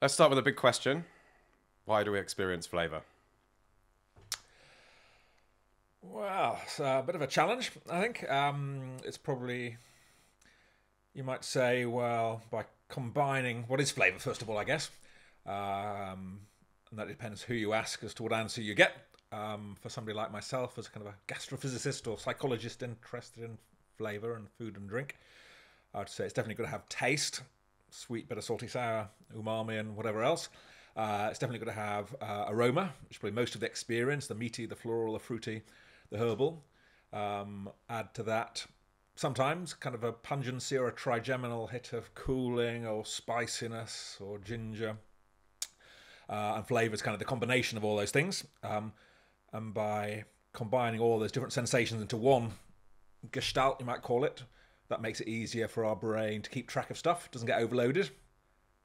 Let's start with a big question. Why do we experience flavour? Well, it's a bit of a challenge, I think. It's probably, you might say, well, by combining what is flavour, first of all, I guess. And that depends who you ask as to what answer you get. For somebody like myself, as kind of a gastrophysicist or psychologist interested in flavour and food and drink, I would say it's definitely going to have taste, sweet, bitter, salty, sour, umami, and whatever else. It's definitely going to have aroma, which is probably most of the experience, the meaty, the floral, the fruity, the herbal. Add to that sometimes kind of a pungency or a trigeminal hit of cooling or spiciness or ginger. And flavour is kind of the combination of all those things. And by combining all those different sensations into one gestalt, you might call it, that makes it easier for our brain to keep track of stuff. It doesn't get overloaded.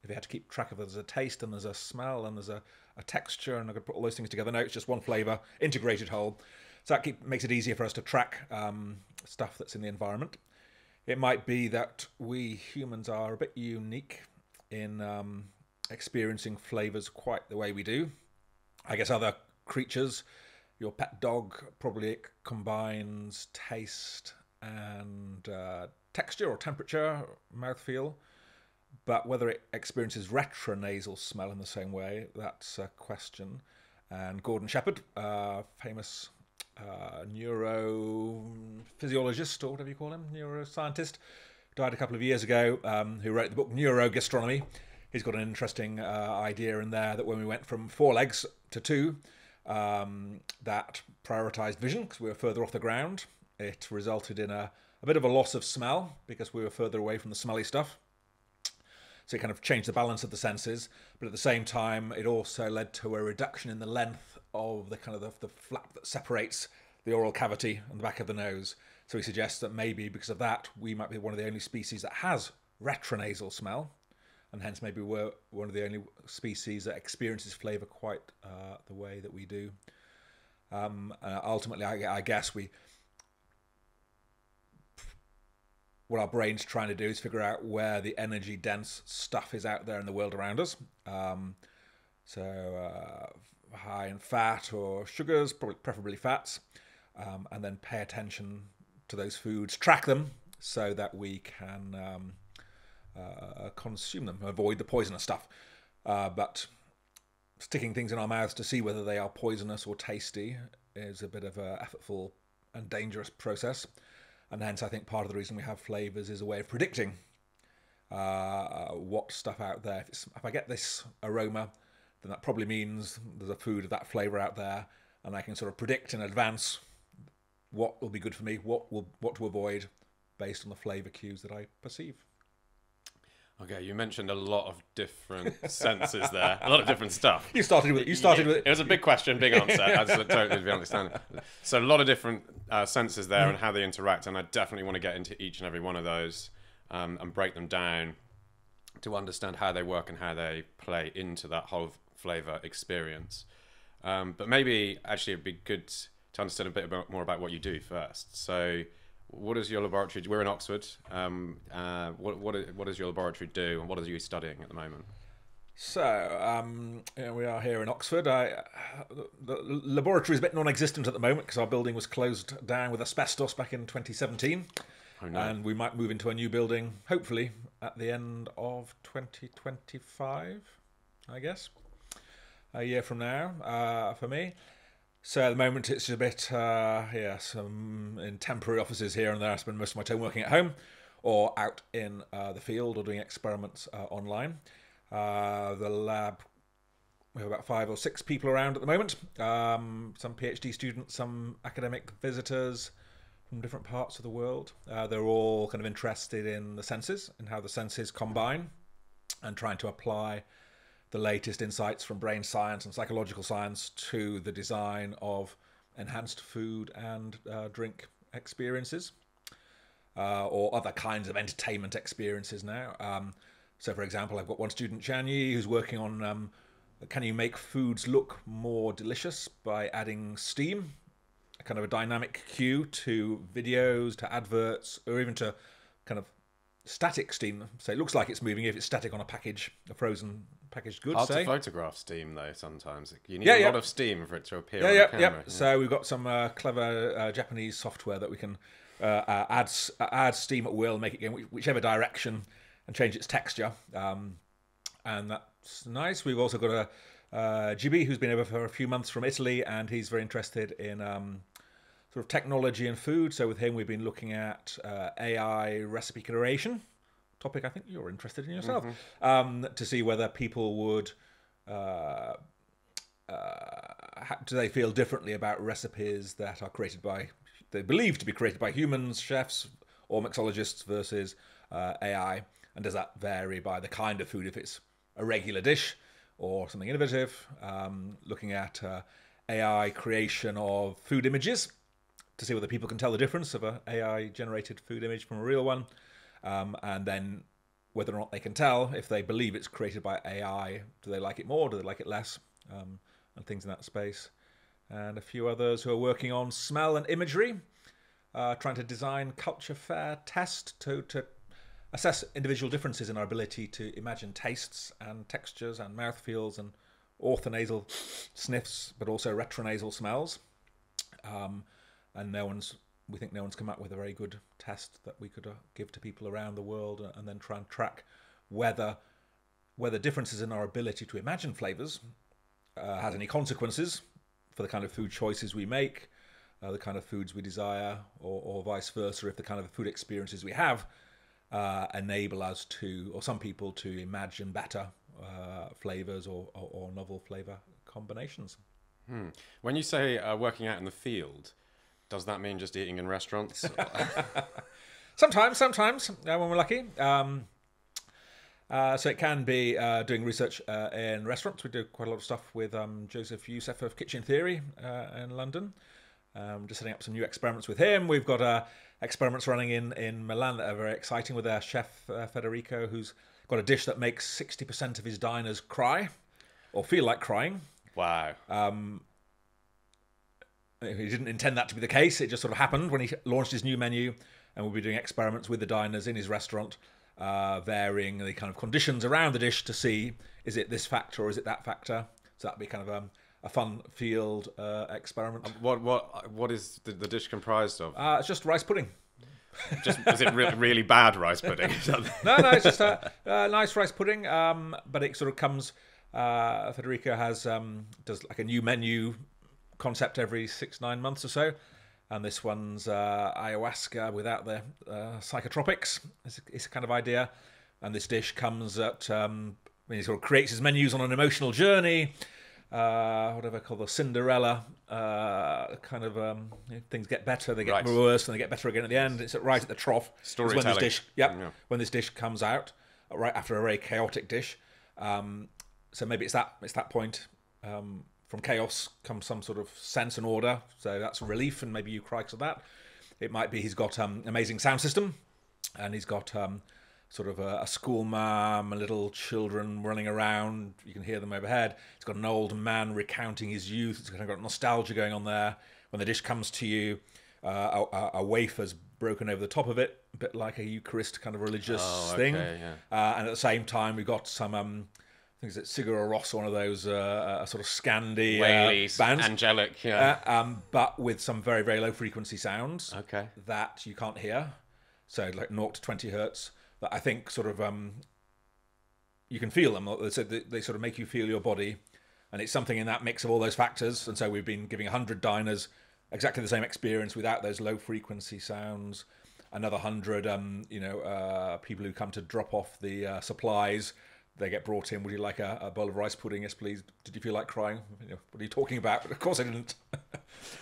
If you had to keep track of, there's a taste and there's a smell and there's a texture, and I could put all those things together. No, it's just one flavour, integrated whole. So that makes it easier for us to track stuff that's in the environment. It might be that we humans are a bit unique in experiencing flavours quite the way we do. I guess other creatures, your pet dog probably combines taste and texture or temperature, mouthfeel. But whether it experiences retronasal smell in the same way, that's a question. And Gordon Shepherd, famous neurophysiologist, or whatever you call him, neuroscientist, died a couple of years ago, who wrote the book Neurogastronomy. He's got an interesting idea in there that when we went from 4 legs to 2, that prioritised vision because we were further off the ground. It resulted in a bit of a loss of smell because we were further away from the smelly stuff. So it kind of changed the balance of the senses, but at the same time, it also led to a reduction in the length of the kind of the flap that separates the oral cavity and the back of the nose. So he suggests that maybe because of that, we might be one of the only species that has retronasal smell, and hence maybe we're one of the only species that experiences flavour quite the way that we do. Ultimately, I guess what our brain's trying to do is figure out where the energy dense stuff is out there in the world around us. So high in fat or sugars, probably preferably fats, and then pay attention to those foods, track them so that we can consume them, avoid the poisonous stuff. But sticking things in our mouths to see whether they are poisonous or tasty is a bit of an effortful and dangerous process. And hence, I think part of the reason we have flavours is a way of predicting what stuff out there. If I get this aroma, then that probably means there's a food of that flavour out there, and I can sort of predict in advance what will be good for me, what to avoid, based on the flavour cues that I perceive. Okay, you mentioned a lot of different senses there, a lot of different stuff. You started with it. was a big question, big answer. I just totally understand. So a lot of different senses there and how they interact, and I definitely want to get into each and every one of those and break them down to understand how they work and how they play into that whole flavour experience. But maybe actually it'd be good to understand a bit more about what you do first. So what is your laboratory? We're in Oxford. What does your laboratory do, and what are you studying at the moment? So we are here in Oxford. The laboratory is a bit non-existent at the moment because our building was closed down with asbestos back in 2017. Oh, no. And we might move into a new building, hopefully, at the end of 2025, I guess. A year from now, for me. So at the moment it's a bit, some in temporary offices here and there. I spend most of my time working at home or out in the field or doing experiments online. The lab, we have about 5 or 6 people around at the moment. Some PhD students, some academic visitors from different parts of the world. They're all kind of interested in the senses and how the senses combine and trying to apply the latest insights from brain science and psychological science to the design of enhanced food and drink experiences or other kinds of entertainment experiences now. So, for example, I've got one student, Chanyi, who's working on can you make foods look more delicious by adding steam, a kind of a dynamic cue to videos, to adverts, or even to kind of static steam. So it looks like it's moving if it's static on a package, a frozen packaged goods. Hard say. to photograph steam though. Sometimes you need a lot of steam for it to appear on the camera. Yeah. So we've got some clever Japanese software that we can add steam at will, make it go whichever direction, and change its texture. And that's nice. We've also got a Gibi who's been over for a few months from Italy, and he's very interested in sort of technology and food. So with him, we've been looking at AI recipe creation, topic I think you're interested in yourself, to see whether people would do they feel differently about recipes that are created by, they believe to be created by humans, chefs or mixologists versus AI, and does that vary by the kind of food, if it's a regular dish or something innovative. Looking at AI creation of food images to see whether people can tell the difference of an AI generated food image from a real one, and then whether or not they can tell if they believe it's created by AI, do they like it more, do they like it less, and things in that space. And a few others who are working on smell and imagery, trying to design culture fair test to assess individual differences in our ability to imagine tastes and textures and mouthfeels and orthonasal sniffs, but also retronasal smells. And we think no one's come up with a very good test that we could give to people around the world, and then try and track whether differences in our ability to imagine flavours has any consequences for the kind of food choices we make, the kind of foods we desire, or vice versa, if the kind of food experiences we have enable us to, or some people, to imagine better flavours or novel flavour combinations. When you say working out in the field, does that mean just eating in restaurants? Sometimes when we're lucky. So it can be doing research in restaurants. We do quite a lot of stuff with Joseph Youssef of Kitchen Theory in London. Just setting up some new experiments with him. We've got experiments running in Milan that are very exciting with our chef Federico, who's got a dish that makes 60% of his diners cry or feel like crying. Wow. He didn't intend that to be the case. It just sort of happened when he launched his new menu, and we'll be doing experiments with the diners in his restaurant, varying the kind of conditions around the dish to see, is it this factor or is it that factor? So that'd be kind of a fun field experiment. What is the dish comprised of? It's just rice pudding. Is it really bad rice pudding? No, it's just a nice rice pudding. But it sort of comes. Federico does like a new menu concept every 6-9 months or so, and this one's ayahuasca without the psychotropics. It's a kind of idea, and this dish comes at when he sort of creates his menus on an emotional journey. Whatever called the Cinderella kind of things get better, they get worse, and they get better again at the end. It's right at the trough. Storytelling. When this dish, when this dish comes out, right after a very chaotic dish. So maybe it's that point. From chaos comes some sort of sense and order. So that's relief, and maybe you cry because of that. It might be he's got amazing sound system, and he's got sort of a school mum and little children running around. You can hear them overhead. He's got an old man recounting his youth. It's kind of got nostalgia going on there. When the dish comes to you, a wafer's broken over the top of it, a bit like a Eucharist kind of religious thing. Yeah. And at the same time, we've got some... I think it's Sigur Rós, one of those a sort of Scandi bands. Angelic, but with some very, very low frequency sounds that you can't hear. So like 0 to 20 hertz. That I think sort of you can feel them. So they sort of make you feel your body, and it's something in that mix of all those factors. And so we've been giving 100 diners exactly the same experience without those low frequency sounds. Another 100, people who come to drop off the supplies. They get brought in. Would you like a bowl of rice pudding? Yes, please. Did you feel like crying? What are you talking about? But of course I didn't.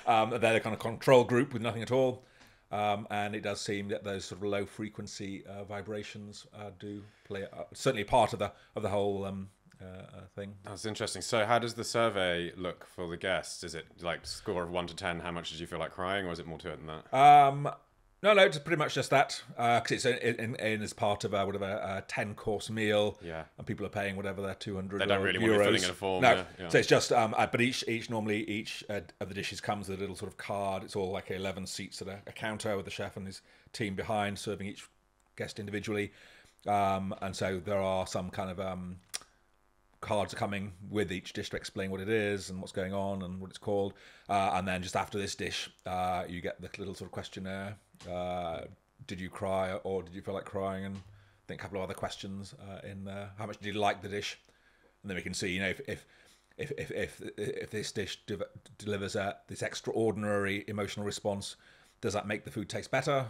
They're the kind of control group with nothing at all. And it does seem that those sort of low frequency vibrations do play certainly part of the whole thing. That's interesting. So how does the survey look for the guests? Is it like score of 1 to 10? How much did you feel like crying, or is it more to it than that? No, it's pretty much just that, because it's in as part of a 10-course meal, and people are paying whatever their 200 They don't really euros. want you filling in a form. No, so it's just, but each of the dishes comes with a little sort of card. It's all like 11 seats at a counter with the chef and his team behind serving each guest individually. And so there are some kind of cards are coming with each dish to explain what it is and what's going on and what it's called. And then just after this dish, you get the little sort of questionnaire. Did you cry or did you feel like crying? And I think a couple of other questions in there. How much did you like the dish? And then we can see, you know, if this dish delivers this extraordinary emotional response, does that make the food taste better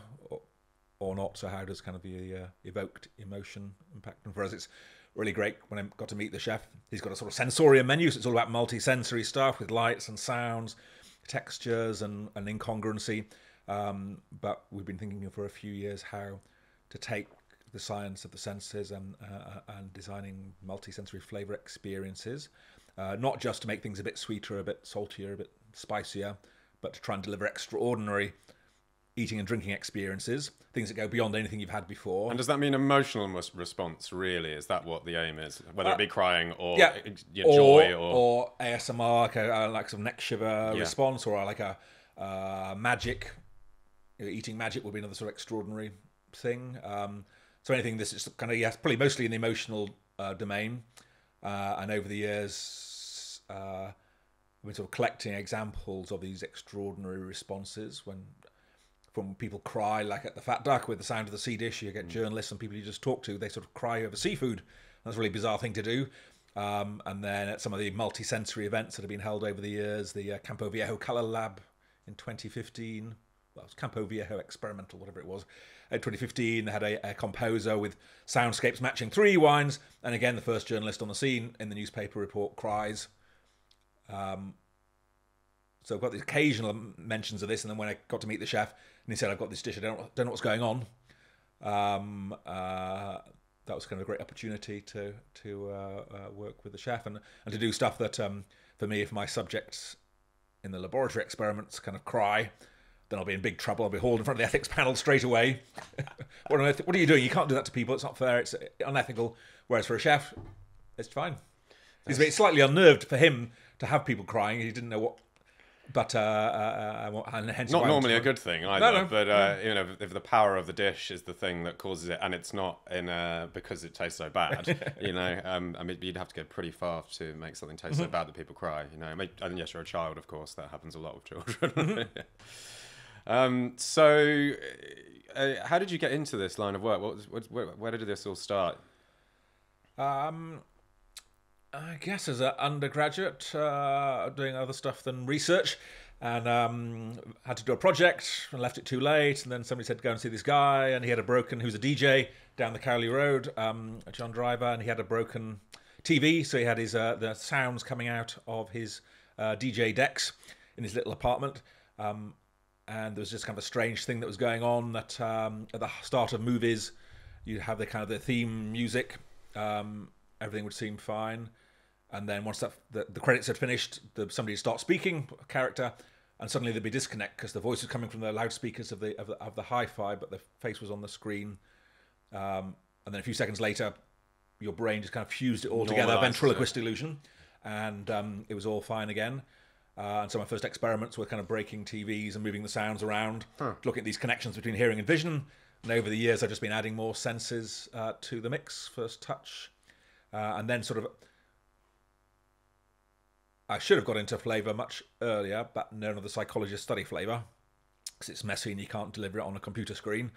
or not? So how does kind of the evoked emotion impact? And for us, it's really great when I got to meet the chef. He's got a sort of sensorium menu, so it's all about multi-sensory stuff with lights and sounds, textures and incongruency. But we've been thinking for a few years how to take the science of the senses and designing multi-sensory flavour experiences, not just to make things a bit sweeter, a bit saltier, a bit spicier, but to try and deliver extraordinary eating and drinking experiences, things that go beyond anything you've had before. And does that mean emotional response, really? Is that what the aim is? Whether it be crying or joy or ASMR, like some neck shiver response, or like a magic, eating magic would be another sort of extraordinary thing. So anything this is kind of, probably mostly in the emotional domain. And over the years, I've been sort of collecting examples of these extraordinary responses from people cry, like at the Fat Duck with the sound of the sea dish. You get journalists and people you just talk to, they sort of cry over seafood. That's a really bizarre thing to do. And then at some of the multi-sensory events that have been held over the years, the Campo Viejo Colour Lab in 2015, well, it was Campo Viejo Experimental, whatever it was. In 2015, they had a composer with soundscapes matching 3 wines. And again, the first journalist on the scene in the newspaper report cries. So I've got these occasional mentions of this, and then when I got to meet the chef, and he said, "I've got this dish, I don't know what's going on." That was kind of a great opportunity to work with the chef and to do stuff that, for me, if my subjects in the laboratory experiments kind of cry, then I'll be in big trouble. I'll be hauled in front of the ethics panel straight away. What are you doing? You can't do that to people. It's not fair. It's unethical. Whereas for a chef, it's fine. It's slightly unnerved for him to have people crying. He didn't know what. But and hence not normally a good thing either. No. But you know, if the power of the dish is the thing that causes it, and it's not because it tastes so bad, you know, I mean, you'd have to go pretty far to make something taste so bad that people cry. You know, and yes, you're a child, of course. That happens a lot with children. So, how did you get into this line of work? Where did this all start? I guess as an undergraduate, doing other stuff than research, and had to do a project and left it too late. And then somebody said, "Go and see this guy," and he had who's a DJ down the Cowley Road, John Driver, and he had a broken TV, so he had his the sounds coming out of his DJ decks in his little apartment. And there was just kind of a strange thing that was going on that at the start of movies, you'd have the kind of the theme music. Everything would seem fine. And then once the credits had finished, somebody would start speaking, a character, and suddenly there'd be disconnect because the voice was coming from the loudspeakers of the hi-fi, but the face was on the screen. And then a few seconds later, your brain just kind of fused it all together, ventriloquist illusion, and it was all fine again. And so my first experiments were kind of breaking TVs and moving the sounds around, looking at these connections between hearing and vision. And over the years, I've just been adding more senses to the mix. First touch, and then sort of, I should have got into flavour much earlier, but none of the psychologists study flavour because it's messy and you can't deliver it on a computer screen.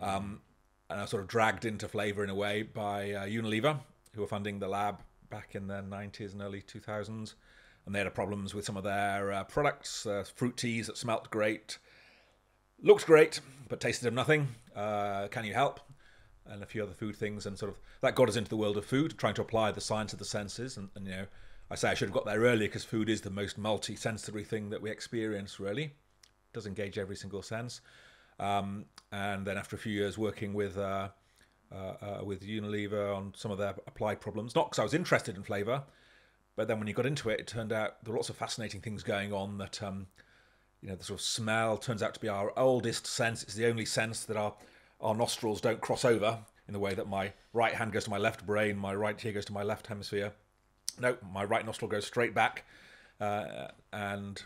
And I was sort of dragged into flavour in a way by Unilever, who were funding the lab back in the 90s and early 2000s. And they had problems with some of their products, fruit teas that smelt great, looked great, but tasted of nothing. Can you help? And a few other food things. And sort of that got us into the world of food, trying to apply the science of the senses. And you know, I say I should have got there earlier because food is the most multi-sensory thing that we experience, really. It does engage every single sense. And then after a few years working with Unilever on some of their applied problems, not because I was interested in flavour, but then when you got into it, it turned out there were lots of fascinating things going on that, you know, the sort of smell turns out to be our oldest sense. It's the only sense that our nostrils don't cross over in the way that my right hand goes to my left brain, my right ear goes to my left hemisphere. No, my right nostril goes straight back. And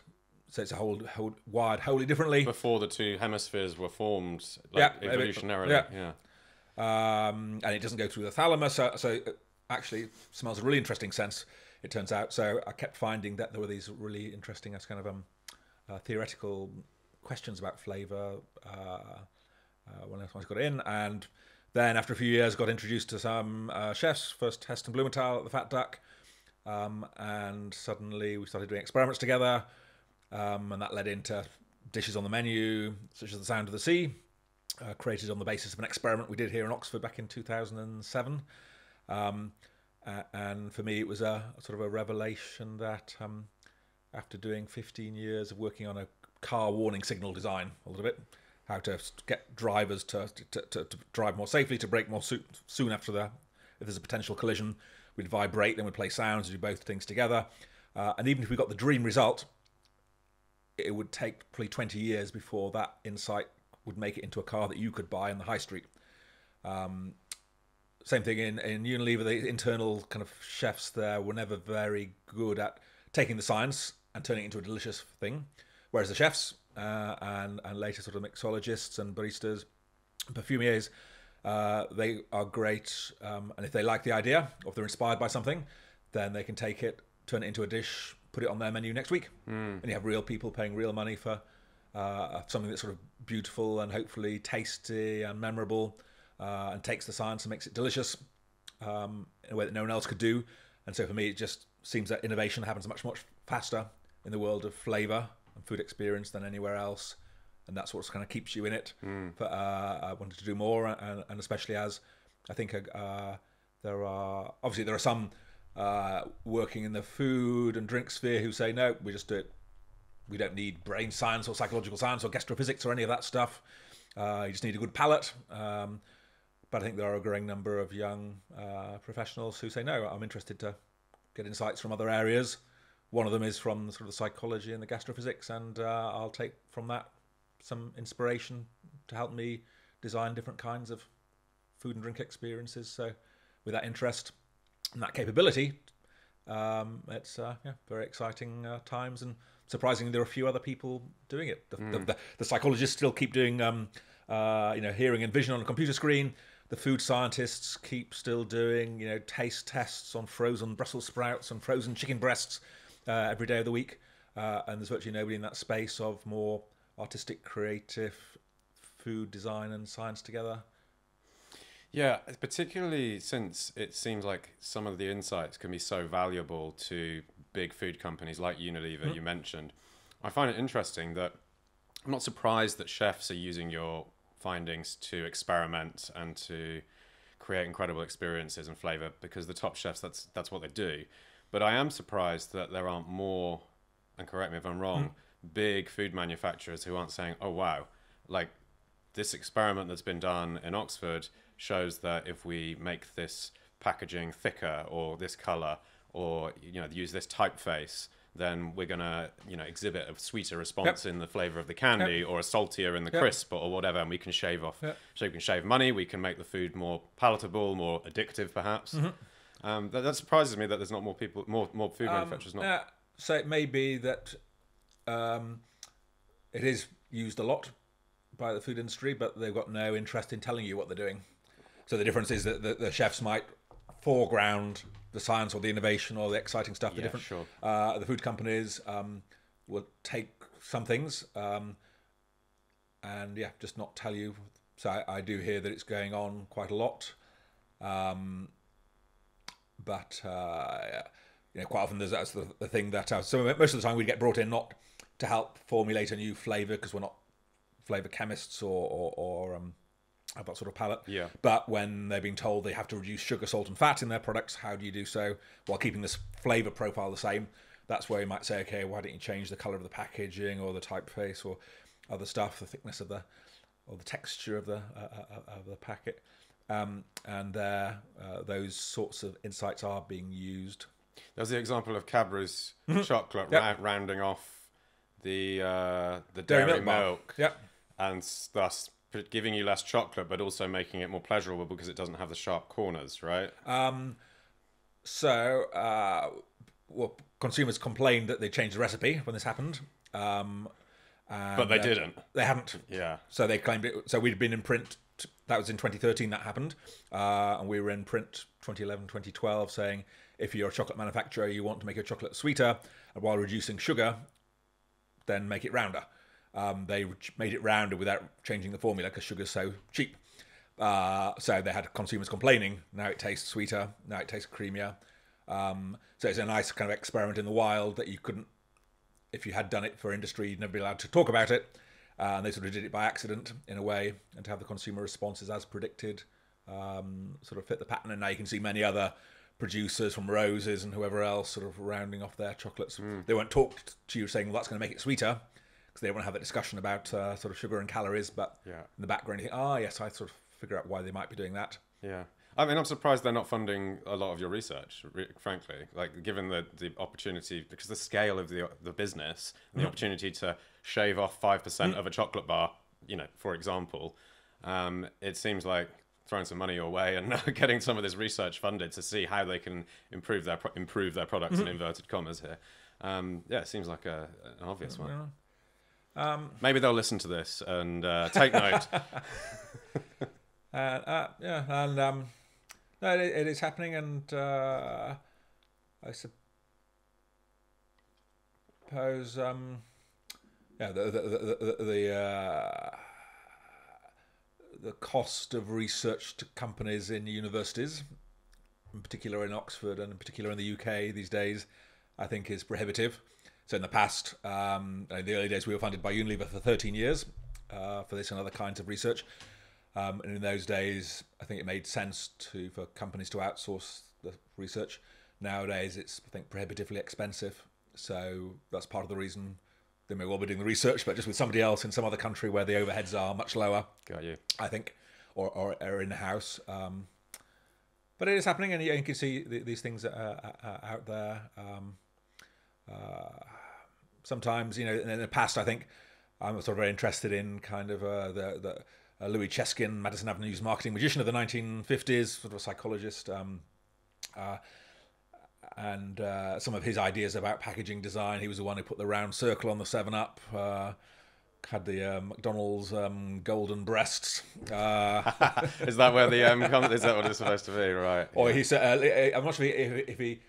so it's a whole wired wholly differently. Before the two hemispheres were formed, like evolutionarily. Yeah. and it doesn't go through the thalamus. So it actually smells a really interesting sense, it turns out. So I kept finding that there were these really interesting kind of theoretical questions about flavour when I got in. And then after a few years, got introduced to some chefs, first Heston Blumenthal at the Fat Duck, and suddenly we started doing experiments together, and that led into dishes on the menu, such as the Sound of the Sea, created on the basis of an experiment we did here in Oxford back in 2007. And for me, it was a sort of a revelation that after doing 15 years of working on a car warning signal design a little bit, how to get drivers to drive more safely, to brake more soon after if there's a potential collision, we'd vibrate, then we'd play sounds, do both things together. And even if we got the dream result, it would take probably 20 years before that insight would make it into a car that you could buy on the high street. Same thing in Unilever, the internal kind of chefs there were never very good at taking the science and turning it into a delicious thing. Whereas the chefs and later sort of mixologists and baristas, perfumiers, they are great. And if they like the idea, or if they're inspired by something, then they can take it, turn it into a dish, put it on their menu next week. And you have real people paying real money for something that's sort of beautiful and hopefully tasty and memorable, and takes the science and makes it delicious in a way that no one else could do. And so for me, it just seems that innovation happens much faster in the world of flavour and food experience than anywhere else, and that's what kind of keeps you in it. But I wanted to do more, and especially as I think there are some working in the food and drink sphere who say, no, we just do it. We don't need brain science or psychological science or gastrophysics or any of that stuff. You just need a good palate. But I think there are a growing number of young professionals who say, no, I'm interested to get insights from other areas. One of them is from sort of the psychology and the gastrophysics, and I'll take from that some inspiration to help me design different kinds of food and drink experiences. So with that interest and that capability, it's very exciting times, and surprisingly there are a few other people doing it. The psychologists still keep doing hearing and vision on a computer screen. The food scientists keep still doing taste tests on frozen Brussels sprouts and frozen chicken breasts every day of the week, and there's virtually nobody in that space of more artistic, creative food design and science together. Yeah, particularly since it seems like some of the insights can be so valuable to big food companies like Unilever, you mentioned. I find it interesting that I'm not surprised that chefs are using your findings to experiment and to create incredible experiences and flavour, because the top chefs, that's what they do. But I am surprised that there aren't more, and correct me if I'm wrong, big food manufacturers who aren't saying, oh wow, like this experiment that's been done in Oxford shows that if we make this packaging thicker or this colour or use this typeface, then we're going to exhibit a sweeter response in the flavour of the candy, or a saltier in the crisp, or whatever, and we can shave off. So we can shave money, we can make the food more palatable, more addictive perhaps. That surprises me that there's not more people, more food manufacturers not. So it may be that it is used a lot by the food industry, but they've got no interest in telling you what they're doing. So the difference is that the chefs might foreground the science or the innovation or the exciting stuff. The food companies will take some things and just not tell you. So I do hear that it's going on quite a lot, but quite often that's the thing that so most of the time we get brought in not to help formulate a new flavour, because we're not flavour chemists or have that sort of palate. But when they're being told they have to reduce sugar, salt and fat in their products, how do you do so while keeping this flavour profile the same? That's where you might say, okay, why don't you change the colour of the packaging or the typeface or other stuff, the thickness of the texture of the packet, and those sorts of insights are being used. There's the example of Cadbury's chocolate rounding off the dairy milk, and thus giving you less chocolate, but also making it more pleasurable because it doesn't have the sharp corners, right? Consumers complained that they changed the recipe when this happened. But they didn't. They hadn't. Yeah. So they claimed it. So we'd been in print That was in 2013 that happened. And we were in print 2011, 2012 saying, if you're a chocolate manufacturer, you want to make your chocolate sweeter, and while reducing sugar, then make it rounder. They made it rounder without changing the formula because sugar's so cheap. So they had consumers complaining, now it tastes sweeter, now it tastes creamier. So it's a nice kind of experiment in the wild that you couldn't, if you had done it for industry, you'd never be allowed to talk about it. And they sort of did it by accident in a way, and to have the consumer responses as predicted sort of fit the pattern. And now you can see many other producers from Roses and whoever else sort of rounding off their chocolates. They won't talk to you saying, well, that's going to make it sweeter, because they don't want to have that discussion about sort of sugar and calories. But in the background, you think, yes, I sort of figure out why they might be doing that. Yeah. I mean, I'm surprised they're not funding a lot of your research, frankly. Like, given the opportunity, because the scale of the business, and the opportunity to shave off 5% of a chocolate bar, for example, it seems like throwing some money your way and getting some of this research funded to see how they can improve their products in inverted commas here. It seems like an obvious one. Maybe they'll listen to this and take note. No, it is happening, and I suppose the cost of research to companies in universities, in particular in Oxford and in particular in the UK these days, I think is prohibitive. So in the past, in the early days, we were funded by Unilever for 13 years for this and other kinds of research. And in those days, I think it made sense for companies to outsource the research. Nowadays, it's, I think, prohibitively expensive. So that's part of the reason they may well be doing the research, but just with somebody else in some other country where the overheads are much lower. Got you. I think, or in-house. But it is happening, and you can see these things out there. Sometimes, in the past, I think I'm sort of very interested in kind of the Louis Cheskin, Madison Avenue's marketing magician of the 1950s, sort of a psychologist, and some of his ideas about packaging design. He was the one who put the round circle on the 7-Up, had the McDonald's golden breasts. Is that where the is that what it's supposed to be, right? Or he said, I'm not sure if he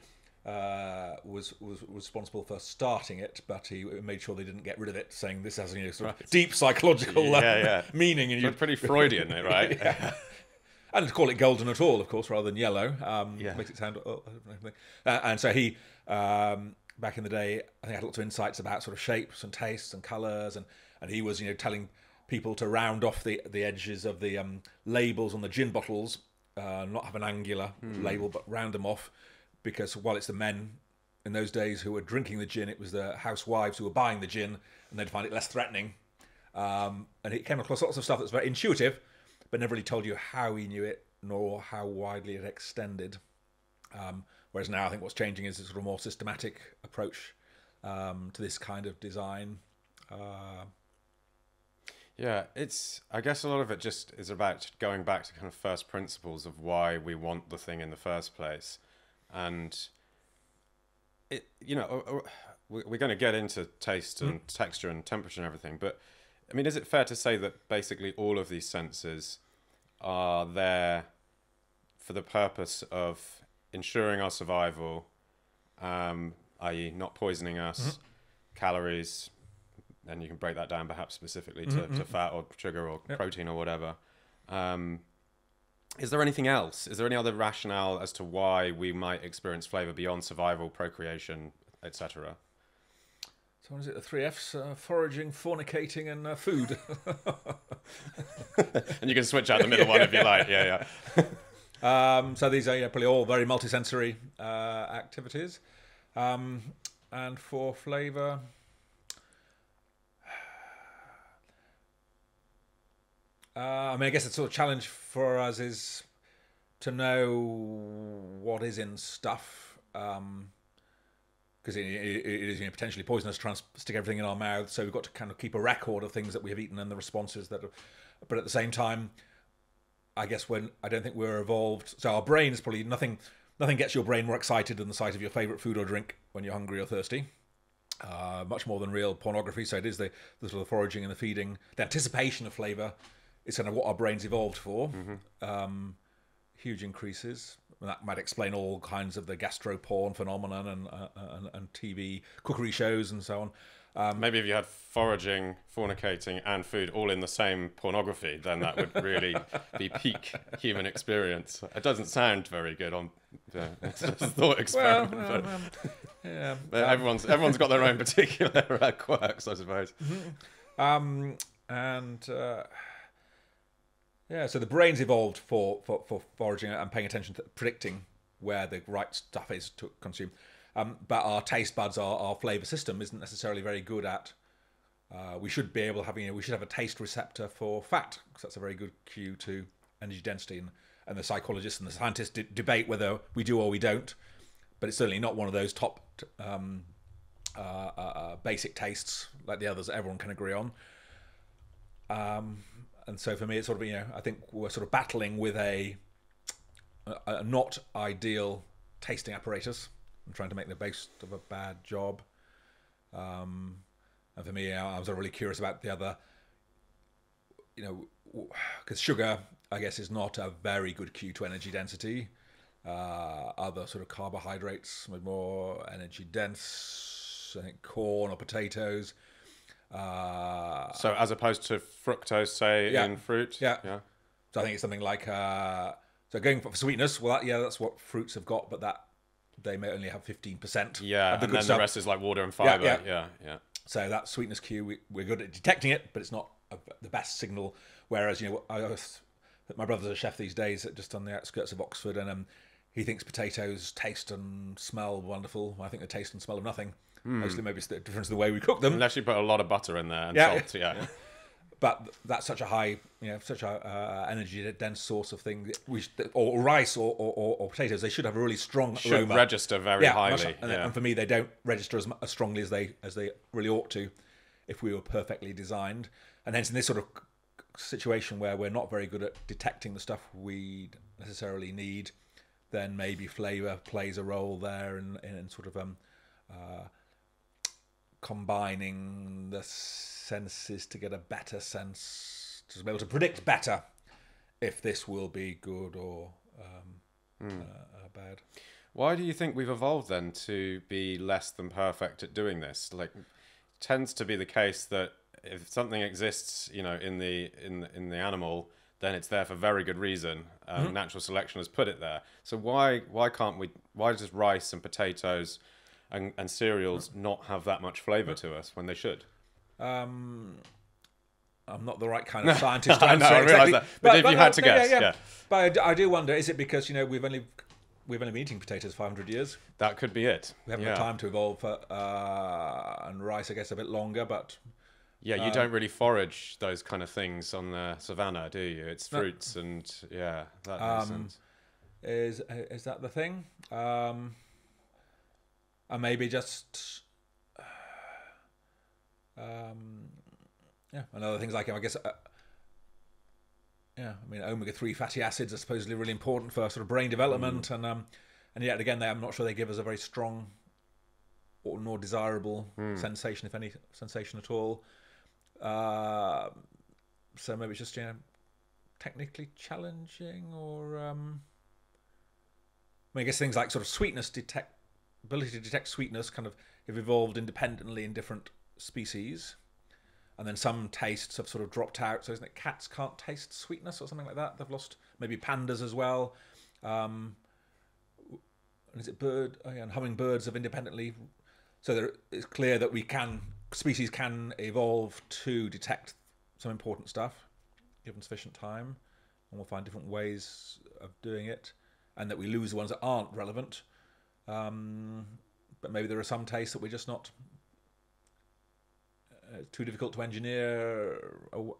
was responsible for starting it, but he made sure they didn't get rid of it, saying this has sort of deep psychological meaning. And you're pretty Freudian, right? And to call it golden at all, of course, rather than yellow, makes it sound. And so he, back in the day, I think had lots of insights about sort of shapes and tastes and colours, and he was telling people to round off the edges of the labels on the gin bottles, not have an angular label, but round them off. Because while it's the men in those days who were drinking the gin, it was the housewives who were buying the gin, and they'd find it less threatening. And he came across lots of stuff that's very intuitive, but never really told you how he knew it, nor how widely it extended. Whereas now I think what's changing is a sort of more systematic approach to this kind of design. I guess a lot of it just is about going back to kind of first principles of why we want the thing in the first place. And we're going to get into taste and texture and temperature and everything, but I mean, is it fair to say that basically all of these senses are there for the purpose of ensuring our survival, i.e. not poisoning us, calories, and you can break that down perhaps specifically to fat or sugar or protein or whatever. Is there anything else? Is there any other rationale as to why we might experience flavour beyond survival, procreation, etc.? So what is it, the 3 Fs? Foraging, fornicating, and food. And you can switch out the middle one if you like. So these are probably all very multisensory activities. And for flavour... I guess the sort of challenge for us is to know what is in stuff, because it is potentially poisonous to try and stick everything in our mouths. So we've got to kind of keep a record of things that we have eaten and the responses that. But at the same time, I guess I don't think we're evolved. So our brain is probably nothing gets your brain more excited than the sight of your favourite food or drink when you're hungry or thirsty. Much more than real pornography. So it is the sort of foraging and the feeding, the anticipation of flavour it's kind of what our brains evolved for. Huge increases. And that might explain all kinds of the gastroporn phenomenon and TV cookery shows and so on. Maybe if you had foraging, fornicating, and food all in the same pornography, then that would really be peak human experience. It doesn't sound very good on it's just a thought experiment. Yeah. Everyone's got their own particular quirks, I suppose. So the brain's evolved for foraging and paying attention to predicting where the right stuff is to consume. But our taste buds, our flavour system isn't necessarily very good at. We should be able to have, we should have a taste receptor for fat, because that's a very good cue to energy density. And the psychologists and the scientists debate whether we do or we don't. But it's certainly not one of those top basic tastes like the others that everyone can agree on. And so for me, it's sort of, I think we're sort of battling with a not ideal tasting apparatus. I'm trying to make the best of a bad job. And for me, I was really curious about the other, because sugar, I guess, is not a very good cue to energy density. Other sort of carbohydrates with more energy dense, I think corn or potatoes. So as opposed to fructose, say, in fruit? Yeah. So I think it's something like, so going for sweetness, well, that's what fruits have got, but that they may only have 15%. Yeah, of the and good then stuff. the rest is like water and fibre. Yeah. So that sweetness cue, we're good at detecting it, but it's not the best signal. Whereas, my brother's a chef these days, just on the outskirts of Oxford, and he thinks potatoes taste and smell wonderful. I think they taste and smell of nothing. Mostly maybe it's the difference in the way we cook them. Unless you put a lot of butter in there and salt, yeah. But that's such a high, such a energy dense source of thing. Or rice or potatoes, they should have a really strong aroma. Should register very highly. And for me, they don't register as strongly as they really ought to, if we were perfectly designed. And hence, in this sort of situation where we're not very good at detecting the stuff we necessarily need, then maybe flavour plays a role there in sort of combining the senses to get a better sense, to be able to predict better if this will be good or bad. Why do you think we've evolved then to be less than perfect at doing this? Like, it tends to be the case that if something exists, in the animal, then it's there for very good reason. Natural selection has put it there. So why can't we? Why does rice and potatoes and cereals not have that much flavour to us when they should? I'm not the right kind of scientist to answer. I realise that. But if you had to guess, yeah. But I do wonder: is it because we've only been eating potatoes 500 years? That could be it. We haven't had time to evolve, and rice, I guess, a bit longer. But you don't really forage those kind of things on the savannah, do you? It's fruits and that makes sense. Is that the thing? And maybe just and other things like, I guess, omega-3 fatty acids are supposedly really important for sort of brain development, and yet again, I'm not sure they give us a very strong or nor desirable sensation, if any sensation at all. So maybe it's just technically challenging, or I guess things like sort of sweetness ability to detect sweetness kind of have evolved independently in different species, and then some tastes have sort of dropped out. So isn't it cats can't taste sweetness or something like that? They've lost, maybe pandas as well. And is it and hummingbirds have independently. So it's clear that species can evolve to detect some important stuff given sufficient time, and we'll find different ways of doing it, and that we lose the ones that aren't relevant. But maybe there are some tastes that we're just not too difficult to engineer or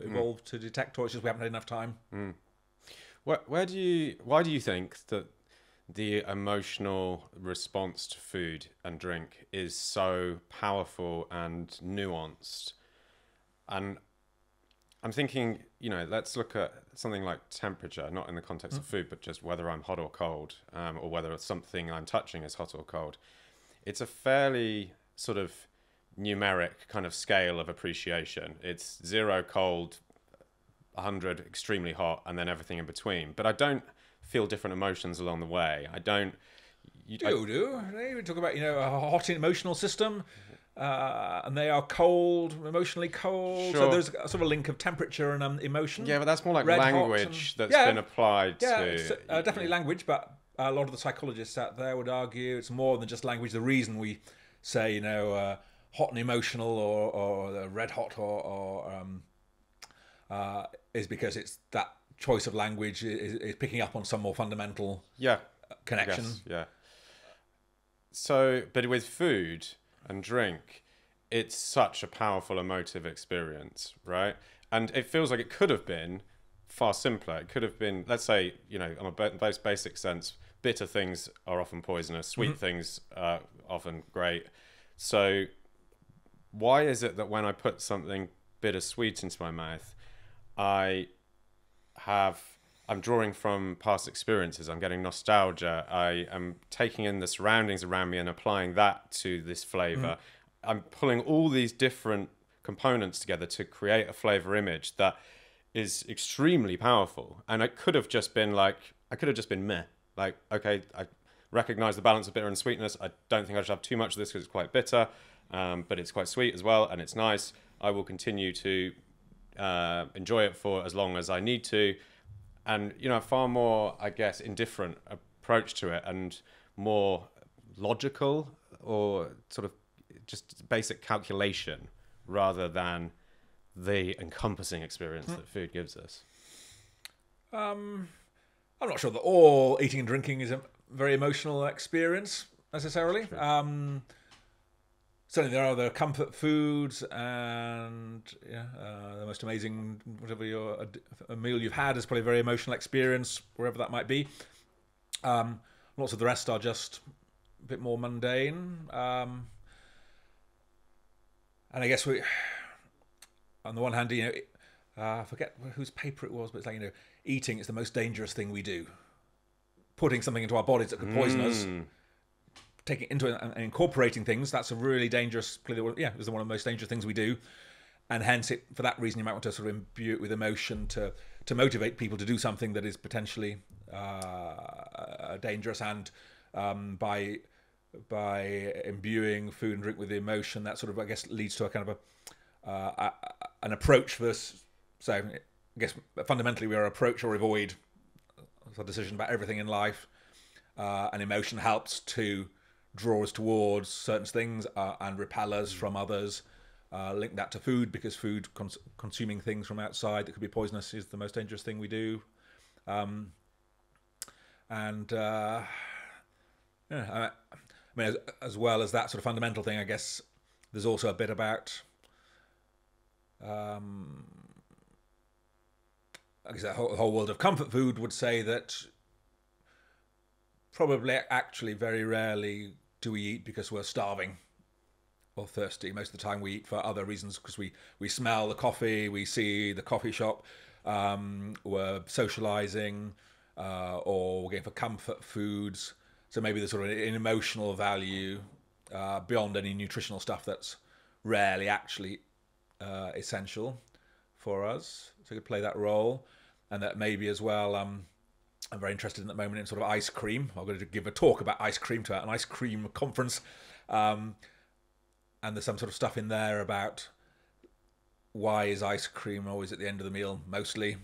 evolve to detect, or it's just we haven't had enough time. Why do you think that the emotional response to food and drink is so powerful and nuanced? And I'm thinking, let's look at something like temperature, not in the context of food, but just whether I'm hot or cold, or whether something I'm touching is hot or cold. It's a fairly sort of numeric kind of scale of appreciation. It's 0 cold, 100 extremely hot, and then everything in between. But I don't feel different emotions along the way. I don't. You talk about a hot emotional system, and they are cold, emotionally cold. Sure. So there's a sort of a link of temperature and emotion. Yeah, but that's more like Red, language that's been applied to. So, definitely language, but a lot of the psychologists out there would argue it's more than just language. The reason we say hot and emotional or red hot is because it's that choice of language is picking up on some more fundamental connection. Yeah. So, but with food and drink, it's such a powerful emotive experience, right? And it feels like it could have been far simpler. It could have been, let's say, on a most basic sense, bitter things are often poisonous, sweet things are often great. So why is it that when I put something bittersweet into my mouth, I'm drawing from past experiences, I'm getting nostalgia, I am taking in the surroundings around me and applying that to this flavour. I'm pulling all these different components together to create a flavour image that is extremely powerful. And it could have just been meh. Like, okay, I recognise the balance of bitter and sweetness. I don't think I should have too much of this because it's quite bitter, but it's quite sweet as well, and it's nice. I will continue to enjoy it for as long as I need to. And, a far more, I guess, indifferent approach to it and more logical or sort of just basic calculation rather than the encompassing experience that food gives us. I'm not sure that all eating and drinking is a very emotional experience necessarily. Certainly there are the comfort foods and the most amazing, whatever a meal you've had is probably a very emotional experience, wherever that might be. Lots of the rest are just a bit more mundane. And I guess on the one hand, I forget whose paper it was, but it's like, eating is the most dangerous thing we do. Putting something into our bodies that could poison us, taking into it and incorporating things, that's a really dangerous, it's one of the most dangerous things we do. And hence, for that reason, you might want to sort of imbue it with emotion to motivate people to do something that is potentially dangerous. And by imbuing food and drink with the emotion, that sort of, I guess, leads to a kind of an approach versus. So, I guess fundamentally we are approach or avoid. It's a decision about everything in life, and emotion helps to draw us towards certain things and repel us from others. Link that to food, because consuming things from outside that could be poisonous is the most dangerous thing we do. I mean, as well as that sort of fundamental thing, I guess there's also a bit about I guess the whole world of comfort food would say that probably actually very rarely do we eat because we're starving or thirsty. Most of the time we eat for other reasons, because we smell the coffee, we see the coffee shop, we're socializing, or we're going for comfort foods. So maybe there's sort of an emotional value beyond any nutritional stuff that's rarely actually essential for us. So it could play that role. And that maybe as well, I'm very interested in the moment in sort of ice cream. I'm going to give a talk about ice cream to an ice cream conference. And there's some sort of stuff in there about why is ice cream always at the end of the meal, mostly.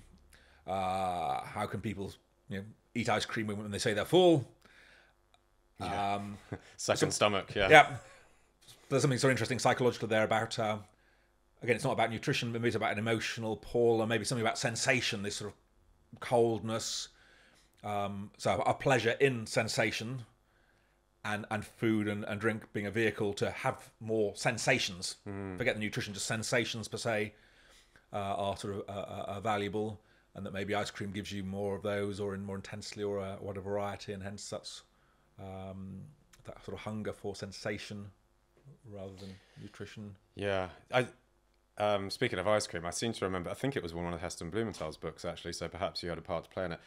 How can people eat ice cream when they say they're full? Yeah. Second stomach, yeah. Yeah. There's something sort of interesting psychological there about, again, it's not about nutrition, but maybe it's about an emotional pull, or maybe something about sensation, this sort of coldness. So our pleasure in sensation and food and drink being a vehicle to have more sensations. Forget the nutrition, just sensations per se are sort of are valuable, and that maybe ice cream gives you more of those, or in more intensely, or what a variety, and hence that's that sort of hunger for sensation rather than nutrition. Yeah. Speaking of ice cream, I seem to remember, I think it was one of Heston Blumenthal's books, actually, so perhaps you had a part to play in it.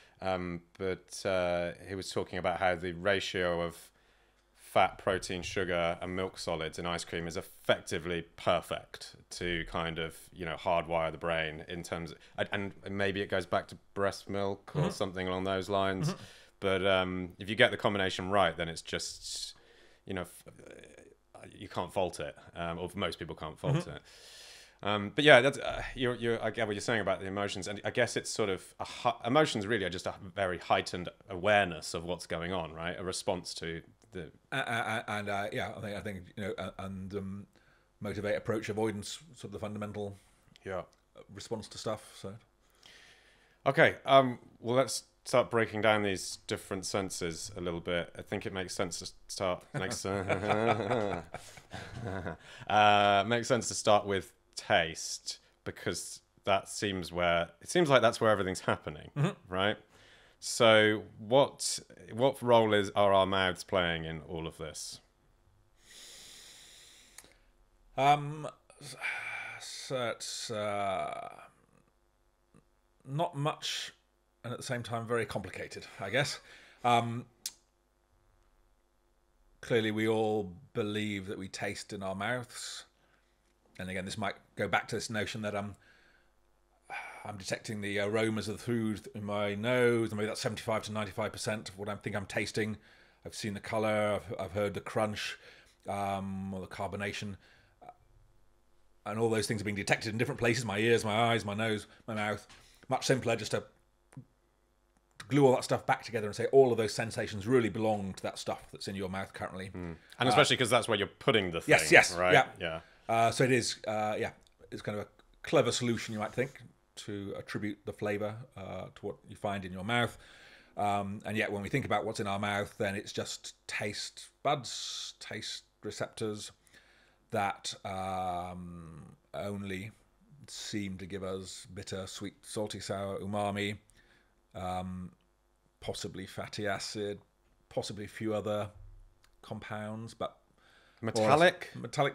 But he was talking about how the ratio of fat, protein, sugar, and milk solids in ice cream is effectively perfect to kind of, hardwire the brain in terms of, and maybe it goes back to breast milk or something along those lines. But if you get the combination right, then it's just, you can't fault it, or most people can't fault it. But yeah, that's I get what you're saying about the emotions, and I guess it's sort of emotions really are just a very heightened awareness of what's going on, right? A response to the I think motivate, approach, avoidance, sort of the fundamental response to stuff. So okay, well, let's start breaking down these different senses a little bit. I think it makes sense to start makes sense to start with taste, because it seems like that's where everything's happening, right? So what role are our mouths playing in all of this? So it's not much, and at the same time very complicated, I guess. Clearly we all believe that we taste in our mouths. And again, this might go back to this notion that I'm detecting the aromas of the food in my nose, and maybe that's 75 to 95% of what I think I'm tasting. I've seen the colour, I've heard the crunch, or the carbonation, and all those things are being detected in different places: my ears, my eyes, my nose, my mouth. Much simpler just to glue all that stuff back together and say all of those sensations really belong to that stuff that's in your mouth currently. And especially because that's where you're putting the thing. Yes, right? Yeah. So it is, it's kind of a clever solution, you might think, to attribute the flavour to what you find in your mouth. And yet when we think about what's in our mouth, then it's just taste buds, taste receptors that only seem to give us bitter, sweet, salty, sour, umami, possibly fatty acid, possibly a few other compounds, but metallic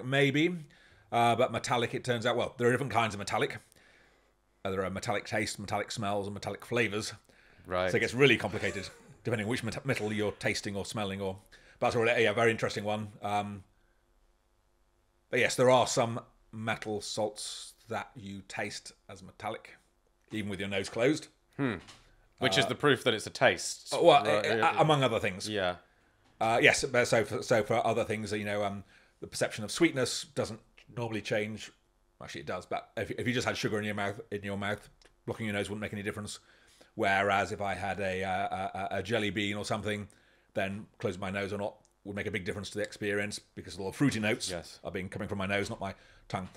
maybe. But metallic, it turns out, well, there are different kinds of metallic. There are metallic taste, metallic smells, and metallic flavours. Right. So it gets really complicated depending on which metal you're tasting or smelling. But that's a very interesting one. But yes, there are some metal salts that you taste as metallic, even with your nose closed. Which is the proof that it's a taste. Among other things. Yeah. Yes, so for other things, the perception of sweetness doesn't normally change. Actually, it does, but if you just had sugar in your mouth, blocking your nose wouldn't make any difference. Whereas if I had a jelly bean or something, then closing my nose or not would make a big difference to the experience, because all the fruity notes are coming from my nose, not my tongue.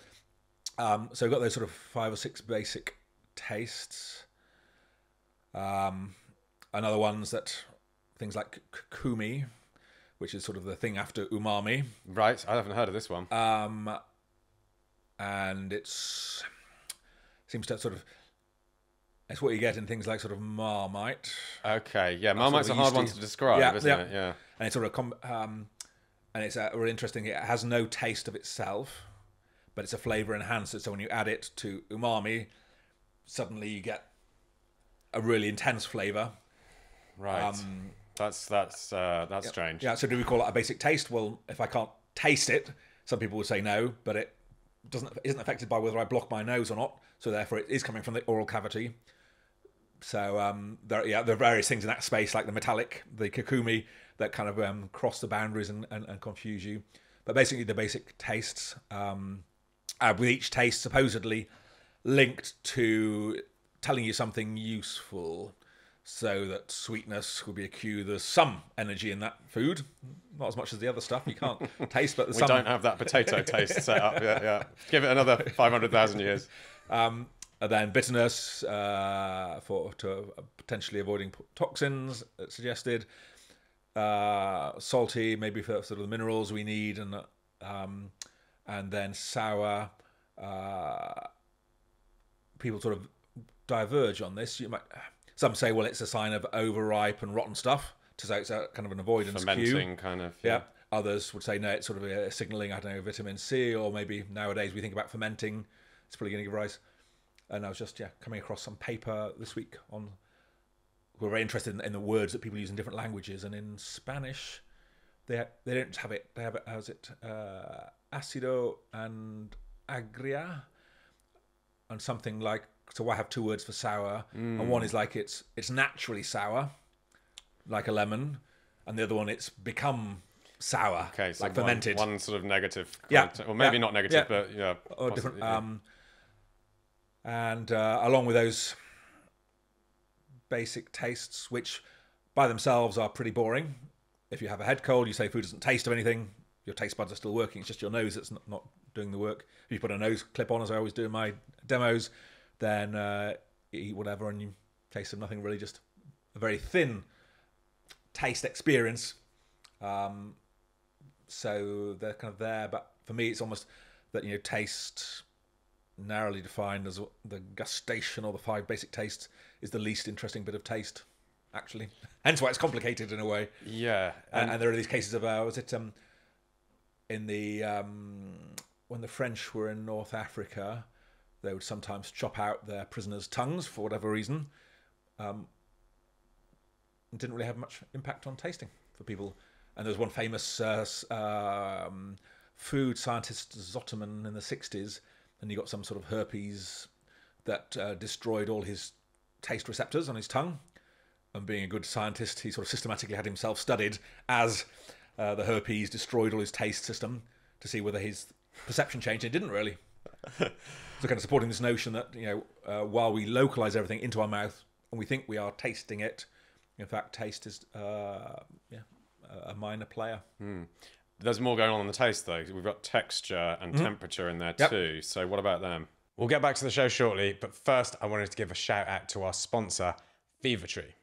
So we've got those sort of 5 or 6 basic tastes. Another ones that things like kumi, which is sort of the thing after umami. Right, I haven't heard of this one. And seems to sort of, it's what you get in things like sort of Marmite. Okay, yeah, Marmite's a hard one to describe, isn't it? Yeah. And it's sort of, and it's really interesting. It has no taste of itself, but it's a flavour enhancer. So when you add it to umami, suddenly you get a really intense flavour. Right. That's strange. Yeah. So do we call it a basic taste? Well, if I can't taste it, some people would say no, but it isn't affected by whether I block my nose or not. So therefore, it is coming from the oral cavity. So there are various things in that space, like the metallic, the kukumi, that kind of cross the boundaries and confuse you. But basically, the basic tastes, with each taste supposedly linked to telling you something useful. So that sweetness would be a cue. There's some energy in that food, not as much as the other stuff you can't taste, but there's some. We don't have that potato taste set up yet. Yeah, give it another 500,000 years. And then bitterness to potentially avoiding toxins, suggested. Salty, maybe for sort of the minerals we need, and then sour. People sort of diverge on this. Some say, well, it's a sign of overripe and rotten stuff, so it's a kind of an avoidance fermenting cue. Kind of. Yeah. Others would say, no, it's sort of signalling, I don't know, vitamin C, or maybe nowadays we think about fermenting. It's probably going to give rise. And I was just coming across some paper this week we're very interested in the words that people use in different languages, and in Spanish, they don't have it. They have it. How's it? Acido and agria, and something like. So I have two words for sour, and one is like it's naturally sour, like a lemon, and the other one it's become sour, Okay, so like fermented. One sort of negative, Yeah, or maybe not negative, yeah. but yeah, Or different. And along with those basic tastes, which by themselves are pretty boring. If you have a head cold, you say food doesn't taste of anything. Your taste buds are still working. It's just your nose that's not doing the work. If you put a nose clip on, as I always do in my demos, then you eat whatever and you taste of nothing really, just a very thin taste experience. So they're kind of there, but for me it's almost that, you know, taste narrowly defined as the gustation or the 5 basic tastes is the least interesting bit of taste, actually. Hence why it's complicated in a way. Yeah. And there are these cases of was it in the when the French were in North Africa, they would sometimes chop out their prisoners' tongues for whatever reason. It didn't really have much impact on tasting for people. And there was one famous food scientist, Zoterman, in the 60s, and he got some sort of herpes that destroyed all his taste receptors on his tongue. And being a good scientist, he sort of systematically had himself studied as the herpes destroyed all his taste system to see whether his perception changed. It didn't really. So kind of supporting this notion that, you know, while we localize everything into our mouth and we think we are tasting it, in fact, taste is a minor player. There's more going on in the taste, though. We've got texture and temperature in there too. So what about them? We'll get back to the show shortly, but first I wanted to give a shout out to our sponsor, Fevertree.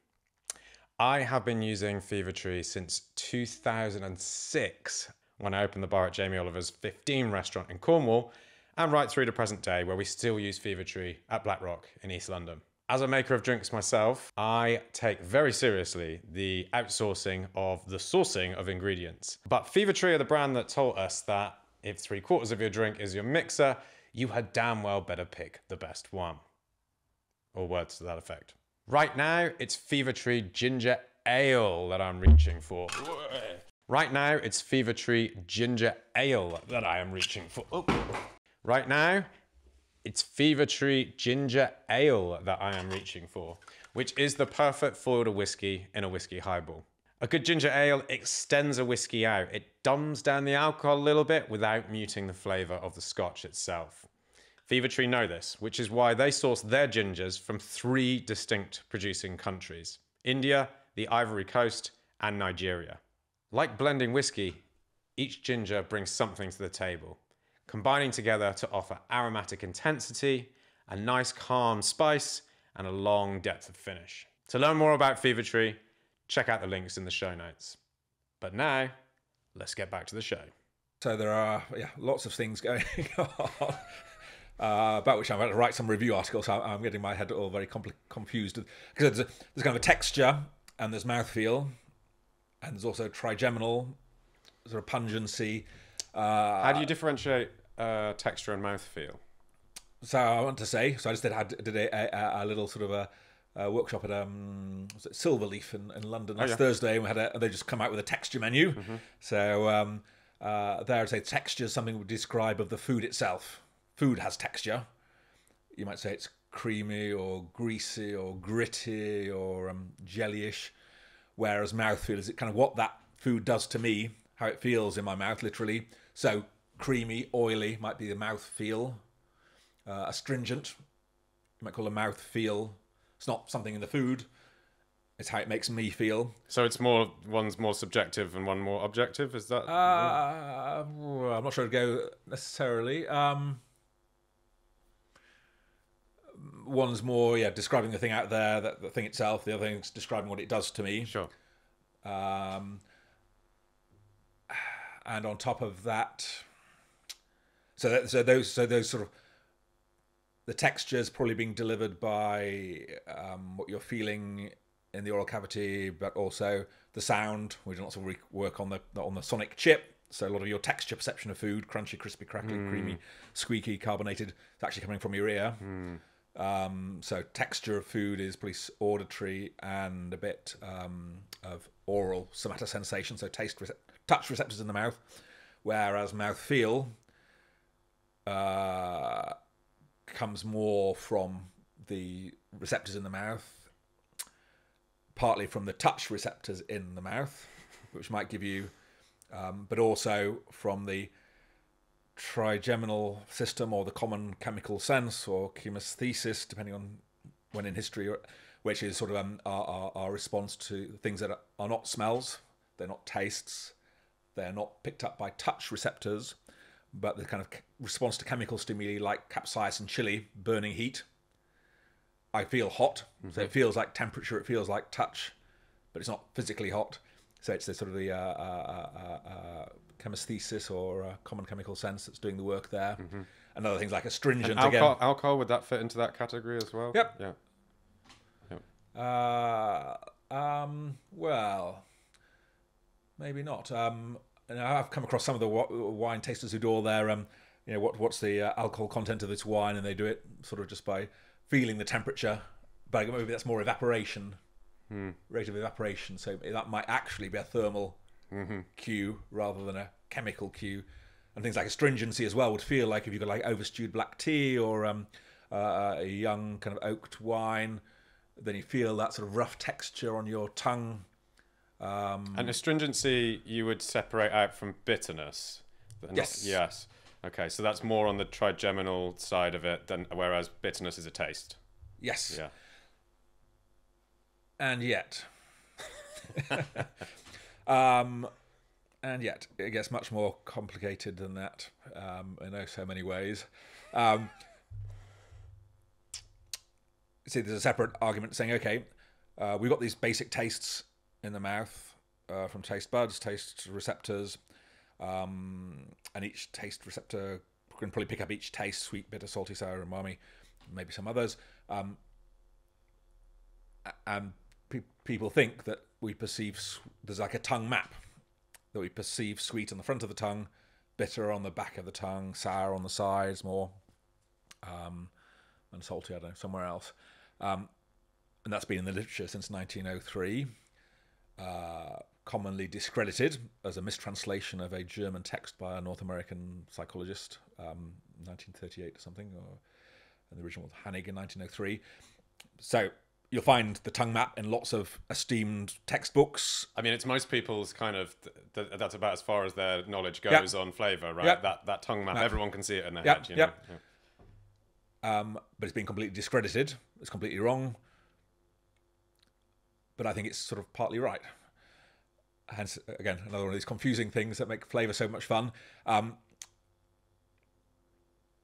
I have been using Fevertree since 2006 when I opened the bar at Jamie Oliver's 15 restaurant in Cornwall, and right through to present day where we still use Fevertree at Blackrock in East London. As a maker of drinks myself, I take very seriously the outsourcing of the sourcing of ingredients. But Fevertree are the brand that told us that if 3/4 of your drink is your mixer, you had damn well better pick the best one. Or words to that effect. Right now, it's Fevertree Ginger Ale that I'm reaching for. Right now, it's Fevertree Ginger Ale that I am reaching for. Right now, it's Fevertree Ginger Ale that I am reaching for, which is the perfect foil to whiskey in a whiskey highball. A good ginger ale extends a whiskey out. It dumbs down the alcohol a little bit without muting the flavour of the scotch itself. Fevertree know this, which is why they source their gingers from 3 distinct producing countries: India, the Ivory Coast, and Nigeria. Like blending whiskey, each ginger brings something to the table, combining together to offer aromatic intensity, a nice calm spice, and a long depth of finish. To learn more about Fevertree, check out the links in the show notes. But now, let's get back to the show. So there are lots of things going on about which I'm going to write some review articles. So I'm getting my head all very confused because there's kind of a texture and there's mouthfeel and there's also trigeminal sort of pungency. How do you differentiate texture and mouthfeel? So I want to say, so I just did a little sort of a workshop at was it Silverleaf in London last Thursday, and they just come out with a texture menu. So there I'd say texture is something we describe of the food itself. Food has texture. You might say it's creamy or greasy or gritty or jellyish, whereas mouthfeel is kind of what that food does to me, how it feels in my mouth, literally. So creamy, oily might be the mouth feel. Astringent, you might call a mouth feel. It's not something in the food. It's how it makes me feel. So it's one's more subjective and one more objective. Is that? I'm not sure to go necessarily. One's more describing the thing out there, the thing itself. The other thing's describing what it does to me. Sure. And on top of that, so those sort of the textures probably being delivered by what you're feeling in the oral cavity, but also the sound. We do lots of work on the sonic chip. So a lot of your texture perception of food, crunchy, crispy, crackly, creamy, squeaky, carbonated, it's actually coming from your ear. So texture of food is probably auditory and a bit of oral somatosensation, so touch receptors in the mouth, whereas mouthfeel comes more from the receptors in the mouth, partly from the touch receptors in the mouth, which might give you, but also from the trigeminal system or the common chemical sense or chemesthesis, depending on when in history, which is sort of our response to things that are not smells, they're not tastes, they're not picked up by touch receptors, but the kind of response to chemical stimuli like capsaicin chili, burning heat. I feel hot, so it feels like temperature, it feels like touch, but it's not physically hot. So it's the sort of the chemesthesis or common chemical sense that's doing the work there. And other things like astringent again. Alcohol, would that fit into that category as well? Yep. Yeah. Well, maybe not. I've come across some of the wine tasters who do all their, what's the alcohol content of this wine, and they do it sort of just by feeling the temperature. But maybe that's more evaporation, rate of evaporation. So that might actually be a thermal cue rather than a chemical cue. And things like astringency as well would feel like if you've got like overstewed black tea or a young kind of oaked wine, then you feel that sort of rough texture on your tongue. And astringency you would separate out from bitterness. Yes. Yes. Okay, so that's more on the trigeminal side of it, whereas bitterness is a taste. Yes. Yeah. And yet, it gets much more complicated than that in so many ways. See, there's a separate argument saying, okay, we've got these basic tastes in the mouth from taste buds, taste receptors, and each taste receptor can probably pick up each taste: sweet, bitter, salty, sour, umami, maybe some others. And people think that we perceive there's like a tongue map, that we perceive sweet on the front of the tongue, bitter on the back of the tongue, sour on the sides more, and salty, I don't know, somewhere else. And that's been in the literature since 1903. Commonly discredited as a mistranslation of a German text by a North American psychologist, 1938 or something, or the original Hanig in 1903. So you'll find the tongue map in lots of esteemed textbooks. I mean, it's most people's kind of, that's about as far as their knowledge goes on flavour, right? That tongue map, everyone can see it in their head, you know? But it's been completely discredited. It's completely wrong. But I think it's sort of partly right. Hence, again, another one of these confusing things that make flavour so much fun.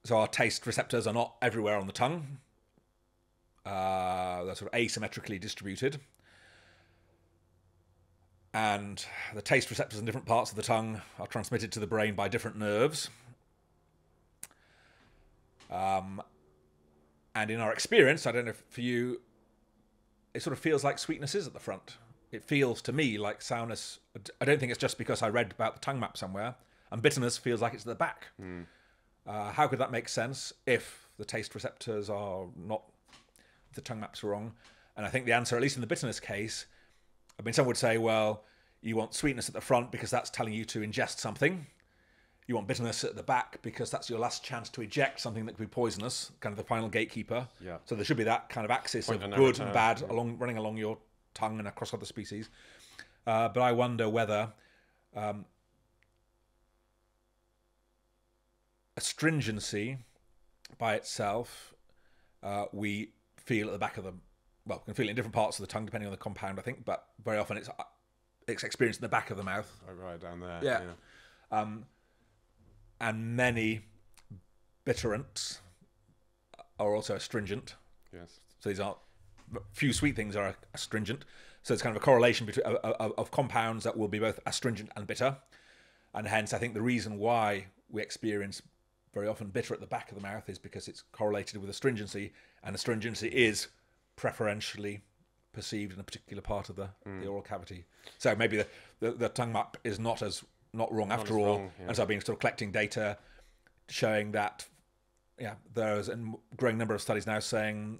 So our taste receptors are not everywhere on the tongue. They're sort of asymmetrically distributed. And the taste receptors in different parts of the tongue are transmitted to the brain by different nerves. And in our experience, I don't know if for you, it sort of feels like sweetness is at the front. It feels to me like sourness. I don't think it's just because I read about the tongue map somewhere. And bitterness feels like it's at the back. How could that make sense if the taste receptors are not, the tongue map's wrong? And I think the answer, at least in the bitterness case, I mean, some would say, well, you want sweetness at the front because that's telling you to ingest something. You want bitterness at the back because that's your last chance to eject something that could be poisonous, kind of the final gatekeeper. Yeah. So there should be that kind of axis of good and bad running along your tongue and across other species. But I wonder whether astringency by itself, we feel at the back of the, well, we can feel it in different parts of the tongue depending on the compound, I think, but very often it's experienced in the back of the mouth. Right down there. Yeah. And many bitterants are also astringent. Yes. So these are, few sweet things are astringent. So it's kind of a correlation between of compounds that will be both astringent and bitter. And hence, I think the reason why we experience very often bitter at the back of the mouth is because it's correlated with astringency, and astringency is preferentially perceived in a particular part of the oral cavity. So maybe the tongue map is not wrong after all. Wrong, yeah. And so I've been sort of collecting data showing that there's a growing number of studies now saying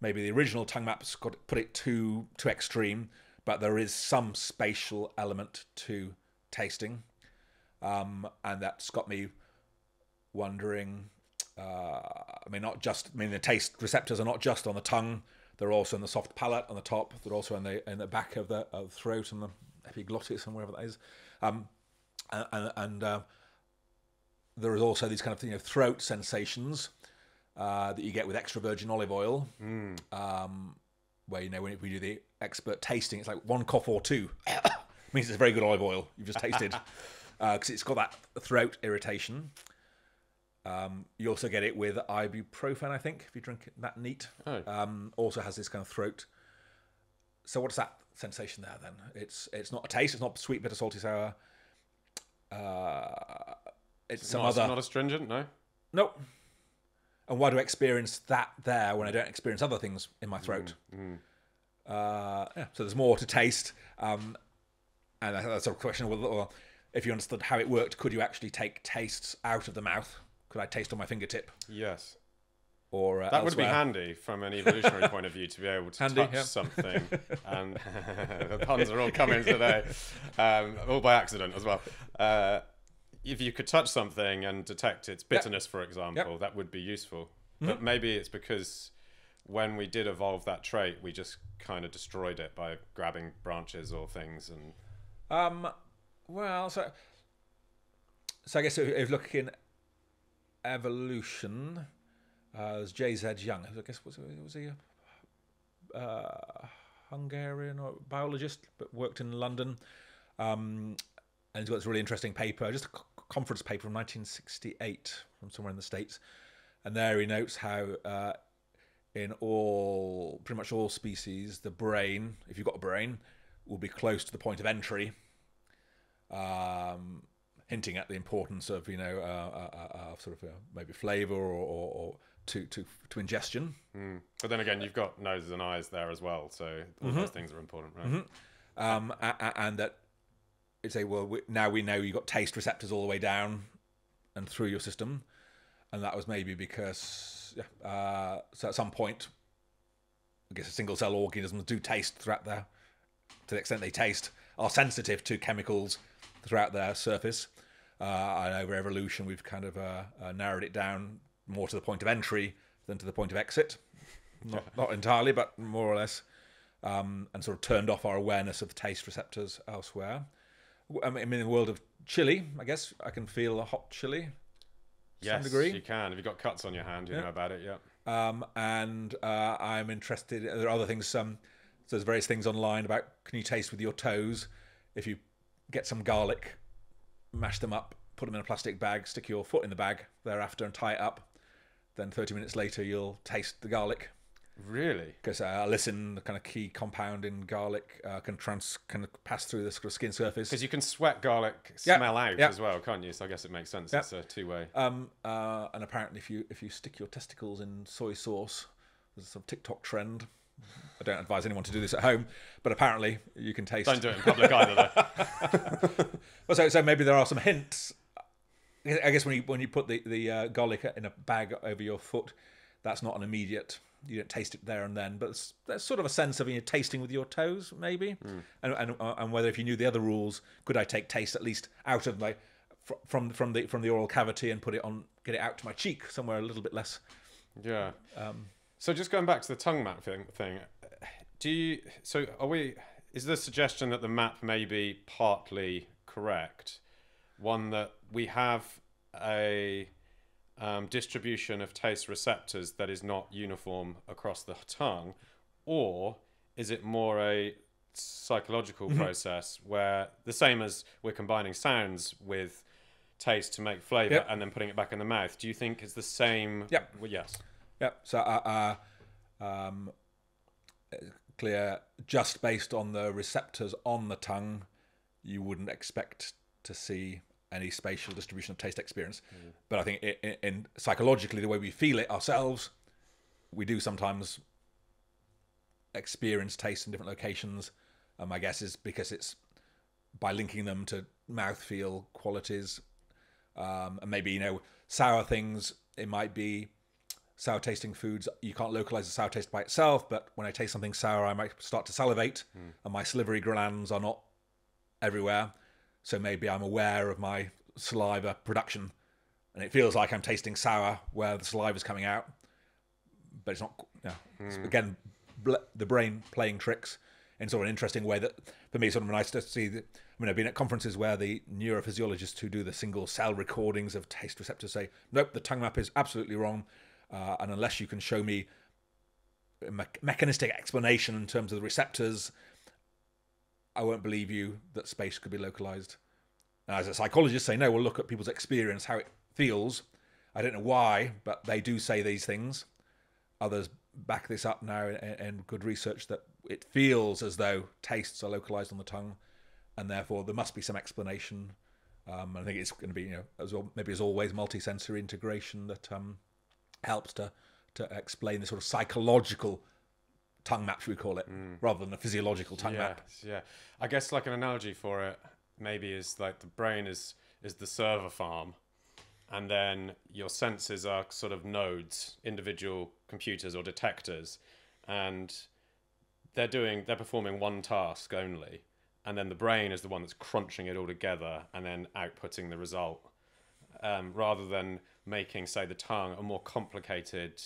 maybe the original tongue maps put it too extreme, but there is some spatial element to tasting, and that's got me wondering. The taste receptors are not just on the tongue; they're also in the soft palate on the top. They're also in the back of the throat and the epiglottis and wherever that is, and there is also these kind of throat sensations that you get with extra virgin olive oil, where when we do the expert tasting, it's like one cough or two means it's very good olive oil you've just tasted, because it's got that throat irritation. You also get it with ibuprofen, I think, if you drink it that neat. Also has this kind of throat. So what's that sensation there then? It's not a taste. It's not sweet, bitter, salty, sour. It's some other. Not astringent, no. Nope. And why do I experience that there when I don't experience other things in my throat? So there's more to taste. And that's a question. Well, if you understood how it worked, could you actually take tastes out of the mouth? Could I taste on my fingertip? Yes. Or that elsewhere? would be handy from an evolutionary point of view to be able to touch something. And the puns are all coming today, all by accident as well. If you could touch something and detect its bitterness, for example, that would be useful. But maybe it's because when we did evolve that trait, we just kind of destroyed it by grabbing branches or things. And so I guess if looking evolution, there's J.Z. Young. I guess was he a Hungarian or biologist, but worked in London, and he's got this really interesting paper, just a conference paper from 1968 from somewhere in the States, and there he notes how in pretty much all species, the brain, if you've got a brain, will be close to the point of entry. Hinting at the importance of maybe flavour or to ingestion. But then again, you've got noses and eyes there as well, so all those things are important, right? And that you say, now we know you've got taste receptors all the way down and through your system, and that was maybe because so at some point, I guess single cell organisms do taste throughout to the extent they taste, are sensitive to chemicals throughout their surface. And over evolution, we've kind of narrowed it down more to the point of entry than to the point of exit. Not entirely, but more or less, and sort of turned off our awareness of the taste receptors elsewhere. I mean, in the world of chili, I guess I can feel a hot chili to some degree. Yes, you can. If you've got cuts on your hand, you know about it, And I'm interested. There are other things. So there's various things online about can you taste with your toes? If you get some garlic, mash them up, put them in a plastic bag, stick your foot in the bag thereafter and tie it up. Then 30 minutes later, you'll taste the garlic. Really? Because allicin, the kind of key compound in garlic, can pass through the sort of skin surface. Because you can sweat garlic smell out as well, can't you? So I guess it makes sense. It's a two-way. And apparently, if you stick your testicles in soy sauce, there's some TikTok trend. I don't advise anyone to do this at home, but apparently you can taste. Don't do it in public either, though. Well, so maybe there are some hints. I guess when you put the garlic in a bag over your foot, that's not an immediate. You don't taste it there and then, but there's sort of a sense of tasting with your toes, maybe, and whether if you knew the other rules, could I take taste at least out of from the oral cavity and get it out to my cheek somewhere a little bit less. Yeah. So just going back to the tongue map thing, is the suggestion that the map may be partly correct, one that we have a distribution of taste receptors that is not uniform across the tongue, or is it more a psychological process where the same as we're combining sounds with taste to make flavour and then putting it back in the mouth? Do you think it's the same? Yep. Well, yes. Yep. So clear, just based on the receptors on the tongue, you wouldn't expect to see any spatial distribution of taste experience. But I think in psychologically, the way we feel it ourselves, we do sometimes experience taste in different locations. And my guess is because it's by linking them to mouthfeel qualities, and maybe sour things it might be sour tasting foods. You can't localize the sour taste by itself, but when I taste something sour, I might start to salivate, and my salivary glands are not everywhere. So maybe I'm aware of my saliva production, and it feels like I'm tasting sour where the saliva is coming out, but it's not. It's, again, the brain playing tricks in sort of an interesting way that, for me, sort of nice to see. I've been at conferences where the neurophysiologists who do the single cell recordings of taste receptors say, nope, the tongue map is absolutely wrong. And unless you can show me a mechanistic explanation in terms of the receptors, I won't believe you that space could be localized. And as a psychologist say, no, we'll look at people's experience, how it feels. I don't know why, but they do say these things. Others back this up now in good research that it feels as though tastes are localized on the tongue, and therefore there must be some explanation. I think it's going to be, maybe as always, multi-sensory integration that helps to explain the sort of psychological tongue map, should we call it, rather than a physiological tongue map. Yeah, I guess like an analogy for it maybe is like the brain is the server farm, and then your senses are sort of nodes, individual computers or detectors, and they're performing one task only, and then the brain is the one that's crunching it all together and then outputting the result, rather than making, say, the tongue a more complicated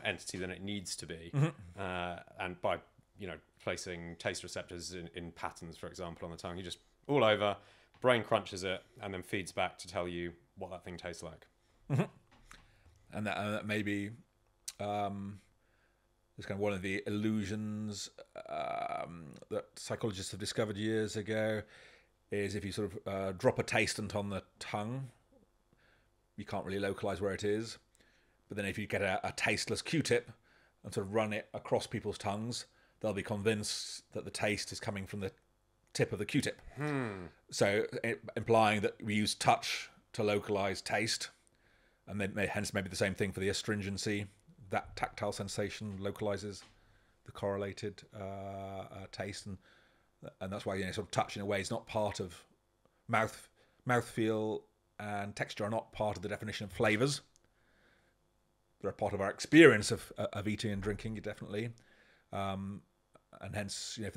entity than it needs to be, and by placing taste receptors in patterns, for example, on the tongue, you just all over, brain crunches it and then feeds back to tell you what that thing tastes like. And that may be it's kind of one of the illusions that psychologists have discovered years ago, is if you sort of drop a tastant on the tongue, you can't really localize where it is. But then if you get a tasteless Q-tip and sort of run it across people's tongues, they'll be convinced that the taste is coming from the tip of the Q-tip. So implying that we use touch to localize taste, and then hence maybe the same thing for the astringency. That tactile sensation localizes the correlated taste, and that's why sort of touch in a way is not part of mouthfeel, and texture are not part of the definition of flavors. They're a part of our experience of eating and drinking, definitely, and hence if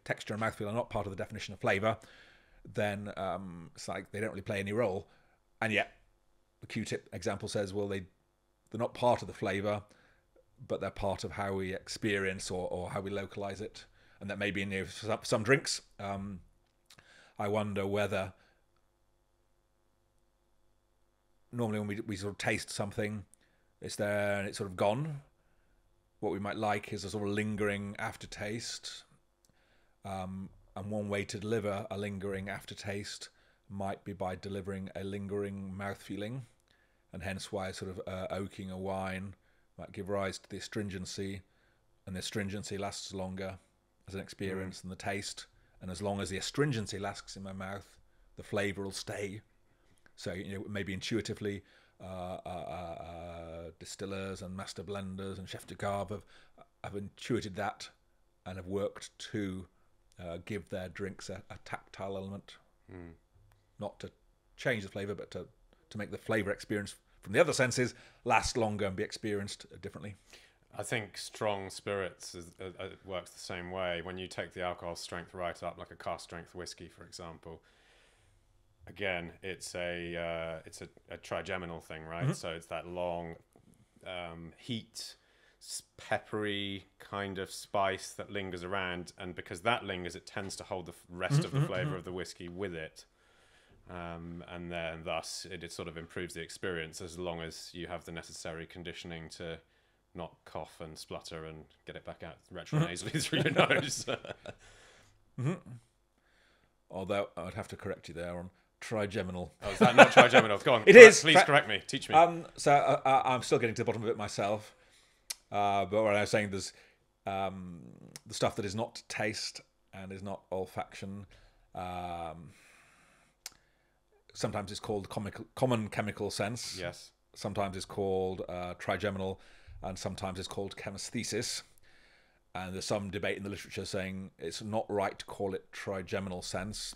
texture and mouthfeel are not part of the definition of flavor, then it's like they don't really play any role. And yet the Q-tip example says, well, they're not part of the flavor, but they're part of how we experience or how we localize it. And that may be in some drinks. I wonder whether normally when we sort of taste something, it's there and it's sort of gone. What we might like is a sort of lingering aftertaste. And one way to deliver a lingering aftertaste might be by delivering a lingering mouth feeling, and hence why sort of oaking a wine might give rise to the astringency, and the astringency lasts longer as an experience than the taste. And as long as the astringency lasts in my mouth, the flavour will stay. So maybe intuitively, distillers and master blenders and chef de garde have intuited that and have worked to give their drinks a tactile element, not to change the flavour, but to make the flavour experience from the other senses last longer and be experienced differently. I think strong spirits works the same way. When you take the alcohol strength right up, like a cask strength whiskey, for example, again, it's a trigeminal thing, right? So it's that long heat, peppery kind of spice that lingers around, and because that lingers, it tends to hold the rest of the flavour of the whiskey with it. And then thus it sort of improves the experience, as long as you have the necessary conditioning to not cough and splutter and get it back out retronasally through your nose. Although I'd have to correct you there on trigeminal. Oh, is that not trigeminal? Go on. It is. Please correct me. Teach me. So I'm still getting to the bottom of it myself. But what I was saying, there's the stuff that is not taste and is not olfaction. Sometimes it's called common chemical sense. Yes. Sometimes it's called trigeminal, and sometimes it's called chenesthesis. And there's some debate in the literature saying it's not right to call it trigeminal sense,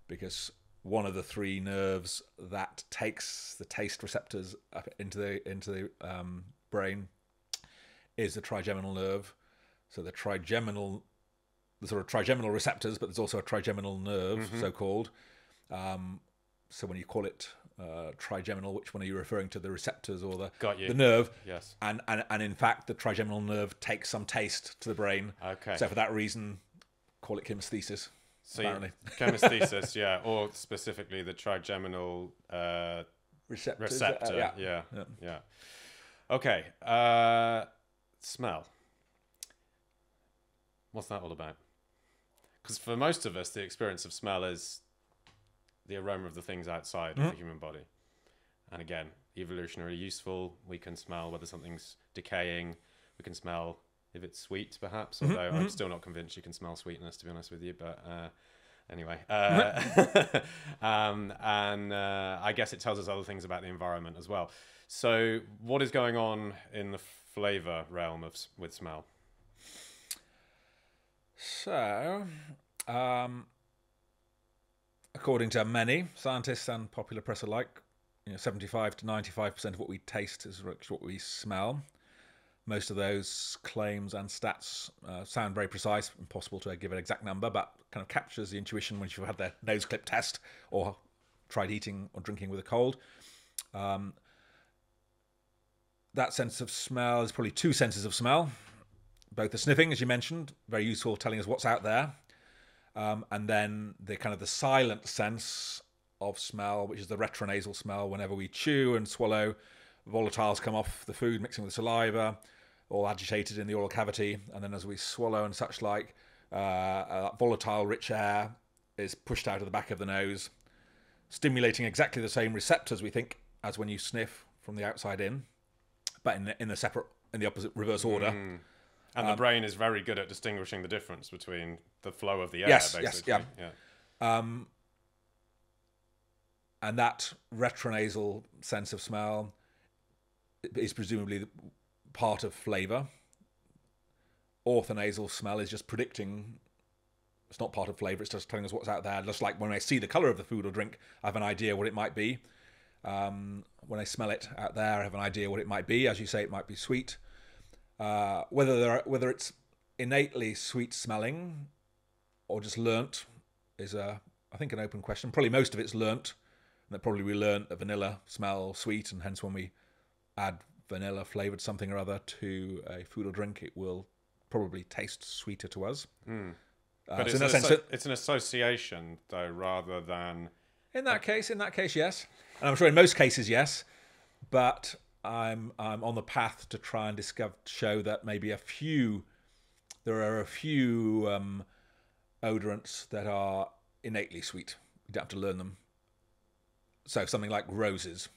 because one of the three nerves that takes the taste receptors up into the brain is the trigeminal nerve. So there's sort of trigeminal receptors, but there's also a trigeminal nerve, so-called. So when you call it trigeminal, which one are you referring to, the receptors or the nerve? Yes. And in fact, the trigeminal nerve takes some taste to the brain. Okay. So for that reason, call it chemesthesis. So apparently. Chemesthesis, yeah, or specifically the trigeminal receptor. Yeah. Okay. Smell. What's that all about? Because for most of us, the experience of smell is the aroma of the things outside of the human body. And again, evolutionary useful. We can smell whether something's decaying. We can smell if it's sweet, perhaps. Although I'm still not convinced you can smell sweetness, to be honest with you. But anyway, and I guess it tells us other things about the environment as well. So, what is going on in the flavour realm with smell? So, according to many scientists and popular press alike, 75 to 95% of what we taste is what we smell. Most of those claims and stats sound very precise. Impossible to give an exact number, but kind of captures the intuition when you've had their nose clip test or tried eating or drinking with a cold. That sense of smell is probably two senses of smell. Both the sniffing, as you mentioned, very useful, telling us what's out there. And then the kind of the silent sense of smell, which is the retronasal smell. Whenever we chew and swallow, volatiles come off the food, mixing with saliva, all agitated in the oral cavity. And then as we swallow and such like, volatile rich air is pushed out of the back of the nose, stimulating exactly the same receptors, we think, as when you sniff from the outside in, but in the opposite reverse order. And the brain is very good at distinguishing the difference between the flow of the air, yes, basically. Yes, yeah. And that retronasal sense of smell is presumably part of flavour. Orthonasal smell is just predicting. It's not part of flavour, it's just telling us what's out there. Just like when I see the colour of the food or drink, I have an idea what it might be. When I smell it out there, I have an idea what it might be. As you say, it might be sweet. Whether it's innately sweet smelling or just learnt is I think an open question. Probably most of it's learnt, and that probably we learnt that vanilla smell sweet, and hence when we add vanilla flavoured something or other to a food or drink, it will probably taste sweeter to us. But it's an association, though, rather than... In that case, yes. And I'm sure in most cases, yes. But I'm on the path to try and show that maybe there are a few odorants that are innately sweet. You don't have to learn them. So something like roses.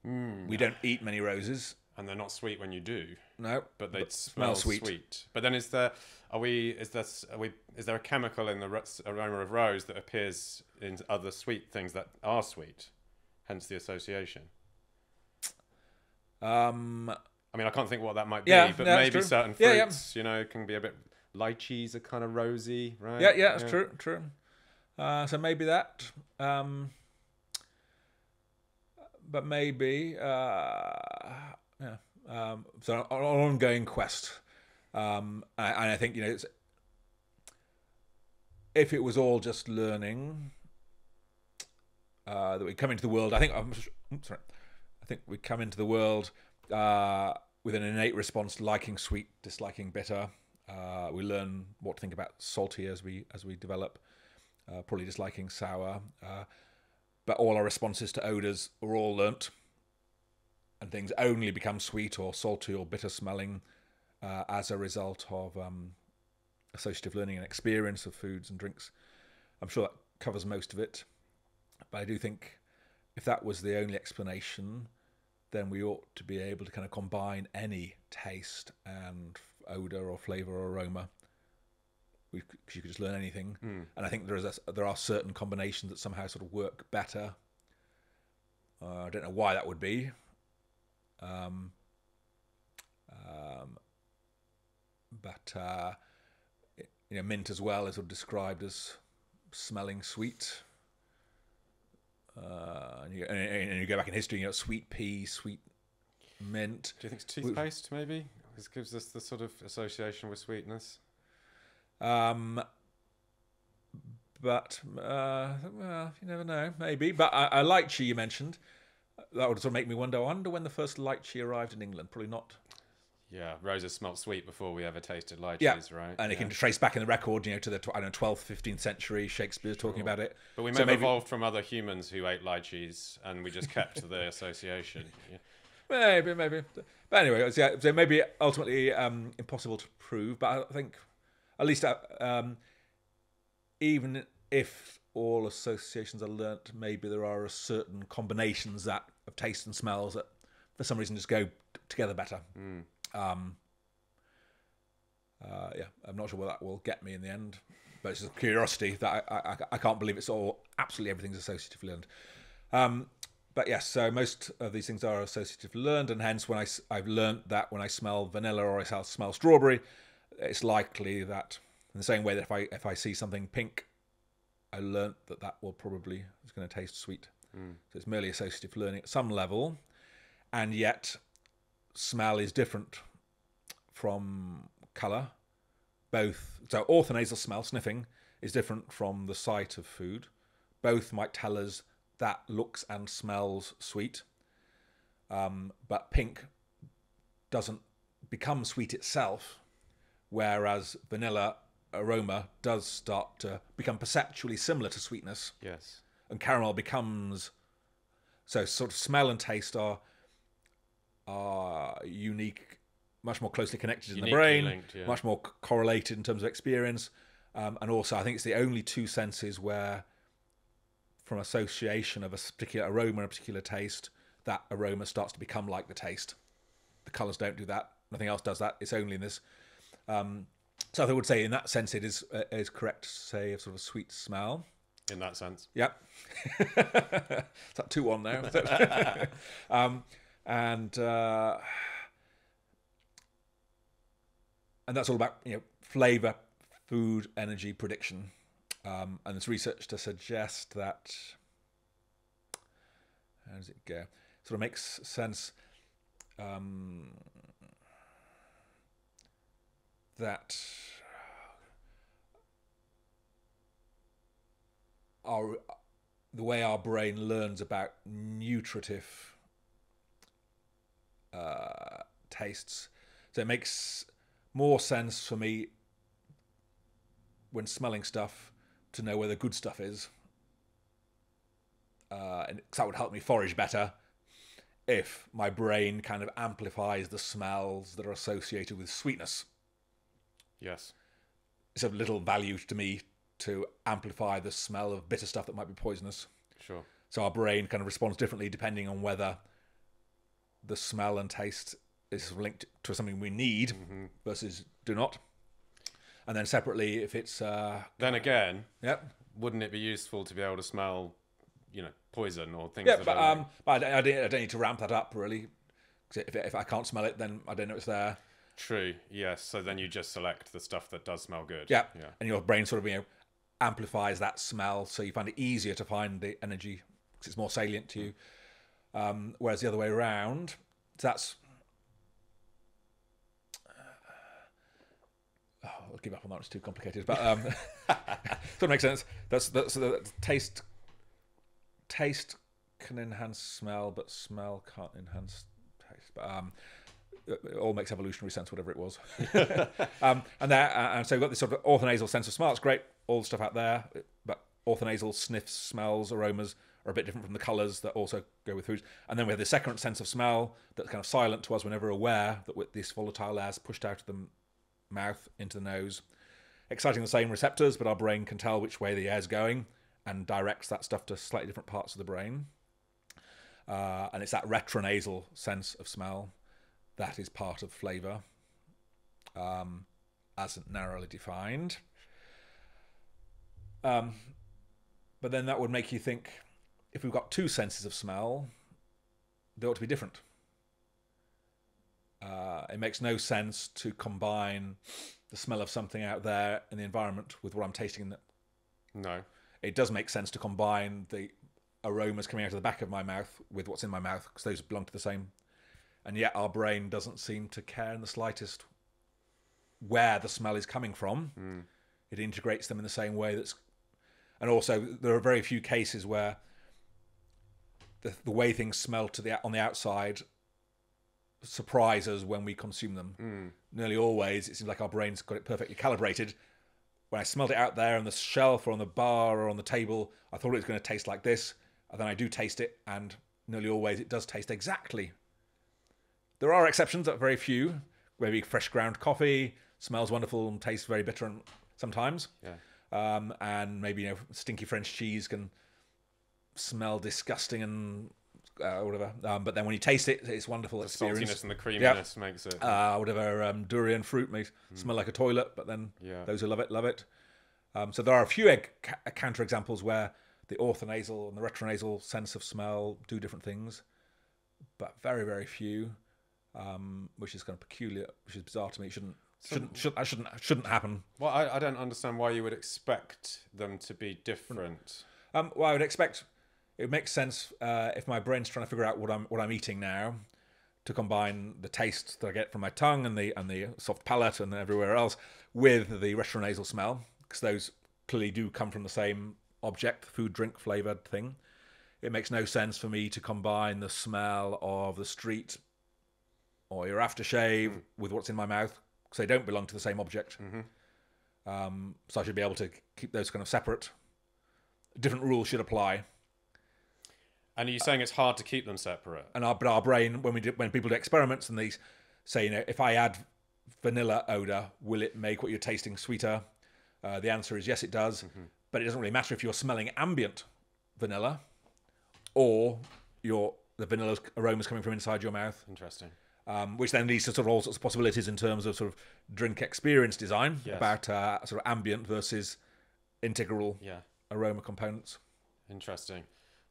We don't eat many roses. And they're not sweet when you do. No. But they smell sweet. But then is there a chemical in the aroma of rose that appears in other sweet things that are sweet? Hence the association. I mean, I can't think what that might be, but maybe certain fruits, can be a bit... Lychees are kind of rosy, right? Yeah, that's true. So maybe that. But maybe... so an ongoing quest. And I think, if it was all just learning that we come into the world, I think we come into the world with an innate response to liking sweet, disliking bitter. We learn what to think about salty as we develop, probably disliking sour. But all our responses to odours are all learnt, and things only become sweet or salty or bitter smelling as a result of associative learning and experience of foods and drinks. I'm sure that covers most of it. But I do think if that was the only explanation, then we ought to be able to kind of combine any taste and odour or flavour or aroma. Because you could just learn anything. And I think there are certain combinations that somehow sort of work better. I don't know why that would be. But mint as well is sort of described as smelling sweet. And you go back in history, sweet pea, sweet mint. Do you think it's toothpaste, maybe? This gives us the sort of association with sweetness. But well, you never know, maybe. But I lychee you mentioned. That would sort of make me wonder. I wonder when the first lychee arrived in England. Probably not. Yeah, roses smelt sweet before we ever tasted lychees, Yeah, right? and you can trace back in the record, to the 12th, 15th century. Shakespeare's talking about it. But we may have evolved from other humans who ate lychees, and we just kept the association. Yeah. Maybe. But anyway, so maybe ultimately impossible to prove. But I think at least even if all associations are learnt, maybe there are certain combinations of taste and smells that for some reason just go together better. Yeah, I'm not sure what that will get me in the end, but it's just a curiosity that I can't believe it's absolutely everything's associatively learned. But yes, so most of these things are associatively learned, and hence when I've learnt that when I smell vanilla or I smell strawberry, it's likely that in the same way that if I see something pink, I learnt that will probably is going to taste sweet. So it's merely associative learning at some level, and yet smell is different from colour. So orthonasal smell, sniffing, is different from the sight of food. Both might tell us that looks and smells sweet, but pink doesn't become sweet itself, whereas vanilla aroma does start to become perceptually similar to sweetness. Yes. And caramel becomes... So sort of smell and taste are unique, much more closely connected in the brain, linked, yeah. much more correlated in terms of experience. And also, I think it's the only two senses where, from association of a particular aroma and a particular taste, that aroma starts to become like the taste. The colours don't do that. Nothing else does that. It's only in this. So I would say in that sense it is correct to say a sort of sweet smell. In that sense. Yep. It's that 2-1 now. And that's all about flavour, food, energy prediction. And there's research to suggest that, how does it go? Sort of makes sense that the way our brain learns about nutritive tastes. So it makes more sense for me when smelling stuff to know where the good stuff is. And that would help me forage better if my brain kind of amplifies the smells that are associated with sweetness. Yes. It's of little value to me to amplify the smell of bitter stuff that might be poisonous. Sure. So our brain kind of responds differently depending on whether the smell and taste is linked to something we need versus do not. And then separately, if it's... then again, yep. Wouldn't it be useful to be able to smell, poison or things Yeah, that are... but I don't need to ramp that up, really. 'Cause if I can't smell it, then I don't know it's there. True, yes. So then you just select the stuff that does smell good. Yeah. And your brain sort of, amplifies that smell, so you find it easier to find the energy because it's more salient to you. Whereas the other way around, that's... I'll give up on that, it's too complicated. But sort of makes sense. That's the taste can enhance smell, but smell can't enhance taste. But it all makes evolutionary sense, whatever it was. And so we've got this sort of orthonasal sense of smell. It's great, all the stuff out there, but orthonasal sniffs, smells, aromas are a bit different from the colours that also go with foods. And then we have the second sense of smell that's kind of silent to us. We're never aware that with this volatile air is pushed out of the mouth into the nose, exciting the same receptors, but our brain can tell which way the air's going and directs that stuff to slightly different parts of the brain. And it's that retronasal sense of smell that is part of flavour, as narrowly defined. But then that would make you think, if we've got two senses of smell, they ought to be different. It makes no sense to combine the smell of something out there in the environment with what I'm tasting in it. No. it does make sense to combine the aromas coming out of the back of my mouth with what's in my mouth, because those belong to the same. And yet our brain doesn't seem to care in the slightest where the smell is coming from. It integrates them in the same way. And also there are very few cases where the way things smell on the outside surprise us when we consume them. Nearly always, it seems like our brain's got it perfectly calibrated. When I smelled it out there on the shelf or on the bar or on the table, I thought it was going to taste like this. And then I do taste it, and nearly always it does taste exactly. There are exceptions, but very few. Maybe fresh ground coffee smells wonderful and tastes very bitter sometimes. Yeah. And maybe stinky French cheese can smell disgusting and whatever. But then when you taste it, it's a wonderful experience. The saltiness and the creaminess makes it. Whatever durian fruit makes smell like a toilet, but then Yeah. those who love it, love it. So there are a few counterexamples where the orthonasal and the retronasal sense of smell do different things, but very, very few, which is kind of peculiar, which is bizarre to me. It shouldn't happen. Well, I don't understand why you would expect them to be different. Well, I would expect it makes sense if my brain's trying to figure out what I'm eating now, to combine the taste that I get from my tongue and the soft palate and everywhere else with the retronasal smell, because those clearly do come from the same object, food, drink, flavored thing. It makes no sense for me to combine the smell of the street or your aftershave with what's in my mouth, because they don't belong to the same object. So I should be able to keep those kind of separate. Different rules should apply. And are you saying it's hard to keep them separate? But our brain, when people do experiments and they say, if I add vanilla odor, will it make what you're tasting sweeter? The answer is yes, it does. But it doesn't really matter if you're smelling ambient vanilla or the vanilla aromas coming from inside your mouth. Interesting. Which then leads to sort of all sorts of possibilities in terms of sort of drink experience design, about sort of ambient versus integral aroma components. Interesting.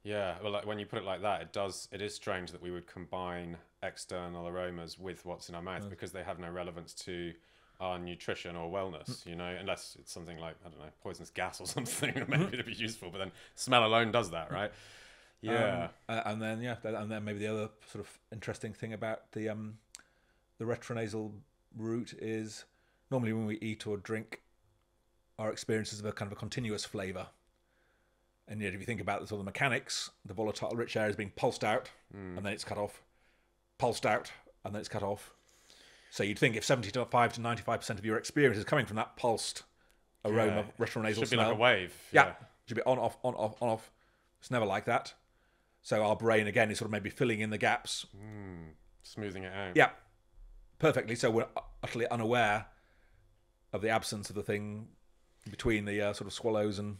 Yeah, well, like, when you put it like that, it is strange that we would combine external aromas with what's in our mouth, because they have no relevance to our nutrition or wellness, unless it's something like, I don't know, poisonous gas or something, maybe it'd be useful, but then smell alone does that, right? Yeah. And then maybe the other sort of interesting thing about the retronasal route is normally when we eat or drink, our experiences of a kind of a continuous flavour. And yet, if you think about the sort of mechanics, the volatile rich air is being pulsed out, and then it's cut off, pulsed out, and then it's cut off. So you'd think if 75 to 95% of your experience is coming from that pulsed aroma, retronasal should be smell, like a wave. Yeah, should be on, off, on, off, on, off. It's never like that. So our brain, again, is sort of maybe filling in the gaps. Smoothing it out. Yeah, perfectly. So we're utterly unaware of the absence of the thing between the sort of swallows and...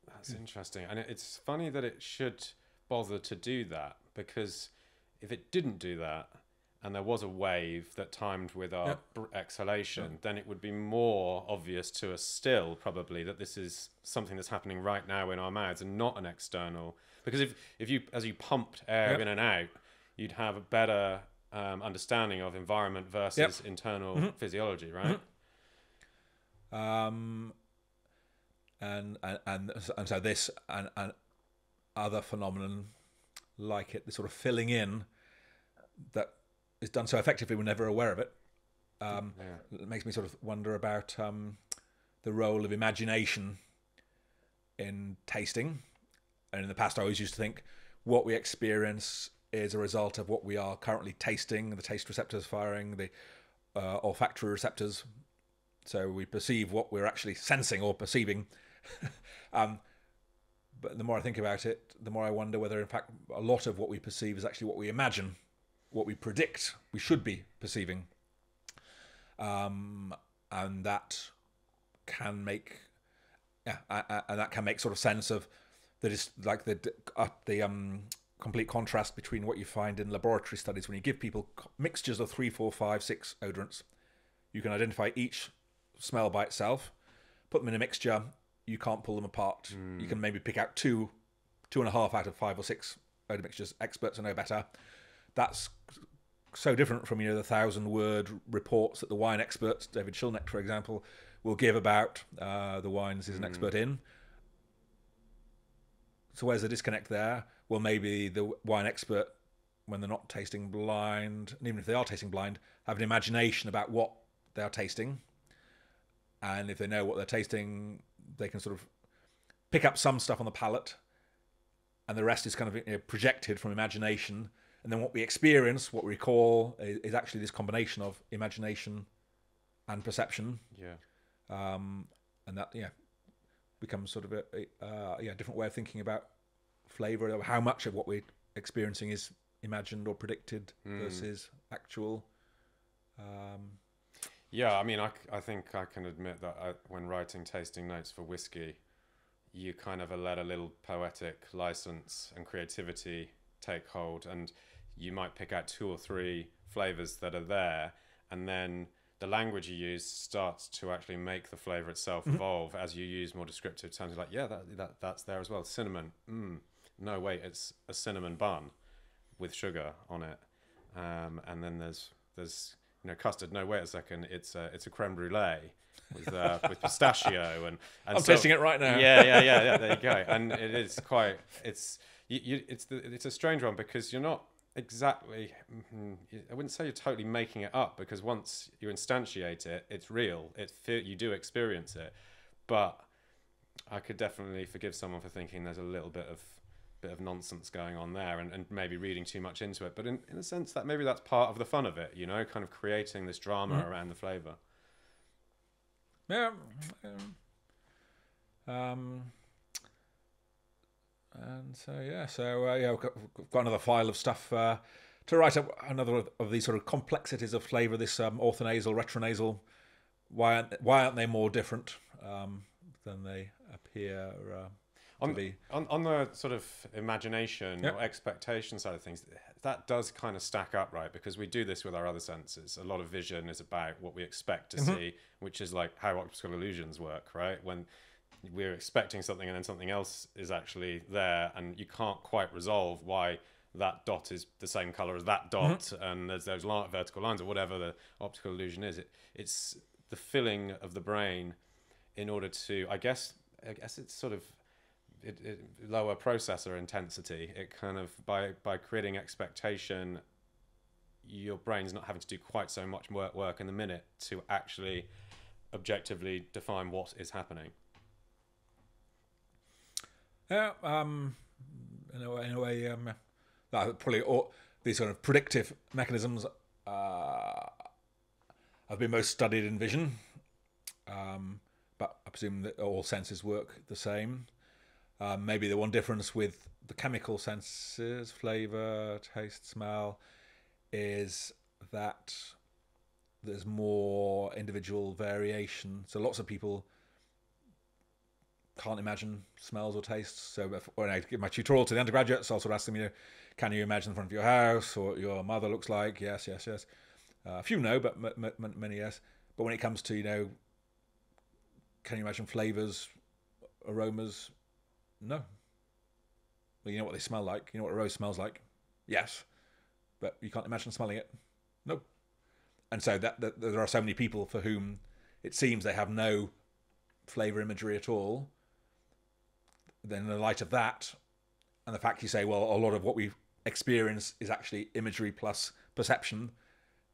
That's interesting. And it's funny that it should bother to do that, because if it didn't do that and there was a wave that timed with our exhalation, then it would be more obvious to us still, probably, that this is something that's happening right now in our mouths and not an external. Because if you, as you pumped air in and out, you'd have a better understanding of environment versus internal physiology, right? And so this and other phenomenon like it, the sort of filling in that is done so effectively we're never aware of it. It makes me sort of wonder about the role of imagination in tasting. And in the past, I always used to think what we experience is a result of what we are currently tasting, the taste receptors firing, the olfactory receptors. So we perceive what we're actually sensing or perceiving. But the more I think about it, the more I wonder whether, in fact, a lot of what we perceive is actually what we imagine, what we predict we should be perceiving. And that can make, and that can make sort of sense of that is like the complete contrast between what you find in laboratory studies when you give people mixtures of 3, 4, 5, 6 odorants. You can identify each smell by itself, put them in a mixture. You can't pull them apart. You can maybe pick out 2.5 out of 5 or 6 odor mixtures. Experts know better. That's so different from, the 1,000-word reports that the wine experts, David Schilneck, for example, will give about the wines he's an expert in. So where's the disconnect there? Well, maybe the wine expert, when they're not tasting blind, and even if they are tasting blind, have an imagination about what they are tasting. And if they know what they're tasting, they can sort of pick up some stuff on the palate, and the rest is kind of projected from imagination. And then what we experience, what we recall, is actually this combination of imagination and perception. Yeah. And that becomes sort of a different way of thinking about flavour, of how much of what we're experiencing is imagined or predicted versus actual. Yeah, I mean, I think I can admit that when writing tasting notes for whiskey, you kind of let a little poetic license and creativity take hold, and you might pick out 2 or 3 flavours that are there, and then the language you use starts to actually make the flavour itself evolve as you use more descriptive terms. Like, yeah, that's there as well. Cinnamon. No, wait, it's a cinnamon bun with sugar on it. And then there's custard. No, wait a second, it's a creme brulee with pistachio and I'm tasting it right now. Yeah. There you go. And it is quite. It's a strange one because you're not exactly. I wouldn't say you're totally making it up, because once you instantiate it, it's real. You do experience it. But I could definitely forgive someone for thinking there's a little bit of nonsense going on there, and maybe reading too much into it. But in a sense, that maybe that's part of the fun of it, kind of creating this drama around the flavour. Yeah. And so we've got another file of stuff to write up, another of these sort of complexities of flavour. This orthonasal, retronasal. Why aren't they more different than they appear? On the sort of imagination or expectation side of things, that does kind of stack up, right? Because we do this with our other senses. A lot of vision is about what we expect to see, which is like how optical illusions work, right? When we're expecting something and then something else is actually there, and you can't quite resolve why that dot is the same color as that dot, and there's those vertical lines or whatever the optical illusion is. It's the filling of the brain in order to, I guess it's sort of lower processor intensity. It kind of by creating expectation, your brain's not having to do quite so much work in the minute to actually objectively define what is happening. Yeah, in a way, probably all these sort of predictive mechanisms have been most studied in vision, but I presume that all senses work the same. Maybe the one difference with the chemical senses, flavour, taste, smell, is that there's more individual variation. So lots of people can't imagine smells or tastes. So when I give my tutorial to the undergraduates, I'll sort of ask them, can you imagine the front of your house or what your mother looks like? Yes. A few no, but many yes. But when it comes to, can you imagine flavours, aromas? No. Well, you know what they smell like. You know what a rose smells like? Yes. But you can't imagine smelling it? No. And so that there are so many people for whom it seems they have no flavour imagery at all. Then in the light of that, and the fact you say, well, a lot of what we experience is actually imagery plus perception,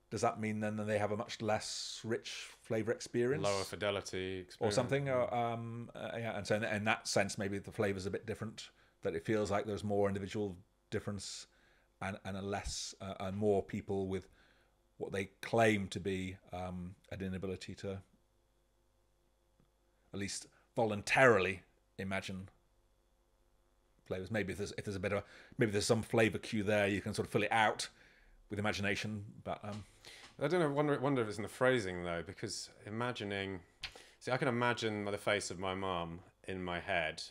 does that mean then that they have a much less rich flavour experience? Lower fidelity experience. Or something? And so in that sense, maybe the flavour's a bit different, that it feels like there's more individual difference and a less and more people with what they claim to be an inability to at least voluntarily imagine flavours. Maybe if there's a bit of maybe there's some flavour cue there, you can sort of fill it out with imagination. But I don't know. Wonder if it's in the phrasing though, because imagining. See, I can imagine the face of my mum in my head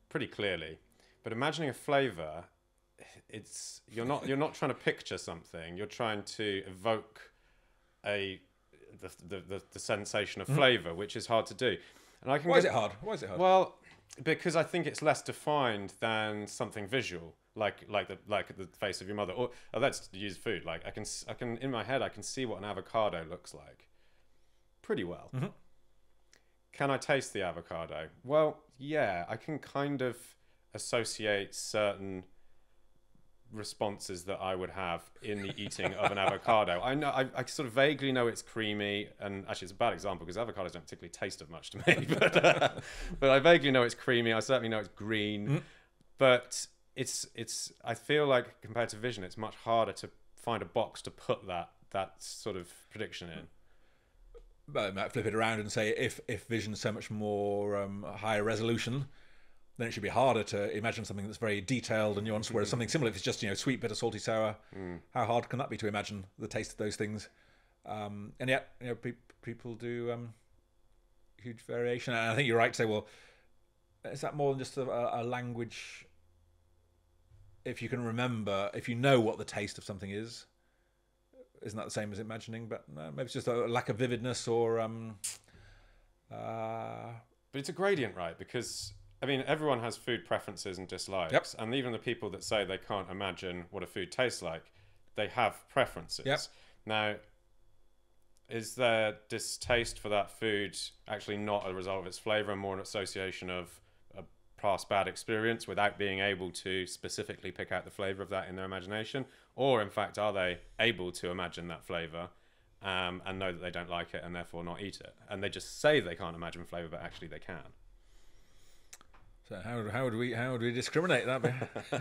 pretty clearly, but imagining a flavour, you're not trying to picture something. You're trying to evoke the sensation of flavour, which is hard to do. And I can. Why is it hard? Well, because I think it's less defined than something visual, like the face of your mother. Or let's use food. Like I can in my head I can see what an avocado looks like, pretty well. Can I taste the avocado? Well, yeah, I can kind of associate certain responses that I would have in the eating of an avocado. I know I sort of vaguely know it's creamy, and actually it's a bad example because avocados don't particularly taste of much to me, but I vaguely know it's creamy. I certainly know it's green, but it's I feel like compared to vision, it's much harder to find a box to put that sort of prediction in. But I might flip it around and say if vision's so much more higher resolution, then it should be harder to imagine something that's very detailed and nuanced, whereas something similar, if it's just, sweet, bitter, salty, sour, how hard can that be to imagine the taste of those things? And yet, people do huge variation. And I think you're right to say, well, is that more than just a language? If you can remember, if you know what the taste of something is, isn't that the same as imagining? But no, maybe it's just a lack of vividness or... But it's a gradient, right? Because... I mean, everyone has food preferences and dislikes, and even the people that say they can't imagine what a food tastes like, they have preferences. Yep. Now, is their distaste for that food actually not a result of its flavour and more an association of a past bad experience without being able to specifically pick out the flavour of that in their imagination? Or, in fact, are they able to imagine that flavour and know that they don't like it and therefore not eat it? And they just say they can't imagine flavour, but actually they can. So how would we discriminate that?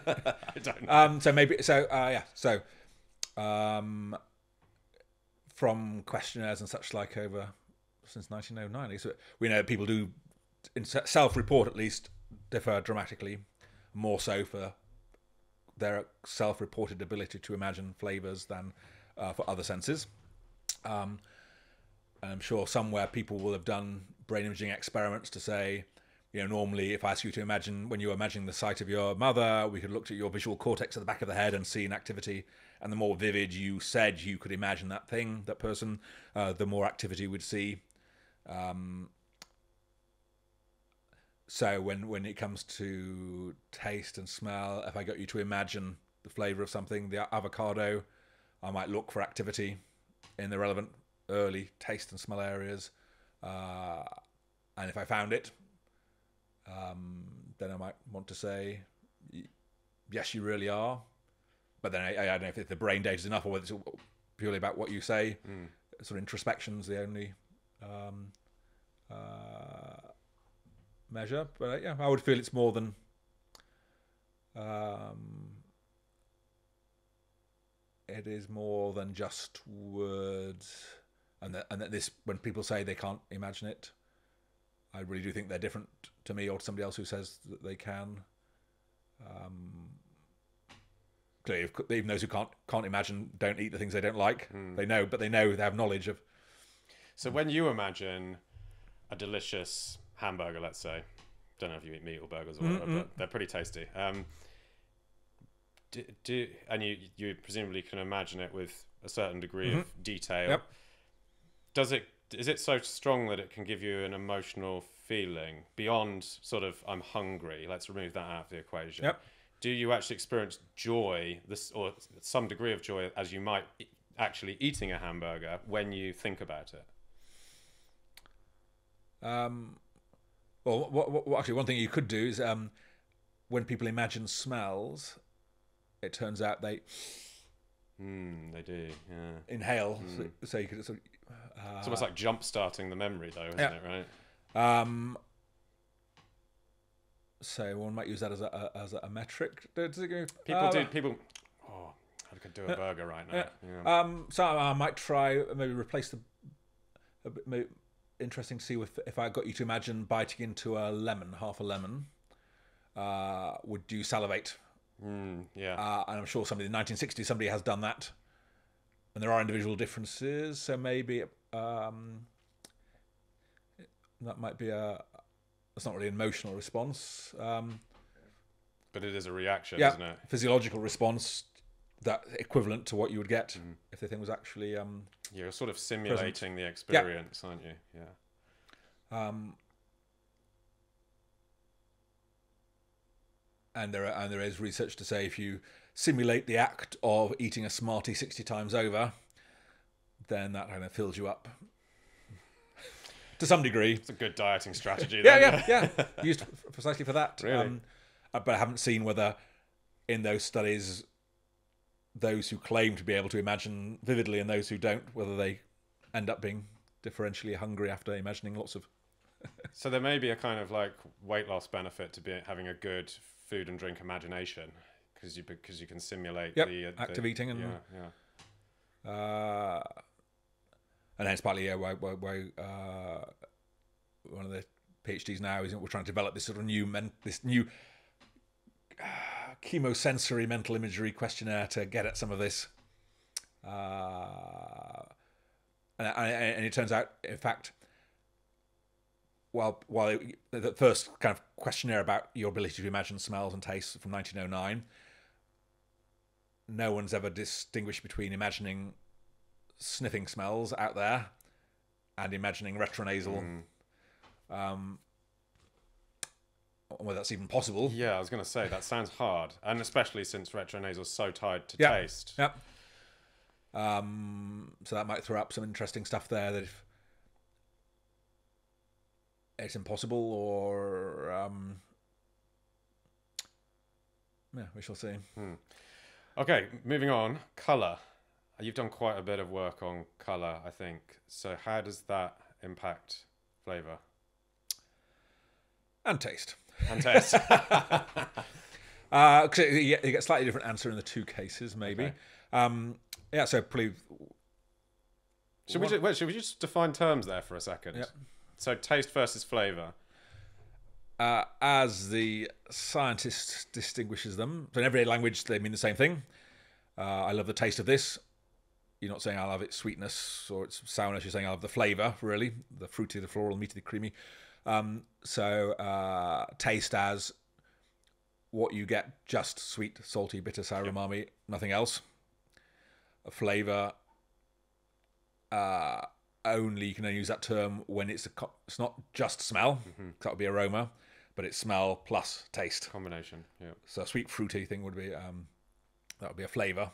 I don't know. From questionnaires and such like over since 1909, so we know people do, in self-report at least, differ dramatically, more so for their self-reported ability to imagine flavours than for other senses. And I'm sure somewhere people will have done brain imaging experiments to say, normally if I ask you to imagine, when you're imagining the sight of your mother, we could look at your visual cortex at the back of the head and see an activity. And the more vivid you said you could imagine that thing, that person, the more activity we'd see. So when it comes to taste and smell, if I got you to imagine the flavour of something, the avocado, I might look for activity in the relevant early taste and smell areas. And if I found it, then I might want to say, yes, you really are. But then I don't know if the brain data is enough or whether it's purely about what you say. Sort of introspection's the only measure. But I would feel it's more than it is more than just words. And that this, when people say they can't imagine it, I really do think they're different to me or to somebody else who says that they can. Clearly, even those who can't imagine don't eat the things they don't like. They know, but they have knowledge of. So when you imagine a delicious hamburger, let's say, don't know if you eat meat or burgers or whatever, but they're pretty tasty. And you presumably can imagine it with a certain degree of detail. Yep. Is it so strong that it can give you an emotional feeling beyond sort of I'm hungry? Let's remove that out of the equation. Yep. Do you actually experience joy, or some degree of joy, as you might actually eating a hamburger when you think about it? Well, actually, one thing you could do is when people imagine smells, it turns out they do, yeah. Inhale. So you could sort of, it's almost like jump starting the memory, though, isn't it? Right. So one might use that as a metric. People. Oh, I could do a burger right now. Yeah. So I might try maybe replace maybe interesting to see if I got you to imagine biting into a lemon, half a lemon. Would you salivate? Yeah. And I'm sure somebody in the 1960s, somebody has done that. And there are individual differences, so maybe that might be it's not really an emotional response. But it is a reaction, isn't it? Physiological response, that equivalent to what you would get if the thing was actually you're sort of simulating the experience, aren't you? Yeah. And there is research to say if you simulate the act of eating a Smartie 60 times over, then that kind of fills you up to some degree. It's a good dieting strategy. Yeah. Used precisely for that. Really? but I haven't seen whether in those studies, those who claim to be able to imagine vividly and those who don't, whether they end up being differentially hungry after imagining lots of. So there may be a kind of like weight loss benefit to having a good food and drink imagination because you can simulate the active eating and yeah. And hence partly why one of the PhDs now is we're trying to develop this sort of new chemosensory mental imagery questionnaire to get at some of this. And it turns out, in fact, while the first kind of questionnaire about your ability to imagine smells and tastes from 1909, no one's ever distinguished between imagining sniffing smells out there and imagining retronasal. Whether that's even possible. Yeah, I was going to say that sounds hard, and especially since retronasal is so tied to taste. Yep. So that might throw up some interesting stuff there. That if it's impossible, or we shall see. Okay, moving on. Colour. You've done quite a bit of work on colour, I think. So how does that impact flavour? And taste. And taste. You get a slightly different answer in the two cases, maybe. Okay. So probably. Should we just define terms there for a second? Yep. So taste versus flavour. As the scientist distinguishes them, so in everyday language they mean the same thing. I love the taste of this. You're not saying I love its sweetness or its sourness. You're saying I love the flavour, really, the fruity, the floral, meaty, the creamy. So taste as what you get, just sweet, salty, bitter, sour, umami, nothing else. A flavour, only you can only use that term when it's not just smell, that would be aroma, but it's smell plus taste. Combination, yeah. So a sweet, fruity thing would be, that would be a flavour.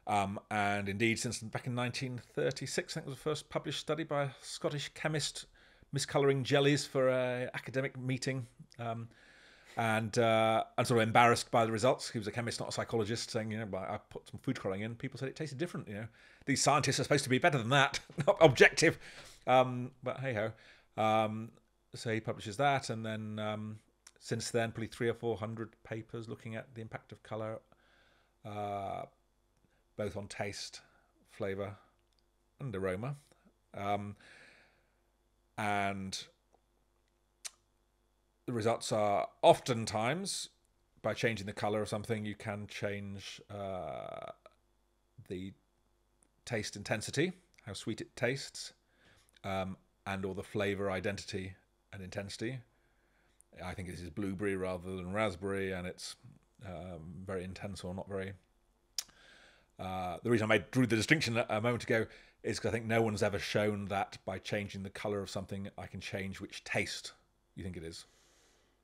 And indeed, since back in 1936, I think was the first published study by a Scottish chemist miscolouring jellies for an academic meeting, and sort of embarrassed by the results. He was a chemist, not a psychologist, saying, I put some food colouring in. People said it tasted different. These scientists are supposed to be better than that, not objective. But hey ho. So he publishes that, and then since then, probably 300 or 400 papers looking at the impact of colour, both on taste, flavour, and aroma. And the results are oftentimes, by changing the colour of something, you can change the taste intensity, how sweet it tastes, and or the flavour identity and intensity. I think this is blueberry rather than raspberry, and it's very intense or not very. The reason I drew the distinction a moment ago is because I think no one's ever shown that by changing the colour of something, I can change which taste you think it is.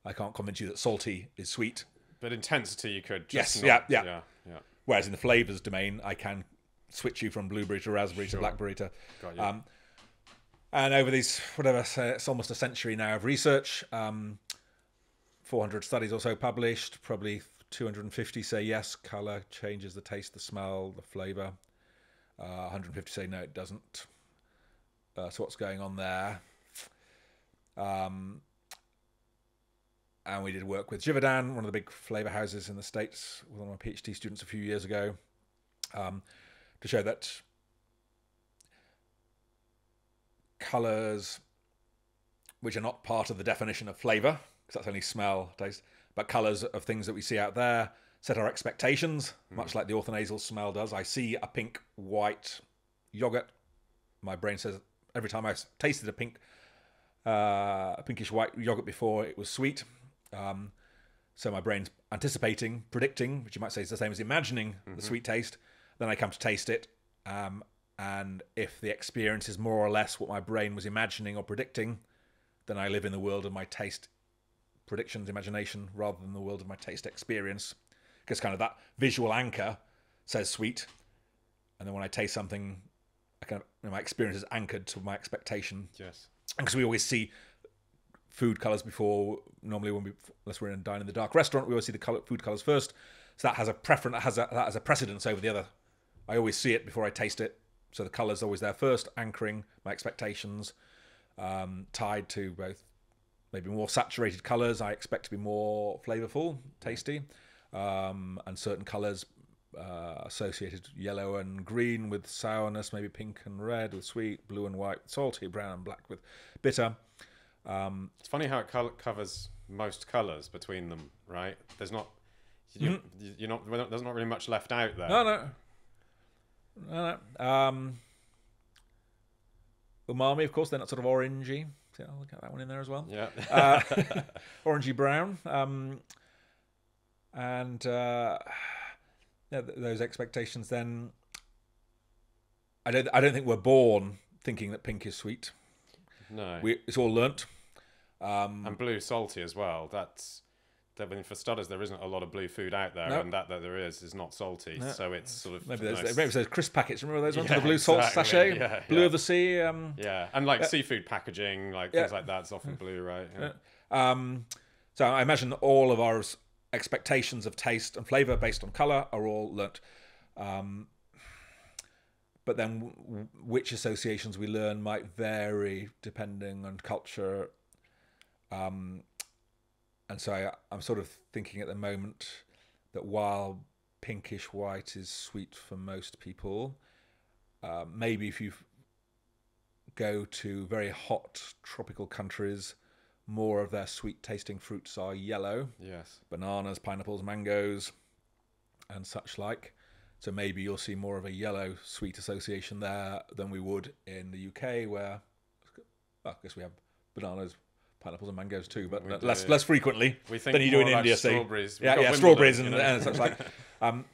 I can't convince you that salty is sweet. But intensity you could Yes, just not, yeah. Whereas in the flavours domain, I can switch you from blueberry to raspberry to blackberry to... Got you. And over these, it's almost a century now of research, 400 studies or so published, probably 250 say yes, colour changes the taste, the smell, the flavour. 150 say no, it doesn't. So what's going on there? And we did work with Givaudan, one of the big flavour houses in the States, with one of my PhD students a few years ago, to show that colours, which are not part of the definition of flavour, because that's only smell, taste, but colours of things that we see out there set our expectations, much like the orthonasal smell does. I see a pink, white yogurt. My brain says every time I've tasted a pinkish white yogurt before, it was sweet. So my brain's anticipating, predicting, which you might say is the same as imagining the sweet taste. Then I come to taste it. And if the experience is more or less what my brain was imagining or predicting, then I live in the world of my taste predictions, imagination, rather than the world of my taste experience. Because kind of that visual anchor says sweet. And then when I taste something, my experience is anchored to my expectation. Yes. And because we always see food colours before. Normally, unless we're in a dine in the dark restaurant, we always see the food colours first. So that has a preference, that has a precedence over the other. I always see it before I taste it. So the colour's always there first, anchoring my expectations, tied to both maybe more saturated colours. I expect to be more flavourful, tasty, and certain colours associated yellow and green with sourness, maybe pink and red with sweet, blue and white with salty, brown and black with bitter. It's funny how it covers most colours between them, right? There's not, there's not really much left out there. No. Umami, of course, they're not sort of orangey. So I'll get that one in there as well. Yeah. Orangey brown. Those expectations then. I don't think we're born thinking that pink is sweet. No. It's all learnt. And blue salty as well. I mean, for starters, there isn't a lot of blue food out there, and that there is not salty. No. So it's sort of maybe those crisp packets. Remember those ones? The blue salt sachet, blue of the sea. And like seafood packaging, like things like that. It's often blue, right? So I imagine all of our expectations of taste and flavour based on colour are all learnt. But then which associations we learn might vary depending on culture. And so I'm sort of thinking at the moment that while pinkish white is sweet for most people, maybe if you go to very hot tropical countries, more of their sweet tasting fruits are yellow. Yes. Bananas, pineapples, mangoes, and such like. So maybe you'll see more of a yellow sweet association there than we would in the UK, where I guess we have bananas, pineapples and mangoes too, but less frequently than you do in India. Strawberries. Strawberries and such like. And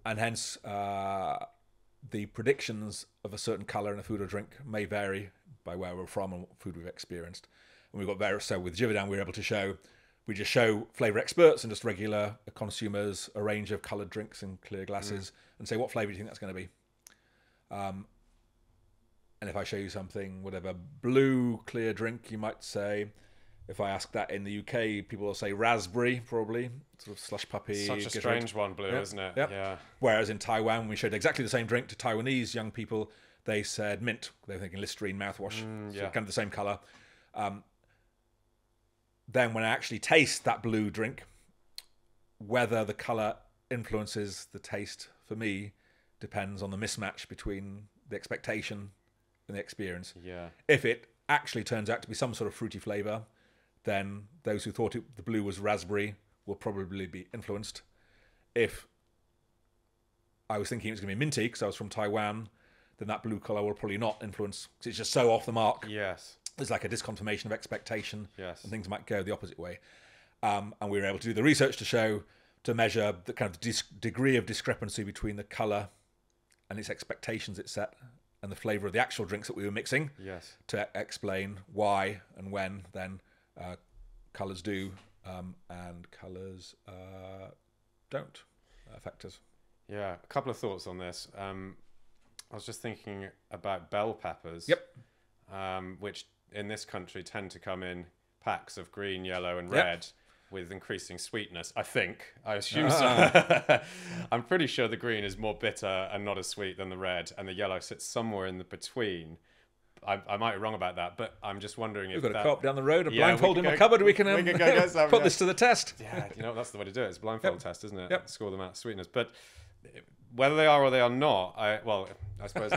hence the predictions of a certain colour in a food or drink may vary by where we're from and what food we've experienced. And we've got various. So with Givaudan, we just show flavour experts and just regular consumers a range of coloured drinks in clear glasses and say, what flavour do you think that's going to be? And if I show you something, whatever blue clear drink, you might say, if I ask that in the UK, people will say raspberry, probably, sort of slush puppy. Such a strange one, blue, isn't it? Yep. Yeah. Whereas in Taiwan, we showed exactly the same drink to Taiwanese young people. They said mint. They were thinking Listerine mouthwash, so kind of the same colour. Then when I actually taste that blue drink, whether the colour influences the taste for me depends on the mismatch between the expectation and the experience. Yeah. If it actually turns out to be some sort of fruity flavour, then those who thought the blue was raspberry will probably be influenced. If I was thinking it was going to be minty because I was from Taiwan, then that blue colour will probably not influence because it's just so off the mark. Yes. There's like a disconfirmation of expectation. Yes. And things might go the opposite way. And we were able to do the research to measure the kind of degree of discrepancy between the colour and its expectations it set and the flavour of the actual drinks that we were mixing. Yes. To explain why and when then colours do and colours don't affect us. Yeah, a couple of thoughts on this. I was just thinking about bell peppers. Yep. Which in this country tend to come in packs of green, yellow and red with increasing sweetness. I assume so. I'm pretty sure the green is more bitter and not as sweet than the red, and the yellow sits somewhere in the between. I might be wrong about that, but I'm just wondering if we've got a co-op down the road, a Yeah, blindfold we in could my go- cupboard. We can we could go get some, put yeah. this to the test. Yeah, that's the way to do it. It's a blindfold test, isn't it? Yep. Score them out sweetness. But whether they are or they are not, I suppose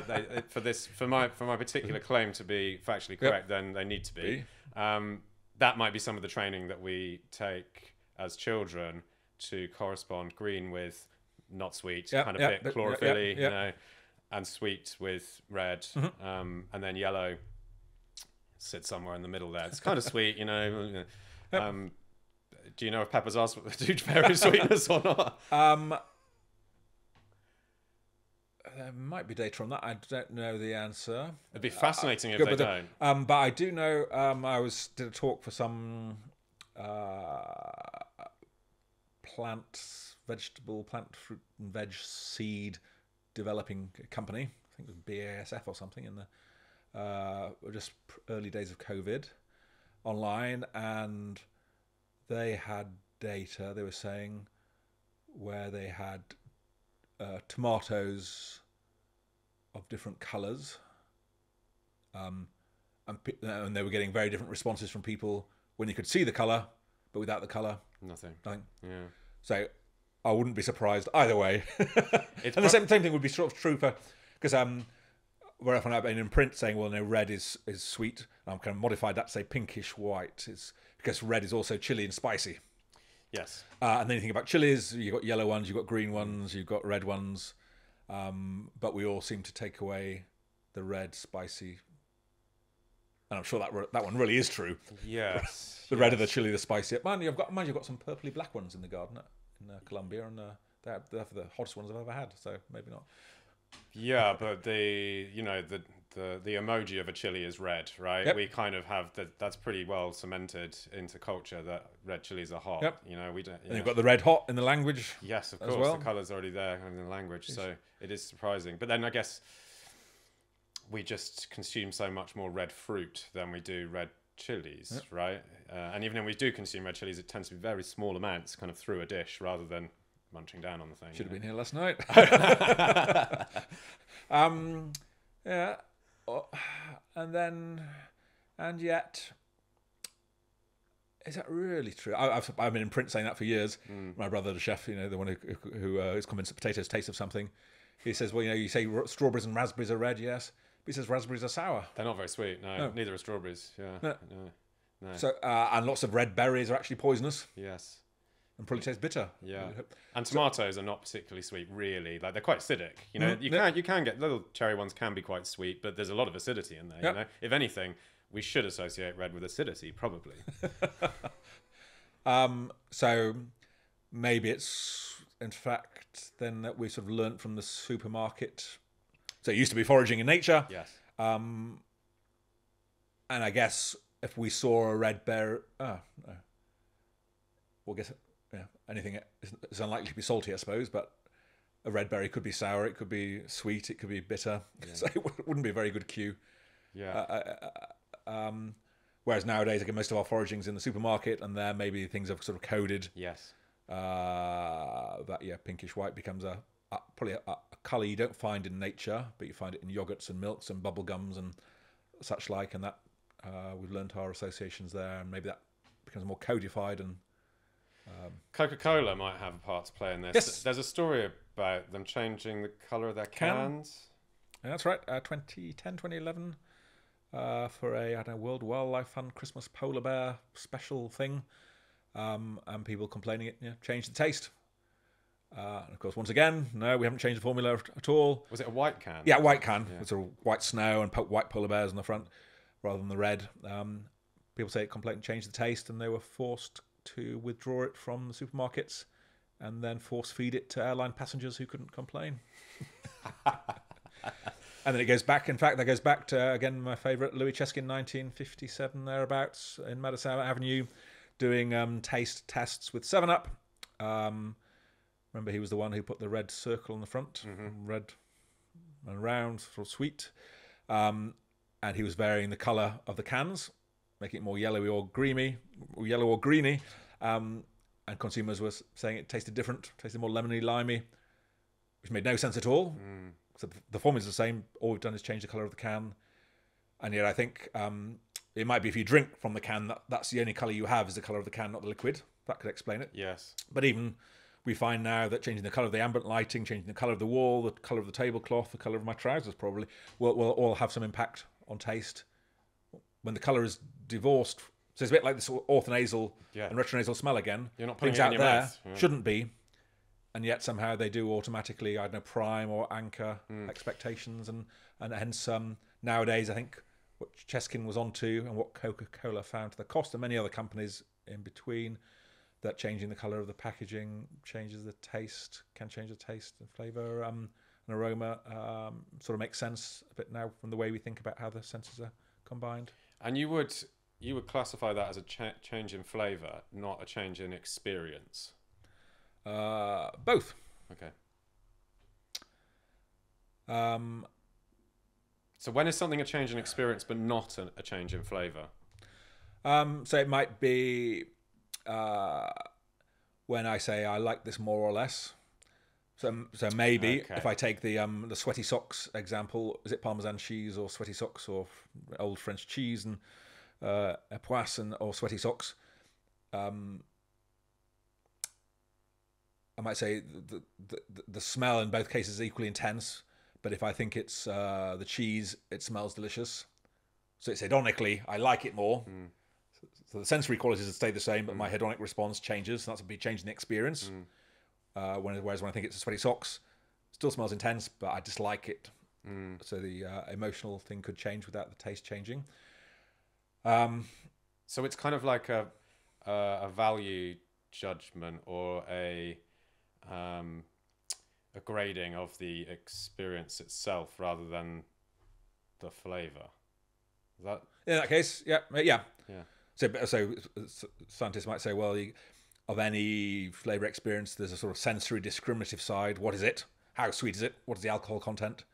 for my particular claim to be factually correct, then they need to be. That might be some of the training that we take as children to correspond green with not sweet, kind of bit chlorophyll-y, you know, and sweet with red, and then yellow sits somewhere in the middle there. It's kind of sweet, you know. Do you know if peppers do vary sweetness or not? There might be data on that. I don't know the answer. It'd be fascinating if they don't. But I do know. I did a talk for some plant, fruit and veg seed developing company. I think it was BASF or something in the just early days of COVID. online, and they had data. They were saying where they had tomatoes of different colours, and they were getting very different responses from people when you could see the colour, but without the colour, Nothing. Yeah. So I wouldn't be surprised either way. And the same thing would be sort of true for, because where often I've been in print saying, well, no, red is sweet. I'm kind of modified that to say pinkish white. It's because red is also chili and spicy. Yes. And then you think about chilies, you've got yellow ones, you've got green ones, you've got red ones. But we all seem to take away the red, spicy. And I'm sure that one really is true. Yes. The redder the chili, the spicier. Mind you've got some purpley black ones in the garden in Colombia, and they're the hottest ones I've ever had. So maybe not. Yeah, but the emoji of a chili is red, right? Yep. We kind of have that's pretty well cemented into culture that red chilies are hot. Yep. We don't. And you've got the red hot in the language. Yes, of as course. well. The colour's already there in the language, so it is surprising. But then I guess we just consume so much more red fruit than we do red chilies, right? And even when we do consume red chilies, it tends to be very small amounts, kind of through a dish, rather than munching down on the thing. Should have been here last night. Yeah. And yet, is that really true? I've been in print saying that for years. My brother, the chef, the one who is convinced that potatoes taste of something, he says, well, you say strawberries and raspberries are red, yes. But he says raspberries are sour. They're not very sweet. No. Neither are strawberries. Yeah. No. So, and lots of red berries are actually poisonous. Yes. And probably taste bitter. Yeah. And tomatoes are not particularly sweet, really. Like, they're quite acidic. You can get little cherry ones can be quite sweet, but there's a lot of acidity in there. If anything, we should associate red with acidity, probably. So maybe it's in fact then that we sort of learnt from the supermarket. So it used to be foraging in nature. Yes. And I guess if we saw a red berry, anything is unlikely to be salty, I suppose, but a red berry could be sour, it could be sweet, it could be bitter. Yeah. So it wouldn't be a very good cue. Yeah. Whereas nowadays, again, most of our foraging's in the supermarket, and there maybe things are sort of coded. Yes. Pinkish white becomes probably a colour you don't find in nature, but you find it in yogurts and milks and bubble gums and such like, and that we've learnt our associations there, and maybe that becomes more codified. And Coca-Cola might have a part to play in this. Yes. There's a story about them changing the colour of their cans. Yeah, that's right. 2010, 2011, for a World Wildlife Fund Christmas polar bear special thing, and people complaining it changed the taste. And of course, once again, no, we haven't changed the formula at all. Was it a white can? Yeah, white can with sort of white snow and white polar bears on the front rather than the red. People say it completely changed the taste, and they were forced to withdraw it from the supermarkets and then force feed it to airline passengers who couldn't complain. And then it goes back. In fact, that goes back to, again, my favourite, Louis Cheskin, 1957, thereabouts, in Madison Avenue, doing taste tests with 7-Up. Remember, he was the one who put the red circle on the front, red and round, sort of sweet. And he was varying the colour of the cans, making it more yellowy or greeny, yellow or greeny. And consumers were saying it tasted different, tasted more lemony, limey, which made no sense at all. So the formula's the same. All we've done is change the colour of the can. And yet I think it might be if you drink from the can, that's the only colour you have is the colour of the can, not the liquid. That could explain it. Yes. But even we find now that changing the colour of the ambient lighting, changing the colour of the wall, the colour of the tablecloth, the colour of my trousers probably, will all have some impact on taste. When the colour is divorced, so it's a bit like this orthonasal and retronasal smell again. You're not putting things it in out your there mouth. Yeah. shouldn't be, and yet somehow they do automatically, prime or anchor expectations, and hence nowadays I think what Cheskin was onto and what Coca-Cola found to the cost, and many other companies in between, that changing the colour of the packaging changes the taste, can change the taste and flavour and aroma, sort of makes sense a bit now from the way we think about how the senses are combined. And you would classify that as a change in flavour, not a change in experience? Both. Okay. So when is something a change in experience but not a change in flavour? So it might be when I say I like this more or less. So maybe if I take the sweaty socks example, is it Parmesan cheese or sweaty socks or old French cheese and poisson or sweaty socks? I might say the smell in both cases is equally intense, but if I think it's the cheese, it smells delicious. So it's hedonically, I like it more. So the sensory qualities would stay the same, but my hedonic response changes. So that's a big change in the experience. Whereas when I think it's a sweaty socks, it still smells intense, but I dislike it. So the emotional thing could change without the taste changing. So it's kind of like a value judgment or a grading of the experience itself rather than the flavour. Is that in that case? Yeah. So scientists might say, well, of any flavour experience, there's a sort of sensory discriminative side. What is it? How sweet is it? What is the alcohol content?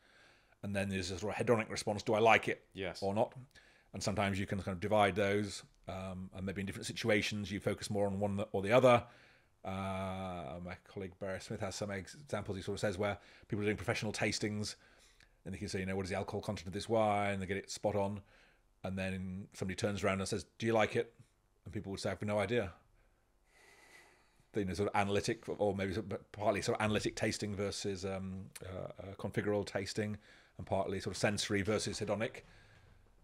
And then there's a sort of hedonic response. Do I like it or not? And sometimes you can kind of divide those. And maybe in different situations, you focus more on one or the other. My colleague Barry Smith has some examples. He sort of says where people are doing professional tastings and they can say, what is the alcohol content of this wine? They get it spot on. And then somebody turns around and says, do you like it? And people would say, I have no idea. Sort of analytic, or maybe partly sort of analytic tasting versus configural tasting, and partly sort of sensory versus hedonic.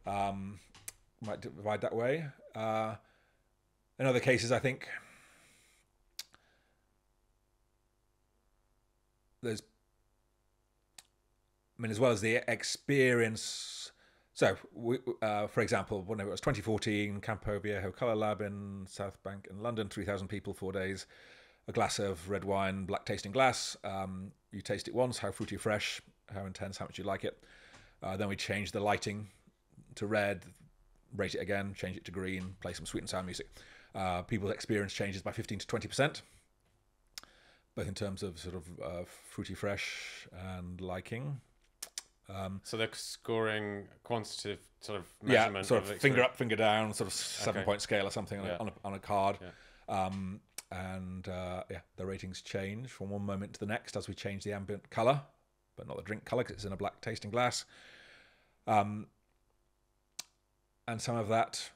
Might divide that way. In other cases, I think as well as the experience. So, for example, when it was 2014, Campo Viejo Colour Lab in South Bank in London, 3,000 people, 4 days, a glass of red wine, black tasting glass. You taste it once, how fruity, fresh, how intense, how much you like it. Then we change the lighting to red, rate it again, change it to green, play some sweet and sour music. People's experience changes by 15 to 20%, both in terms of sort of fruity, fresh and liking. So they're scoring quantitative sort of measurement. Sort of finger up, finger down, sort of 7-point scale or something on a card. The ratings change from one moment to the next as we change the ambient colour, but not the drink colour because it's in a black tasting glass. And some of that,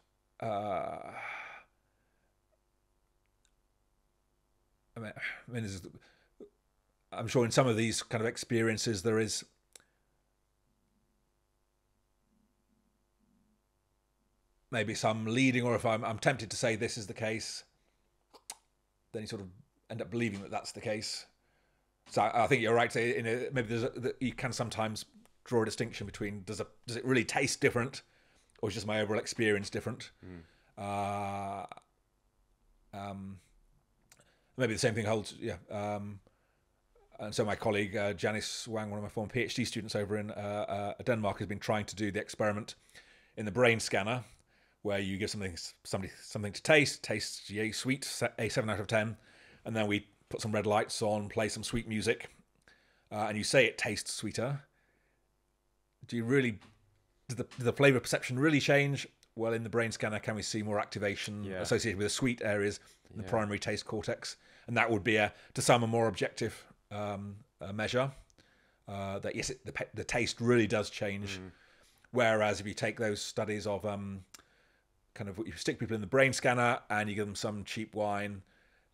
I'm sure in some of these kind of experiences there is maybe some leading, or if I'm tempted to say this is the case, then you sort of end up believing that that's the case. So I think you're right. Maybe you can sometimes draw a distinction between does it really taste different, or is just my overall experience different? Maybe the same thing holds. And so my colleague Janice Wang, one of my former PhD students over in Denmark, has been trying to do the experiment in the brain scanner, where you give something to taste, tastes yay sweet, a 7 out of 10, and then we put some red lights on, play some sweet music, and you say it tastes sweeter. Does the flavour perception really change? Well, in the brain scanner, can we see more activation associated with the sweet areas in the primary taste cortex? And that would be, to some, a more objective measure. That yes, the taste really does change. Whereas if you take those studies of you stick people in the brain scanner and you give them some cheap wine,